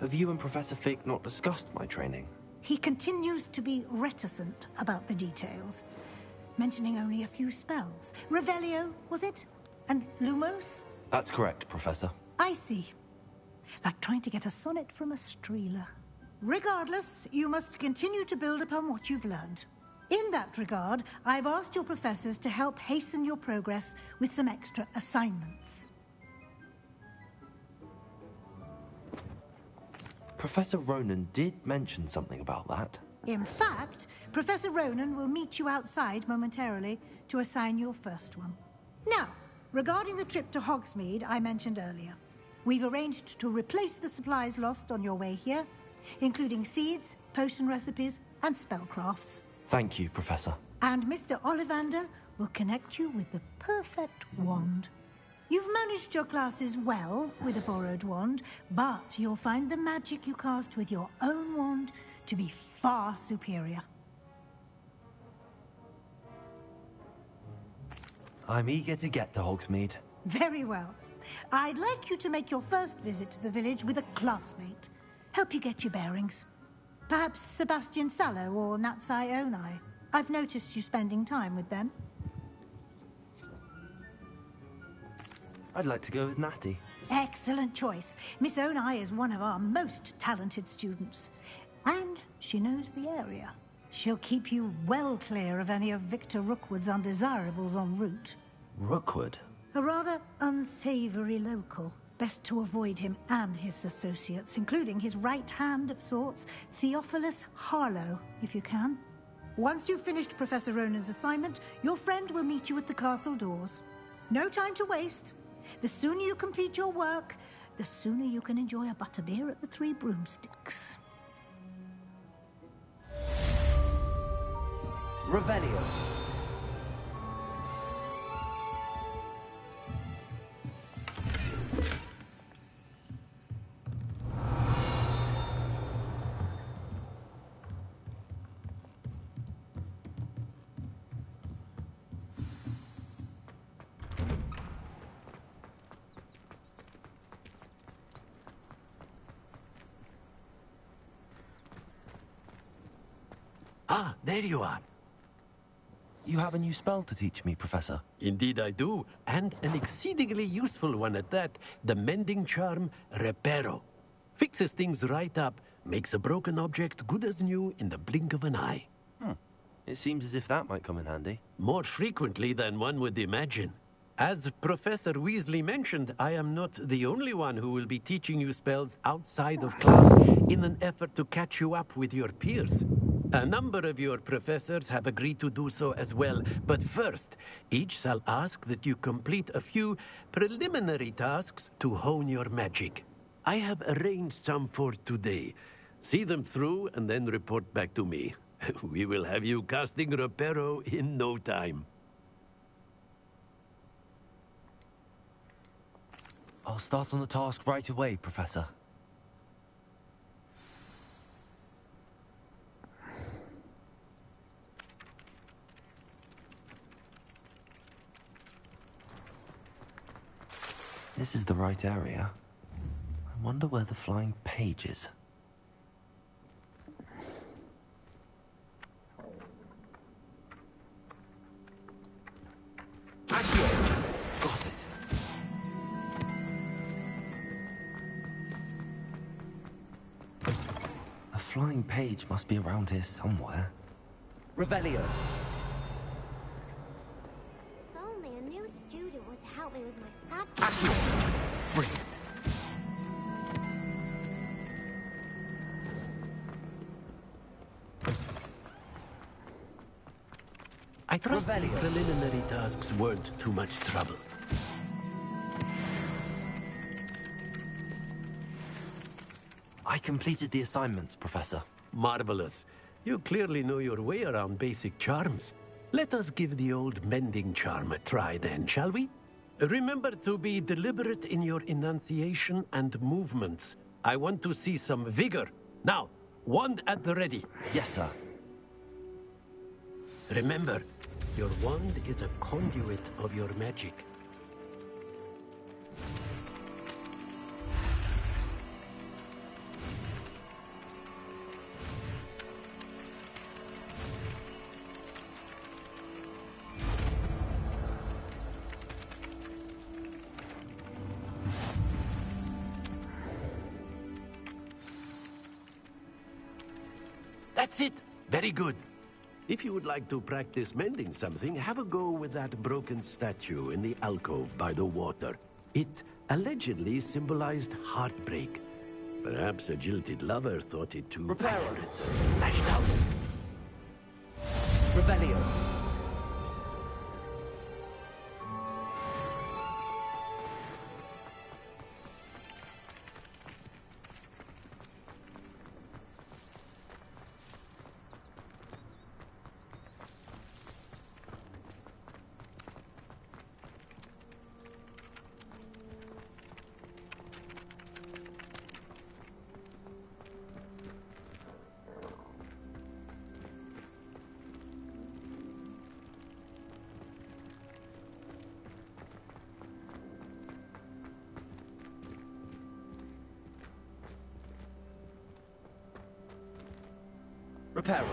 Have you and Professor Fig not discussed my training? He continues to be reticent about the details, mentioning only a few spells. Revelio, was it? And Lumos? That's correct, Professor. I see. Like trying to get a sonnet from a streeler. Regardless, you must continue to build upon what you've learned. In that regard, I've asked your professors to help hasten your progress with some extra assignments. Professor Ronan did mention something about that. In fact, Professor Ronan will meet you outside momentarily to assign your first one. Now, regarding the trip to Hogsmeade I mentioned earlier, we've arranged to replace the supplies lost on your way here, including seeds, potion recipes, and spellcrafts. Thank you, Professor. And Mr. Ollivander will connect you with the perfect wand. You've managed your classes well with a borrowed wand, but you'll find the magic you cast with your own wand to be far superior. I'm eager to get to Hogsmeade. Very well. I'd like you to make your first visit to the village with a classmate. Help you get your bearings. Perhaps Sebastian Sallow or Natsai Onai. I've noticed you spending time with them. I'd like to go with Natty. Excellent choice. Miss Onai is one of our most talented students. And she knows the area. She'll keep you well clear of any of Victor Rookwood's undesirables en route. Rookwood? A rather unsavory local. Best to avoid him and his associates, including his right hand of sorts, Theophilus Harlow, if you can. Once you've finished Professor Ronan's assignment, your friend will meet you at the castle doors. No time to waste. The sooner you complete your work, the sooner you can enjoy a butterbeer at the Three Broomsticks. Revelio. Ah, there you are. You have a new spell to teach me, Professor. Indeed I do, and an exceedingly useful one at that. The mending charm, Reparo. Fixes things right up, makes a broken object good as new in the blink of an eye. It seems as if that might come in handy. More frequently than one would imagine. As Professor Weasley mentioned, I am not the only one who will be teaching you spells outside of class in an effort to catch you up with your peers. A number of your professors have agreed to do so as well, but first, each shall ask that you complete a few preliminary tasks to hone your magic. I have arranged some for today. See them through and then report back to me. We will have you casting Reparo in no time. I'll start on the task right away, Professor. This is the right area. I wonder where the flying page is. Got it. A flying page must be around here somewhere. Revelio. If only a new student sad. Brilliant. I trust the preliminary tasks weren't too much trouble. I completed the assignments, Professor. Marvelous. You clearly know your way around basic charms. Let us give the old mending charm a try then, shall we? Remember to be deliberate in your enunciation and movements. I want to see some vigor. Now, wand at the ready. Yes, sir. Remember, your wand is a conduit of your magic. That's it. Very good. If you would like to practice mending something, have a go with that broken statue in the alcove by the water. It allegedly symbolized heartbreak. Perhaps a jilted lover thought it too accurate and lashed out. Revelio. Reparo.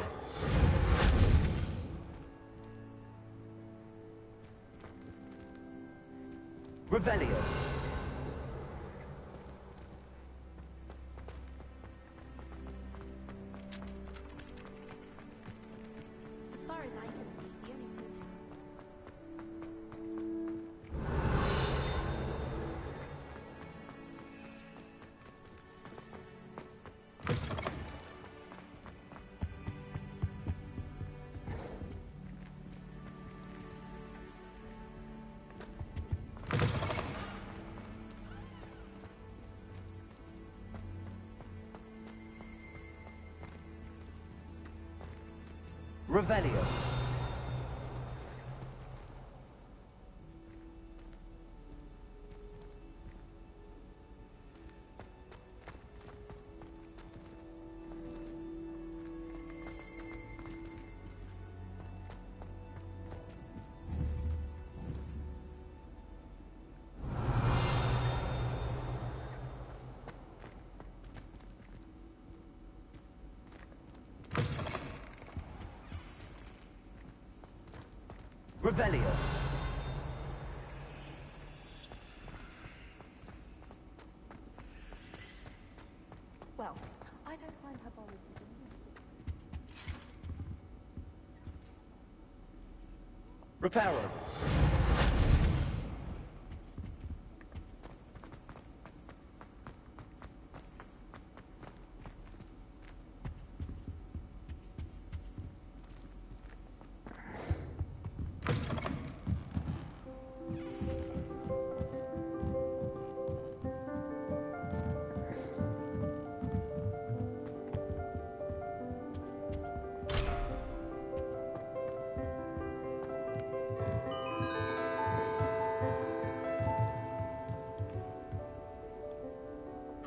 Revelio. As far as I can see, the only Revelio. Revelio. Well, I don't find her body. Reparo.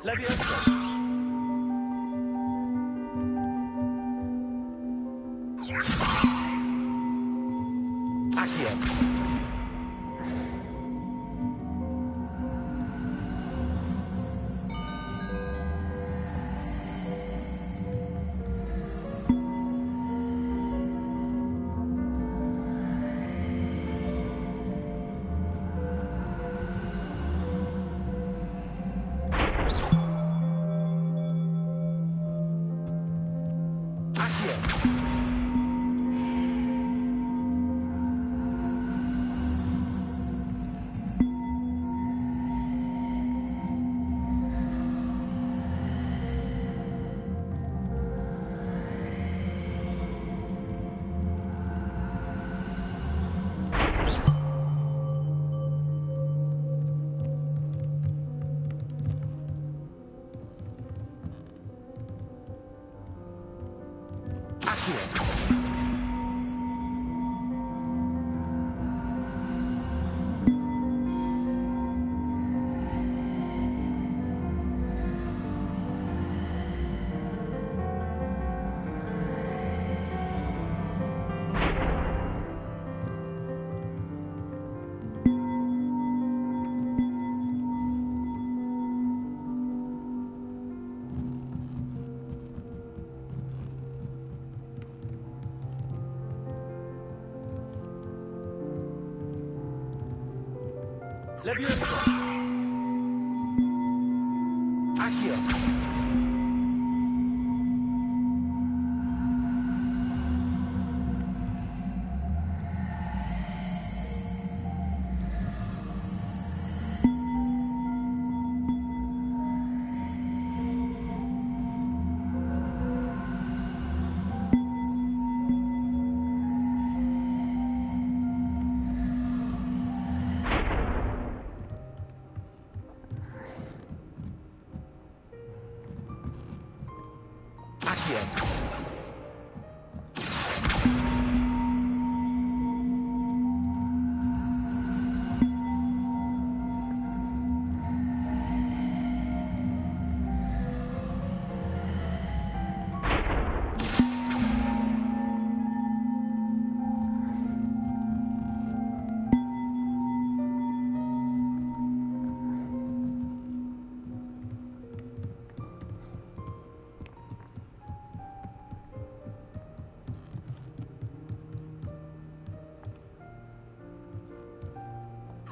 Leviosa. Accio. Leviosa. Accio.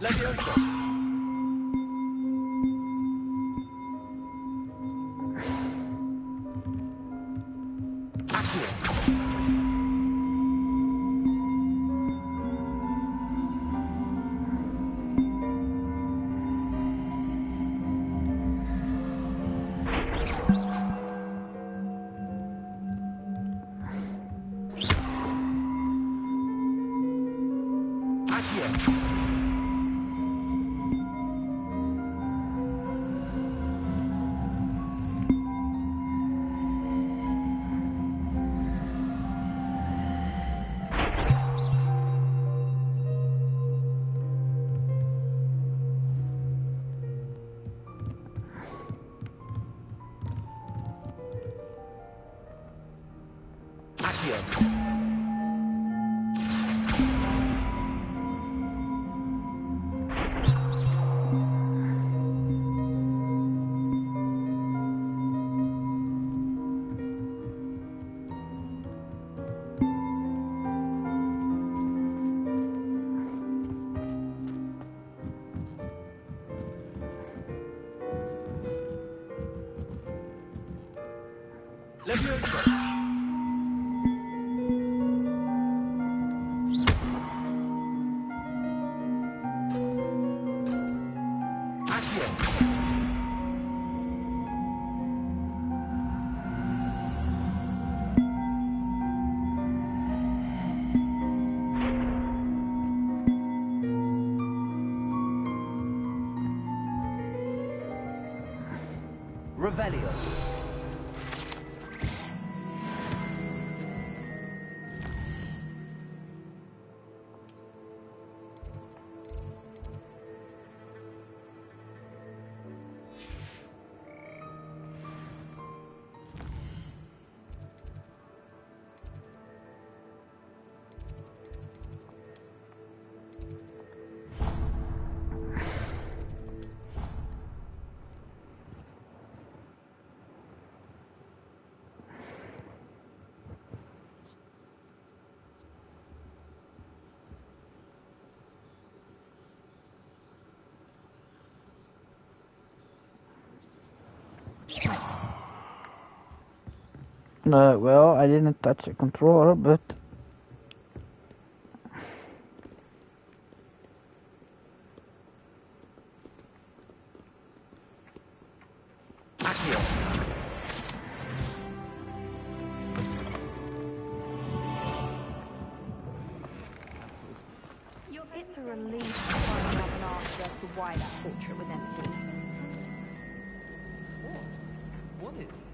Leviosa. Leviosa. Revelio. Well, I didn't touch the controller, but It's a relief to find out an answer as to why that portrait was empty. What is?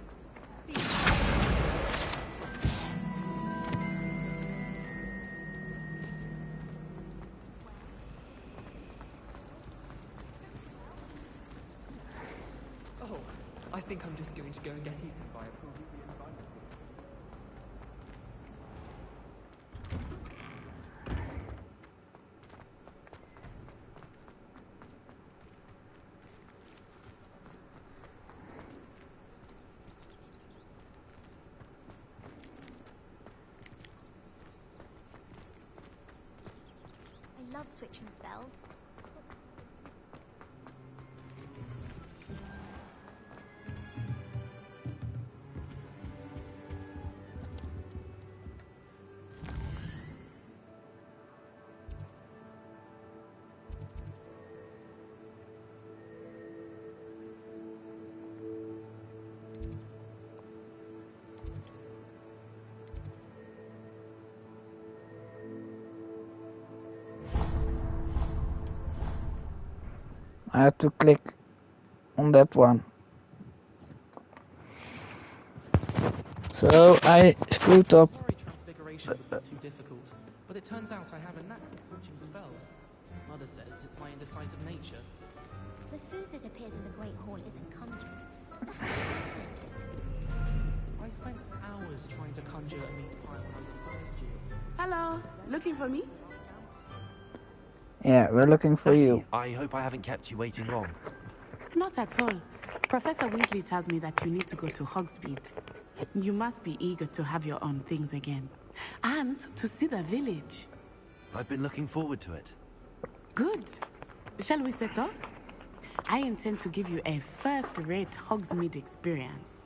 think I'm just going to go and get eaten by a Peruvian viper. I love switching spells. I have to click on that one. So I screwed up. Sorry, transfiguration would be too difficult, but it turns out I have a knack for switching spells. Mother says it's my indecisive nature. The food that appears in the Great Hall isn't conjured. I spent hours trying to conjure a meat pie when I was at first year. Hello, looking for me? Yeah, we're looking for you. I hope I haven't kept you waiting long. Not at all. Professor Weasley tells me that you need to go to Hogsmeade. You must be eager to have your own things again. And to see the village. I've been looking forward to it. Good. Shall we set off? I intend to give you a first-rate Hogsmeade experience.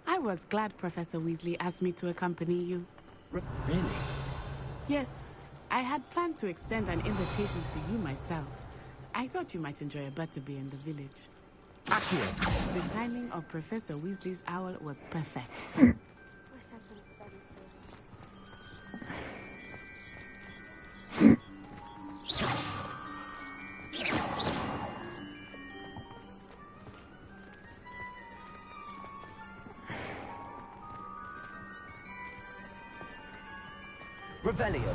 I was glad Professor Weasley asked me to accompany you. Really? Yes, I had planned to extend an invitation to you myself. I thought you might enjoy a butterbeer in the village. Accio! The timing of Professor Weasley's owl was perfect. Revelio.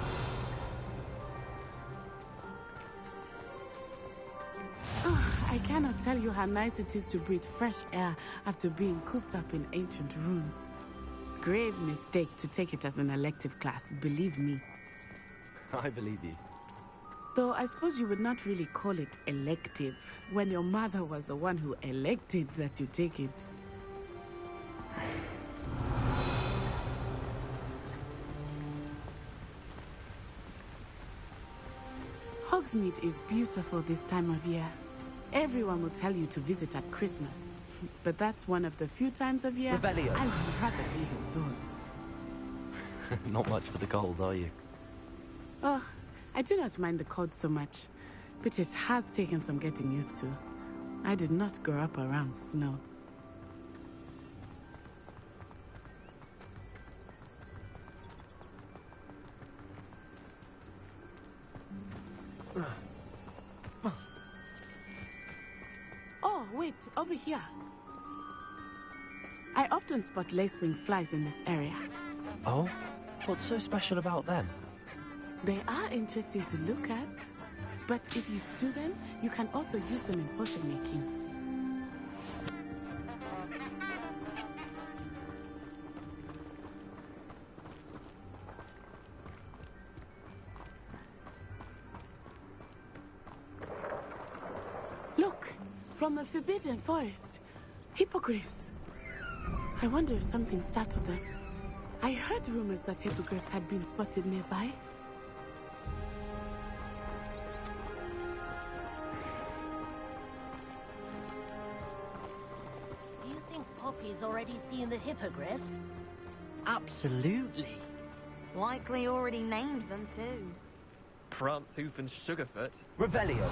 I cannot tell you how nice it is to breathe fresh air after being cooped up in ancient ruins. Grave mistake to take it as an elective class, believe me. I believe you. Though I suppose you would not really call it elective when your mother was the one who elected that you take it. Hogsmeade is beautiful this time of year. Everyone will tell you to visit at Christmas. But that's one of the few times of year Revelio. I would rather be indoors. Not much for the cold, are you? Oh, I do not mind the cold so much, but it has taken some getting used to. I did not grow up around snow. Oh, wait, over here. I often spot lacewing flies in this area. Oh? What's so special about them? They are interesting to look at, but if you stew them, you can also use them in potion making. Look, from the Forbidden Forest, hippogriffs. I wonder if something startled them. I heard rumors that hippogriffs had been spotted nearby. Do you think Poppy's already seen the hippogriffs? Absolutely. Likely already named them too. Prance, Hoof, and Sugarfoot. Revelio.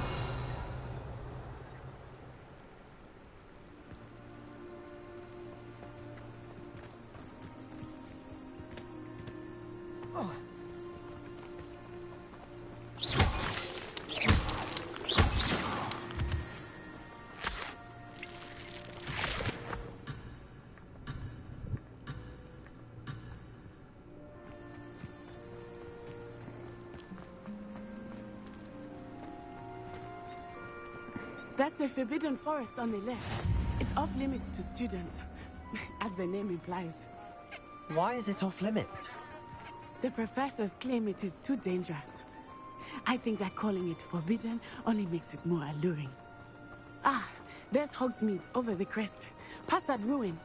That's the Forbidden Forest on the left. It's off limits to students, as the name implies. Why is it off limits? The professors claim it is too dangerous. I think that calling it forbidden only makes it more alluring. Ah, there's Hogsmeade over the crest. Past that ruin.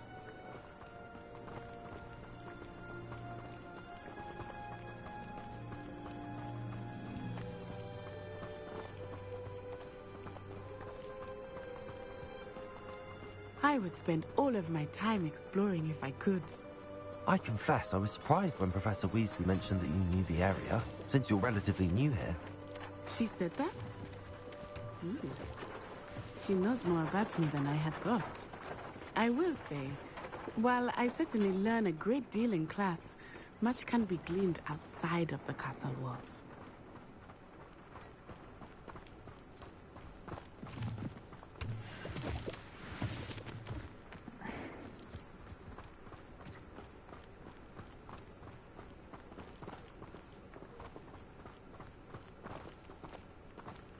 I would spend all of my time exploring if I could. I confess I was surprised when Professor Weasley mentioned that you knew the area, since you're relatively new here. She said that? She knows more about me than I had thought. I will say, while I certainly learn a great deal in class, much can be gleaned outside of the castle walls.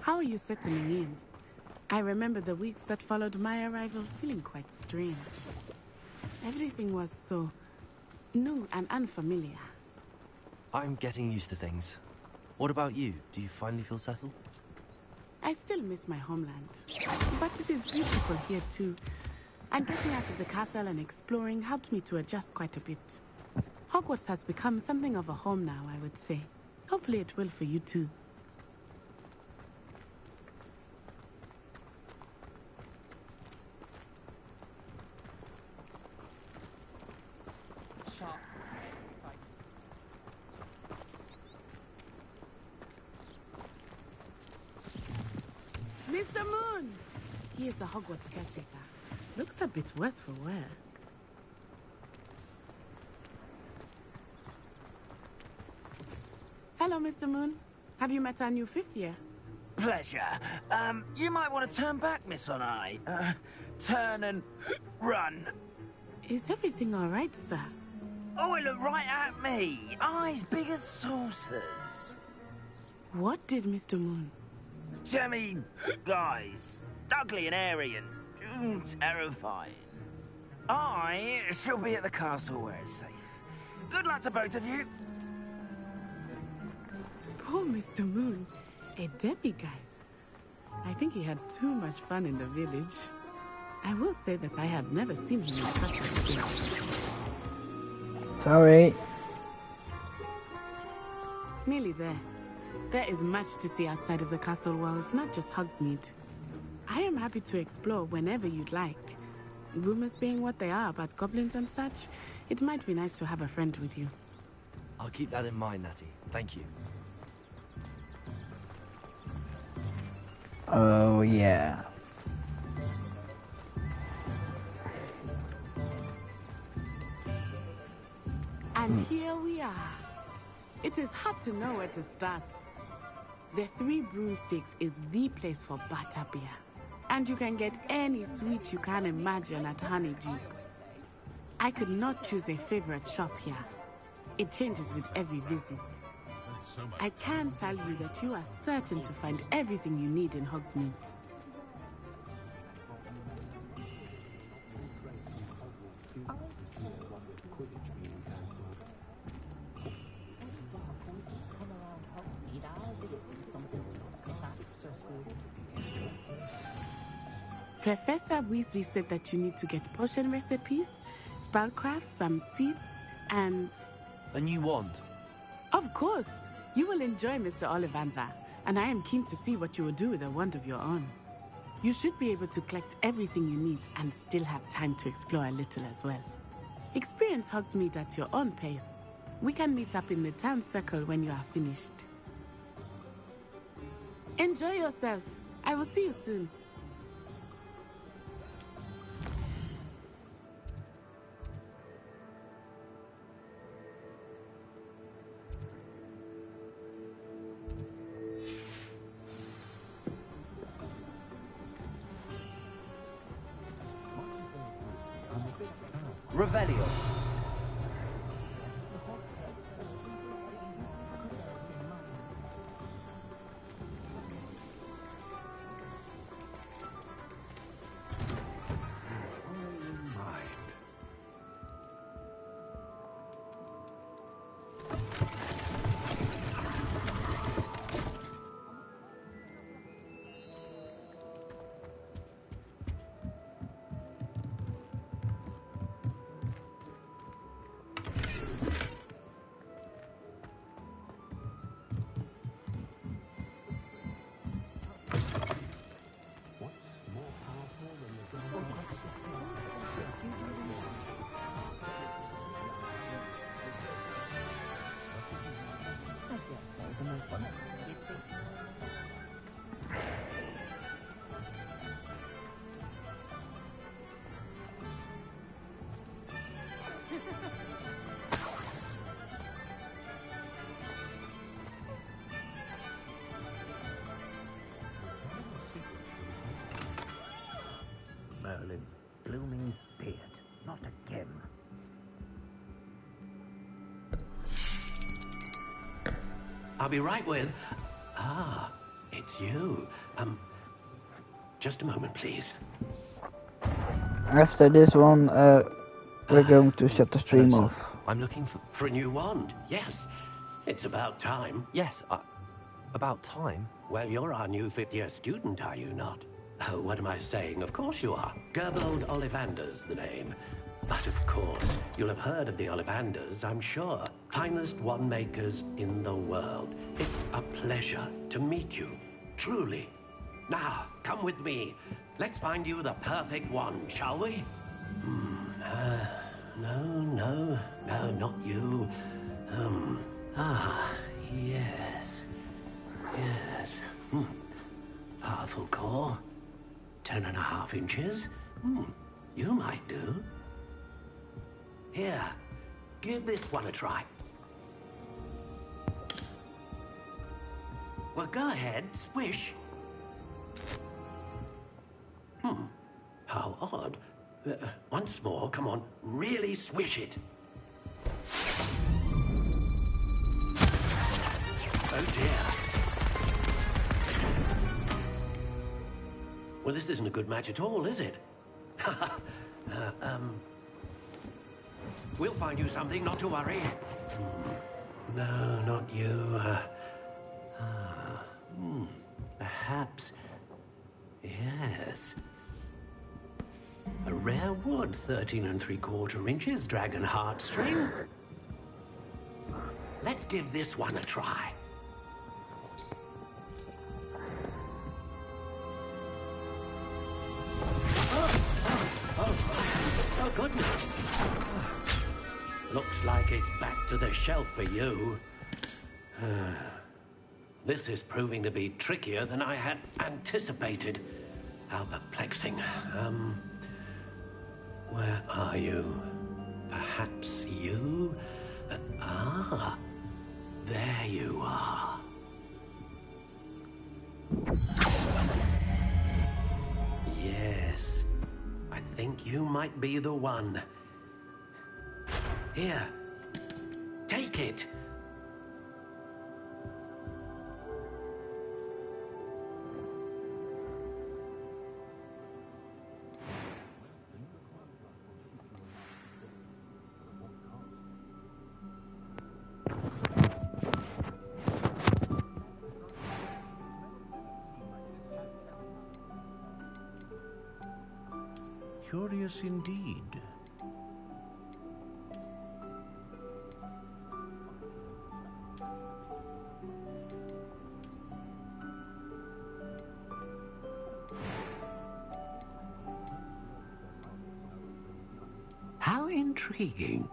How are you settling in? I remember the weeks that followed my arrival feeling quite strange. Everything was so new and unfamiliar. I'm getting used to things. What about you? Do you finally feel settled? I still miss my homeland, but it is beautiful here too. And getting out of the castle and exploring helped me to adjust quite a bit. Hogwarts has become something of a home now, I would say. Hopefully it will for you too. Mr. Moon! He is the Hogwarts caretaker. Looks a bit worse for wear. Hello, Mr. Moon. Have you met our new fifth year? Pleasure. You might want to turn back, Miss On-Eye. Turn and run. Is everything all right, sir? Oh, it looked right at me. Eyes big as saucers. What did Mr. Moon? Jemmy guys. Ugly and airy and terrifying. I shall be at the castle where it's safe. Good luck to both of you. Poor Mr. Moon. A demiguise. I think he had too much fun in the village. I will say that I have never seen him in such a state. Sorry. Nearly there. There is much to see outside of the castle walls, not just Hogsmeade. I am happy to explore whenever you'd like. Rumors being what they are about goblins and such, it might be nice to have a friend with you. I'll keep that in mind, Natty. Thank you. Oh, yeah. And here we are. It is hard to know where to start. The Three Broomsticks is the place for butterbeer. And you can get any sweet you can imagine at Honeyjuke's. I could not choose a favorite shop here. It changes with every visit. I can tell you that you are certain to find everything you need in Hogsmeade. Professor Weasley said that you need to get potion recipes, spellcrafts, some seeds, and... A new wand? Of course! You will enjoy Mr. Ollivander, and I am keen to see what you will do with a wand of your own. You should be able to collect everything you need and still have time to explore a little as well. Experience Hogsmeade at your own pace. We can meet up in the town circle when you are finished. Enjoy yourself. I will see you soon. Revelio. Merlin's blooming beard. Not again. I'll be right with... Ah, it's you. Just a moment, please. After this one, we're going to shut the stream off. I'm looking For a new wand, yes. It's about time. Yes, about time? Well, you're our new 5th-year student, are you not? Oh, what am I saying? Of course you are. Gerbold Ollivander's the name. But of course, you'll have heard of the Ollivanders, I'm sure. Finest wand makers in the world. It's a pleasure to meet you, truly. Now, come with me. Let's find you the perfect wand, shall we? No, not you. Yes. Powerful core. 10.5 inches. You might do. Here, give this one a try. Well, go ahead, swish. How odd. Once more, come on, really swish it. Oh dear. Well, this isn't a good match at all, is it? We'll find you something, not to worry. No, not you. Perhaps... Yes. A rare wood, 13 3/4 inches, dragon heartstring. Let's give this one a try. Oh, goodness. Looks like it's back to the shelf for you. This is proving to be trickier than I had anticipated. How perplexing. Where are you? Perhaps you? There you are. Yes, I think you might be the one. Here, take it. Curious indeed. How intriguing.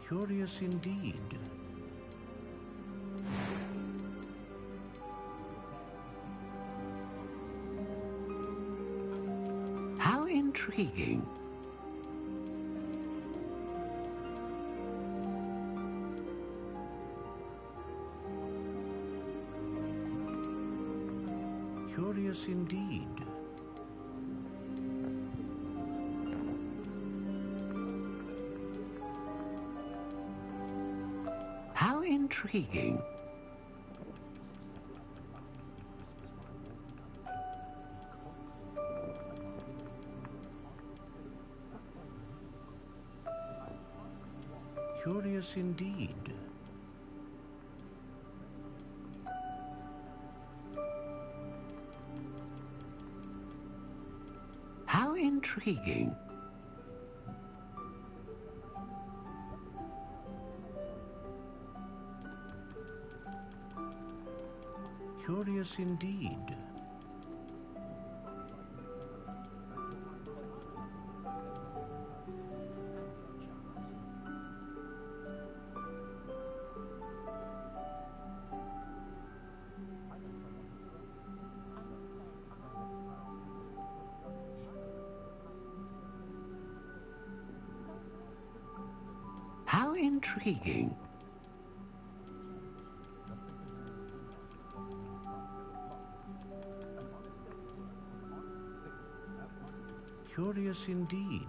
Curious indeed. How intriguing. Curious indeed. How intriguing. Curious indeed. How intriguing. Curious indeed. How intriguing. Curious indeed.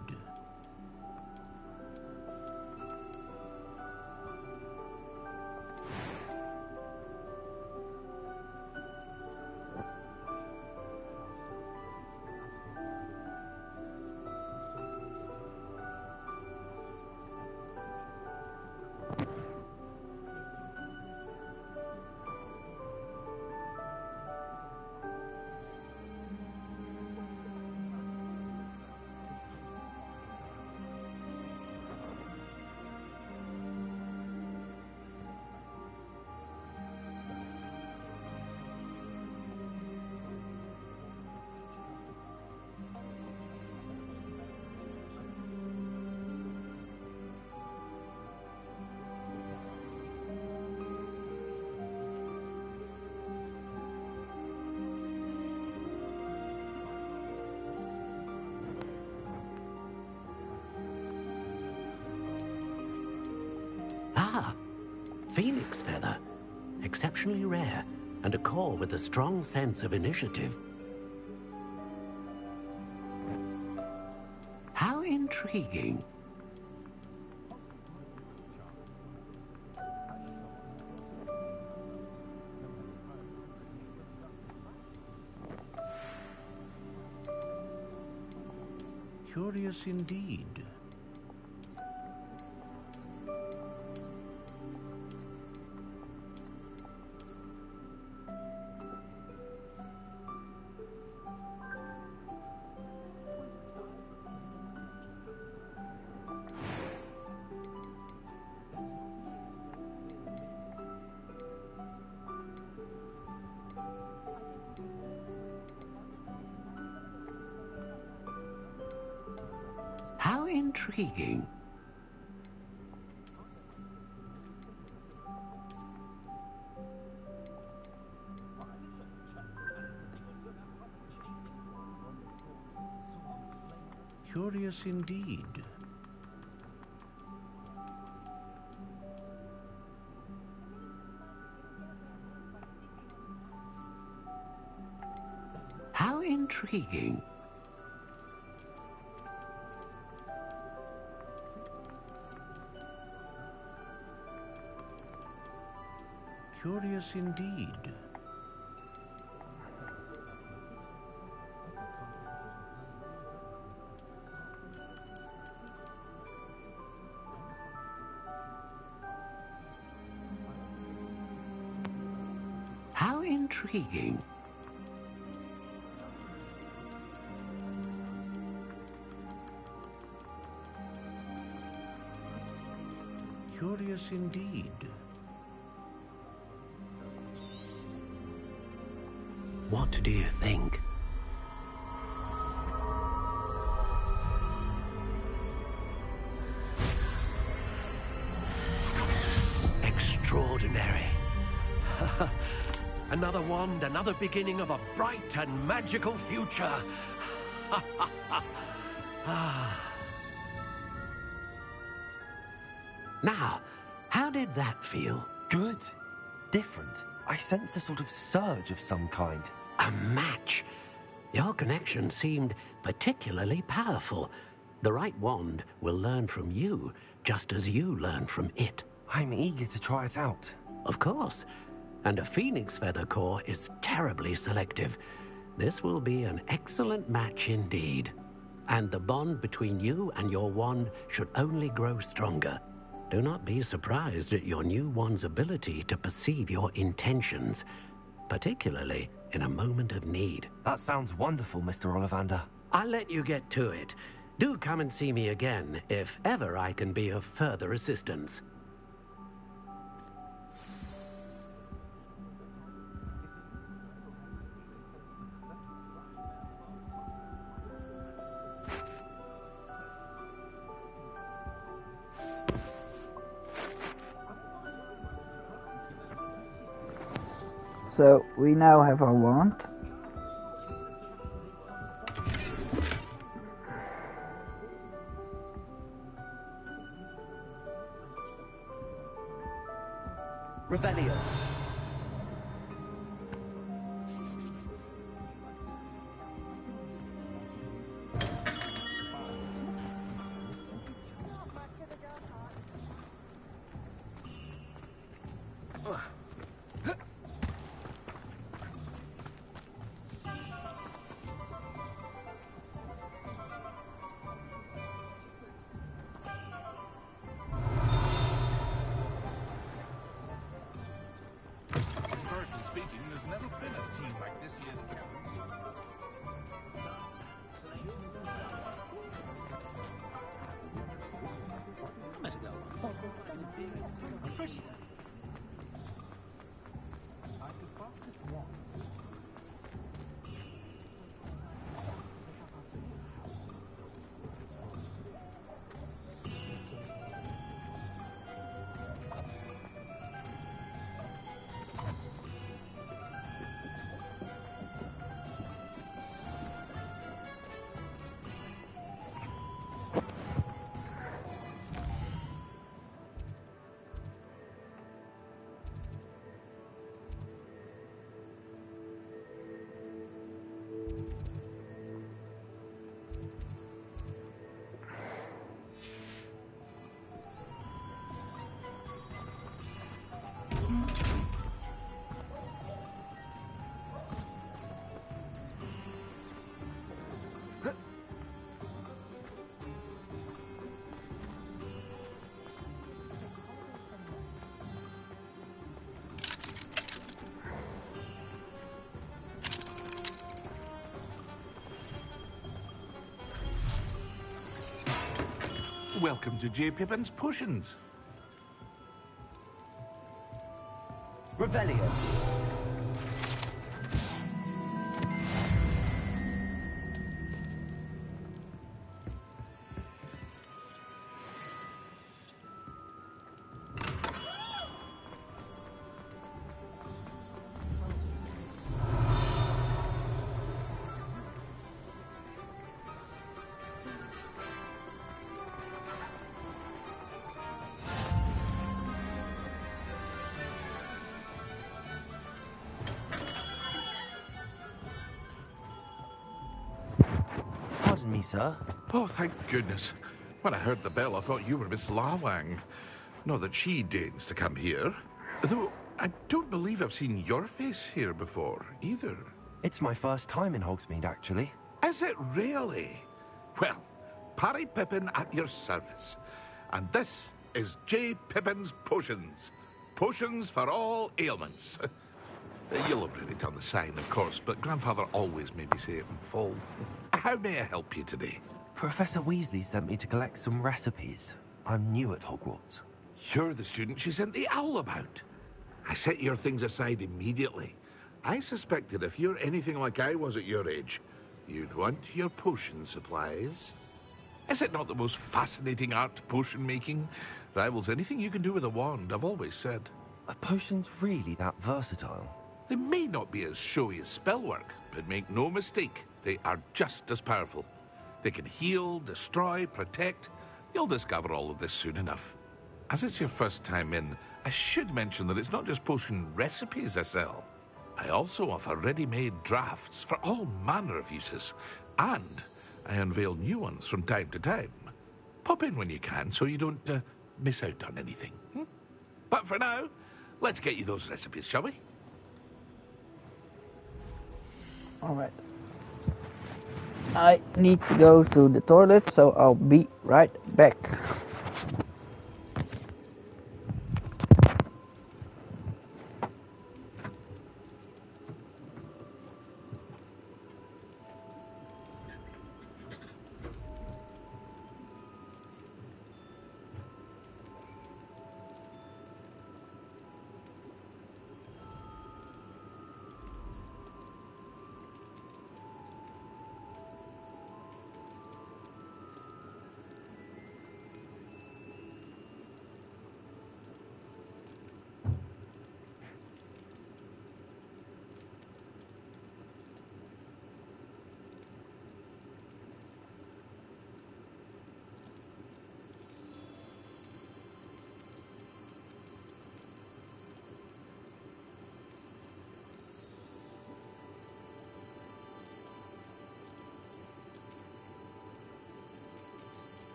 Ah, phoenix feather. Exceptionally rare, and a core with a strong sense of initiative. How intriguing. Curious indeed. How intriguing. Curious indeed. How intriguing. Curious indeed. How intriguing. Curious indeed. What do you think? Extraordinary. Another wand, another beginning of a bright and magical future. Now, how did that feel? Good. Different. I sensed a sort of surge of some kind. A match? Your connection seemed particularly powerful. The right wand will learn from you, just as you learn from it. I'm eager to try it out. Of course. And a phoenix feather core is terribly selective. This will be an excellent match indeed. And the bond between you and your wand should only grow stronger. Do not be surprised at your new wand's ability to perceive your intentions, particularly in a moment of need. That sounds wonderful, Mr. Ollivander. I'll let you get to it. Do come and see me again if ever I can be of further assistance. So we now have our wand. Revelio. Welcome to J. Pippin's Potions. Revelio. Pardon me, sir. Oh, thank goodness. When I heard the bell, I thought you were Miss Lawang. Not that she deigns to come here. Though, I don't believe I've seen your face here before, either. It's my first time in Hogsmeade, actually. Is it really? Well, Parry Pippin at your service. And this is J. Pippin's Potions. Potions for all ailments. You'll have read it on the sign, of course, but Grandfather always made me say it in full. How may I help you today? Professor Weasley sent me to collect some recipes. I'm new at Hogwarts. You're the student she sent the owl about. I set your things aside immediately. I suspected if you're anything like I was at your age, you'd want your potion supplies. Is it not the most fascinating art, potion making? Rivals anything you can do with a wand, I've always said. Are potions really that versatile? They may not be as showy as spellwork, but make no mistake, they are just as powerful. They can heal, destroy, protect. You'll discover all of this soon enough. As it's your first time in, I should mention that it's not just potion recipes I sell. I also offer ready-made drafts for all manner of uses, and I unveil new ones from time to time. Pop in when you can so you don't miss out on anything. But for now, let's get you those recipes, shall we? Alright. I need to go to the toilet, so I'll be right back.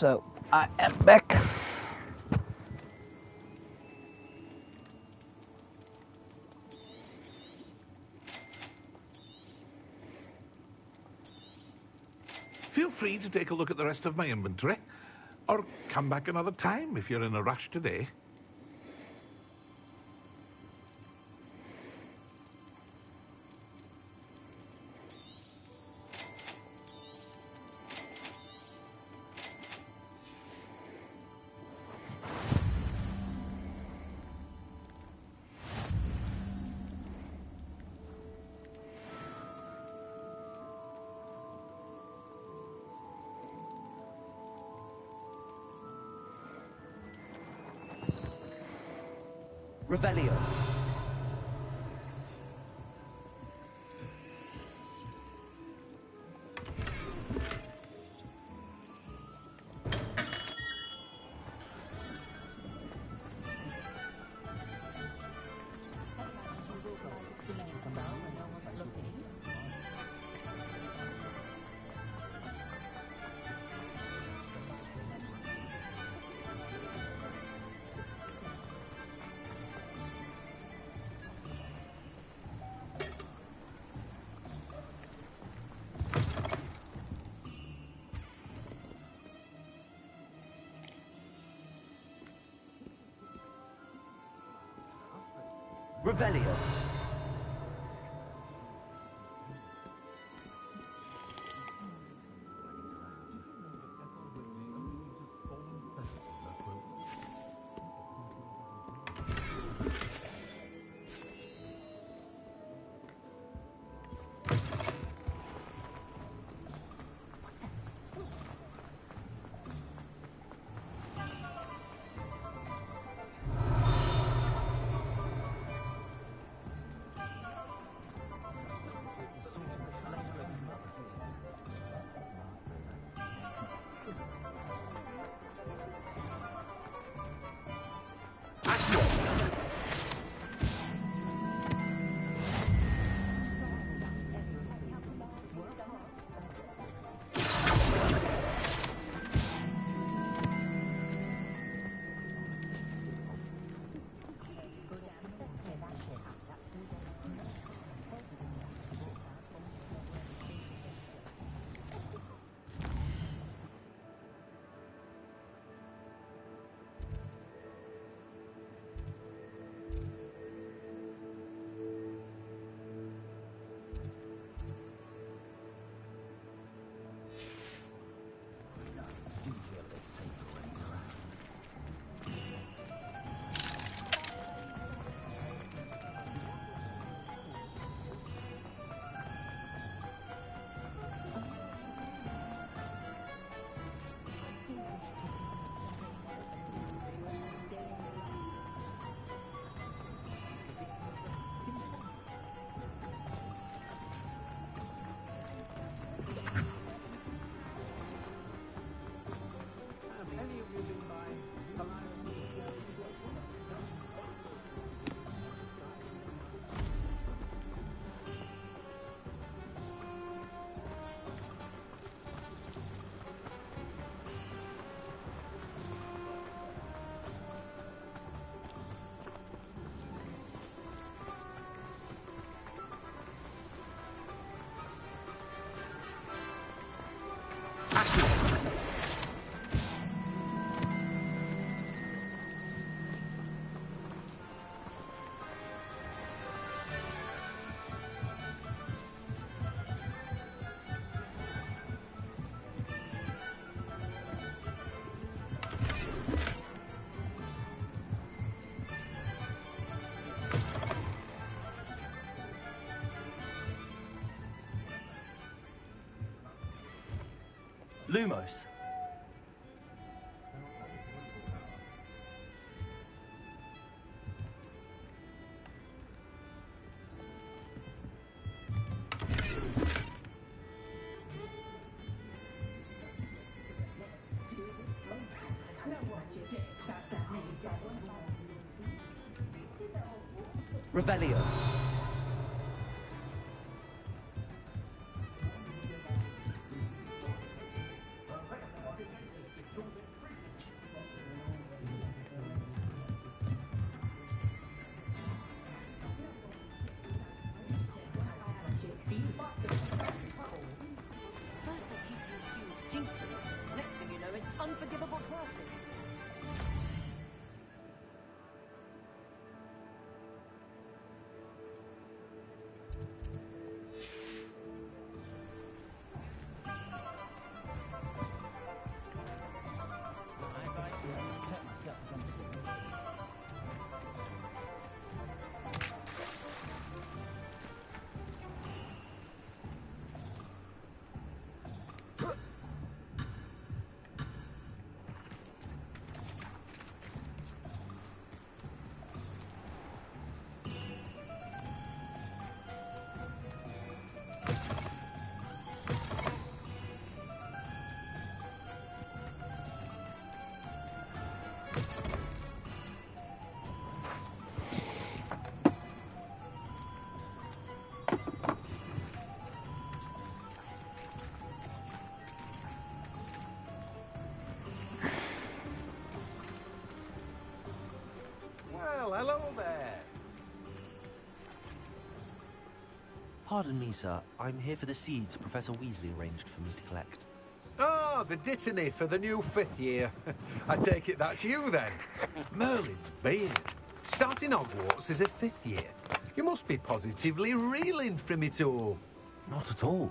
So, I am back. Feel free to take a look at the rest of my inventory, or come back another time if you're in a rush today. Revelio. Revelio. Lumos. Revelio. Pardon me, sir. I'm here for the seeds Professor Weasley arranged for me to collect. Ah, the dittany for the new 5th year. I take it that's you, then. Merlin's beard. Starting Hogwarts as a 5th year. You must be positively reeling from it all. Not at all.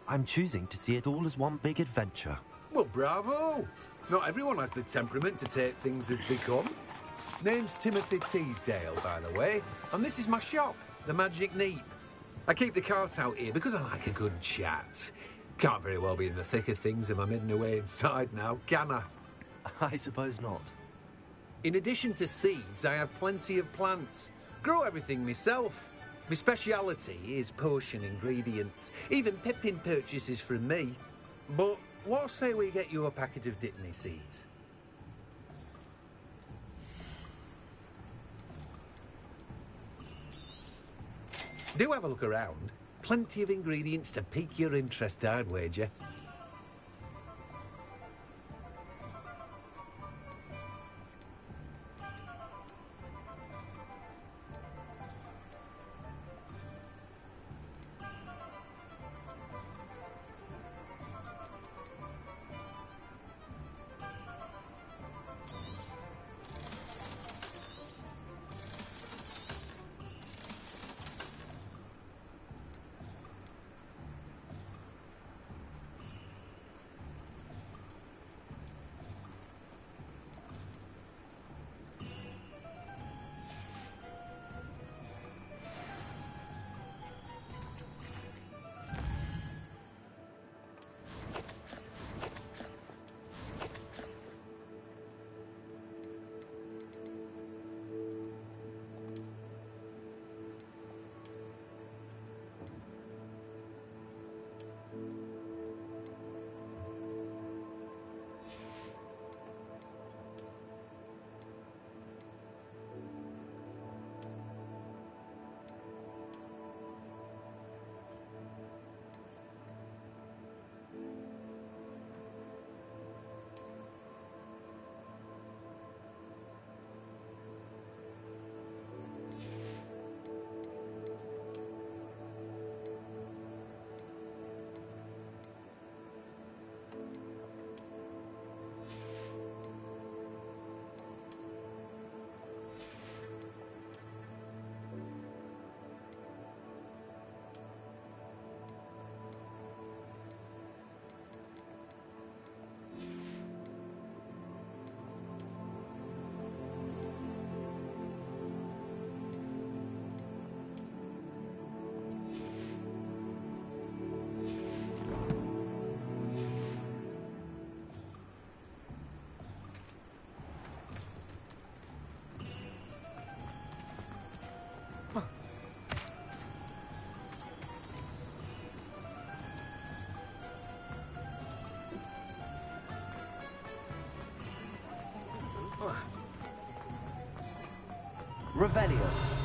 I'm choosing to see it all as one big adventure. Well, bravo. Not everyone has the temperament to take things as they come. Name's Timothy Teasdale, by the way, and this is my shop, the Magic Neep. I keep the cart out here because I like a good chat. Can't very well be in the thick of things if I'm hidden away inside now, can I? I suppose not. In addition to seeds, I have plenty of plants. Grow everything myself. My speciality is potion ingredients. Even Pippin purchases from me. But what say we get you a packet of dittany seeds? Do have a look around. Plenty of ingredients to pique your interest, I'd wager. Revelio.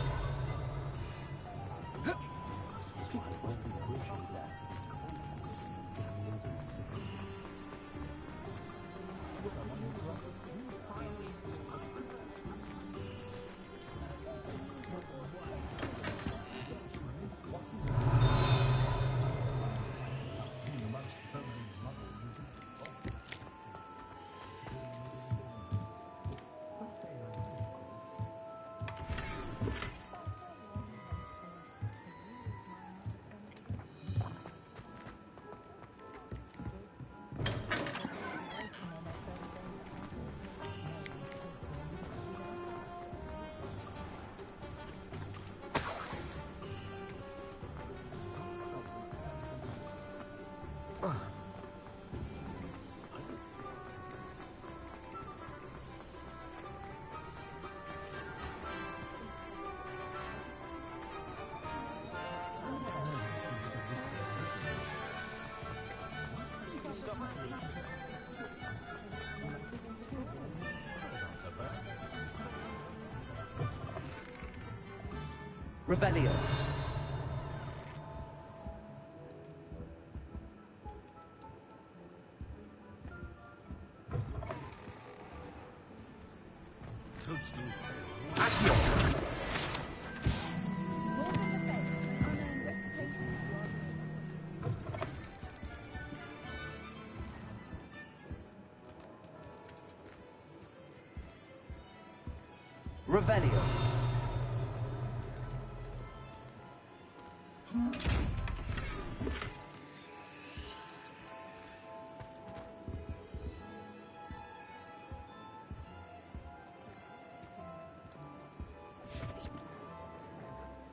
Revelio. Revelio.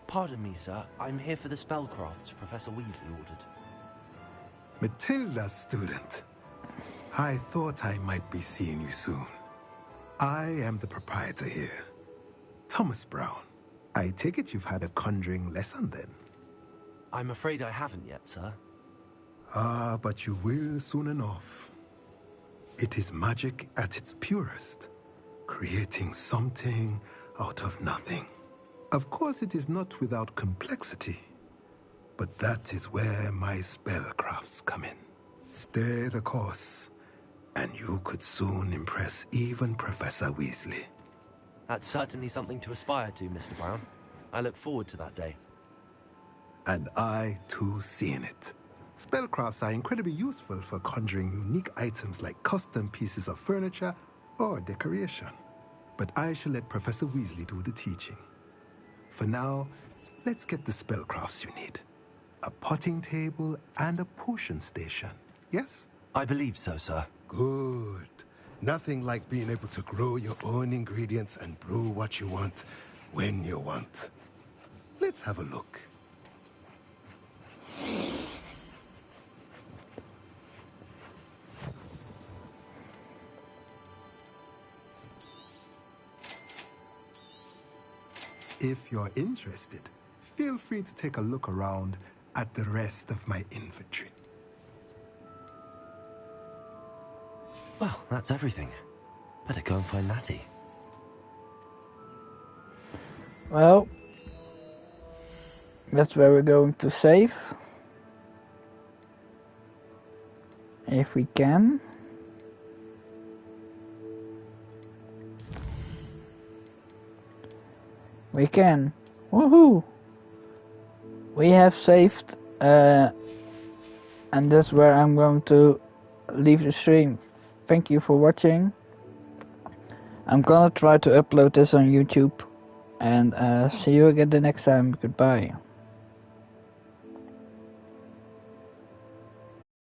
Pardon me, sir. I'm here for the spellcrafts Professor Weasley ordered. Matilda's student. I thought I might be seeing you soon. I am the proprietor here, Thomas Brown. I take it you've had a conjuring lesson then? I'm afraid I haven't yet, sir. Ah, but you will soon enough. It is magic at its purest, creating something out of nothing. Of course, it is not without complexity, but that is where my spellcrafts come in. Stay the course, and you could soon impress even Professor Weasley. That's certainly something to aspire to, Mr. Brown. I look forward to that day. And I, too, see in it. Spellcrafts are incredibly useful for conjuring unique items like custom pieces of furniture or decoration. But I shall let Professor Weasley do the teaching. For now, let's get the spellcrafts you need. A potting table and a potion station, yes? I believe so, sir. Good. Nothing like being able to grow your own ingredients and brew what you want when you want. Let's have a look. If you're interested, feel free to take a look around at the rest of my inventory. Well, that's everything. Better go and find Natty. Well, that's where we're going to save. If we can. We can. Woohoo! We have saved, and that's where I'm going to leave the stream. Thank you for watching. I'm gonna try to upload this on YouTube, and see you again the next time. Goodbye.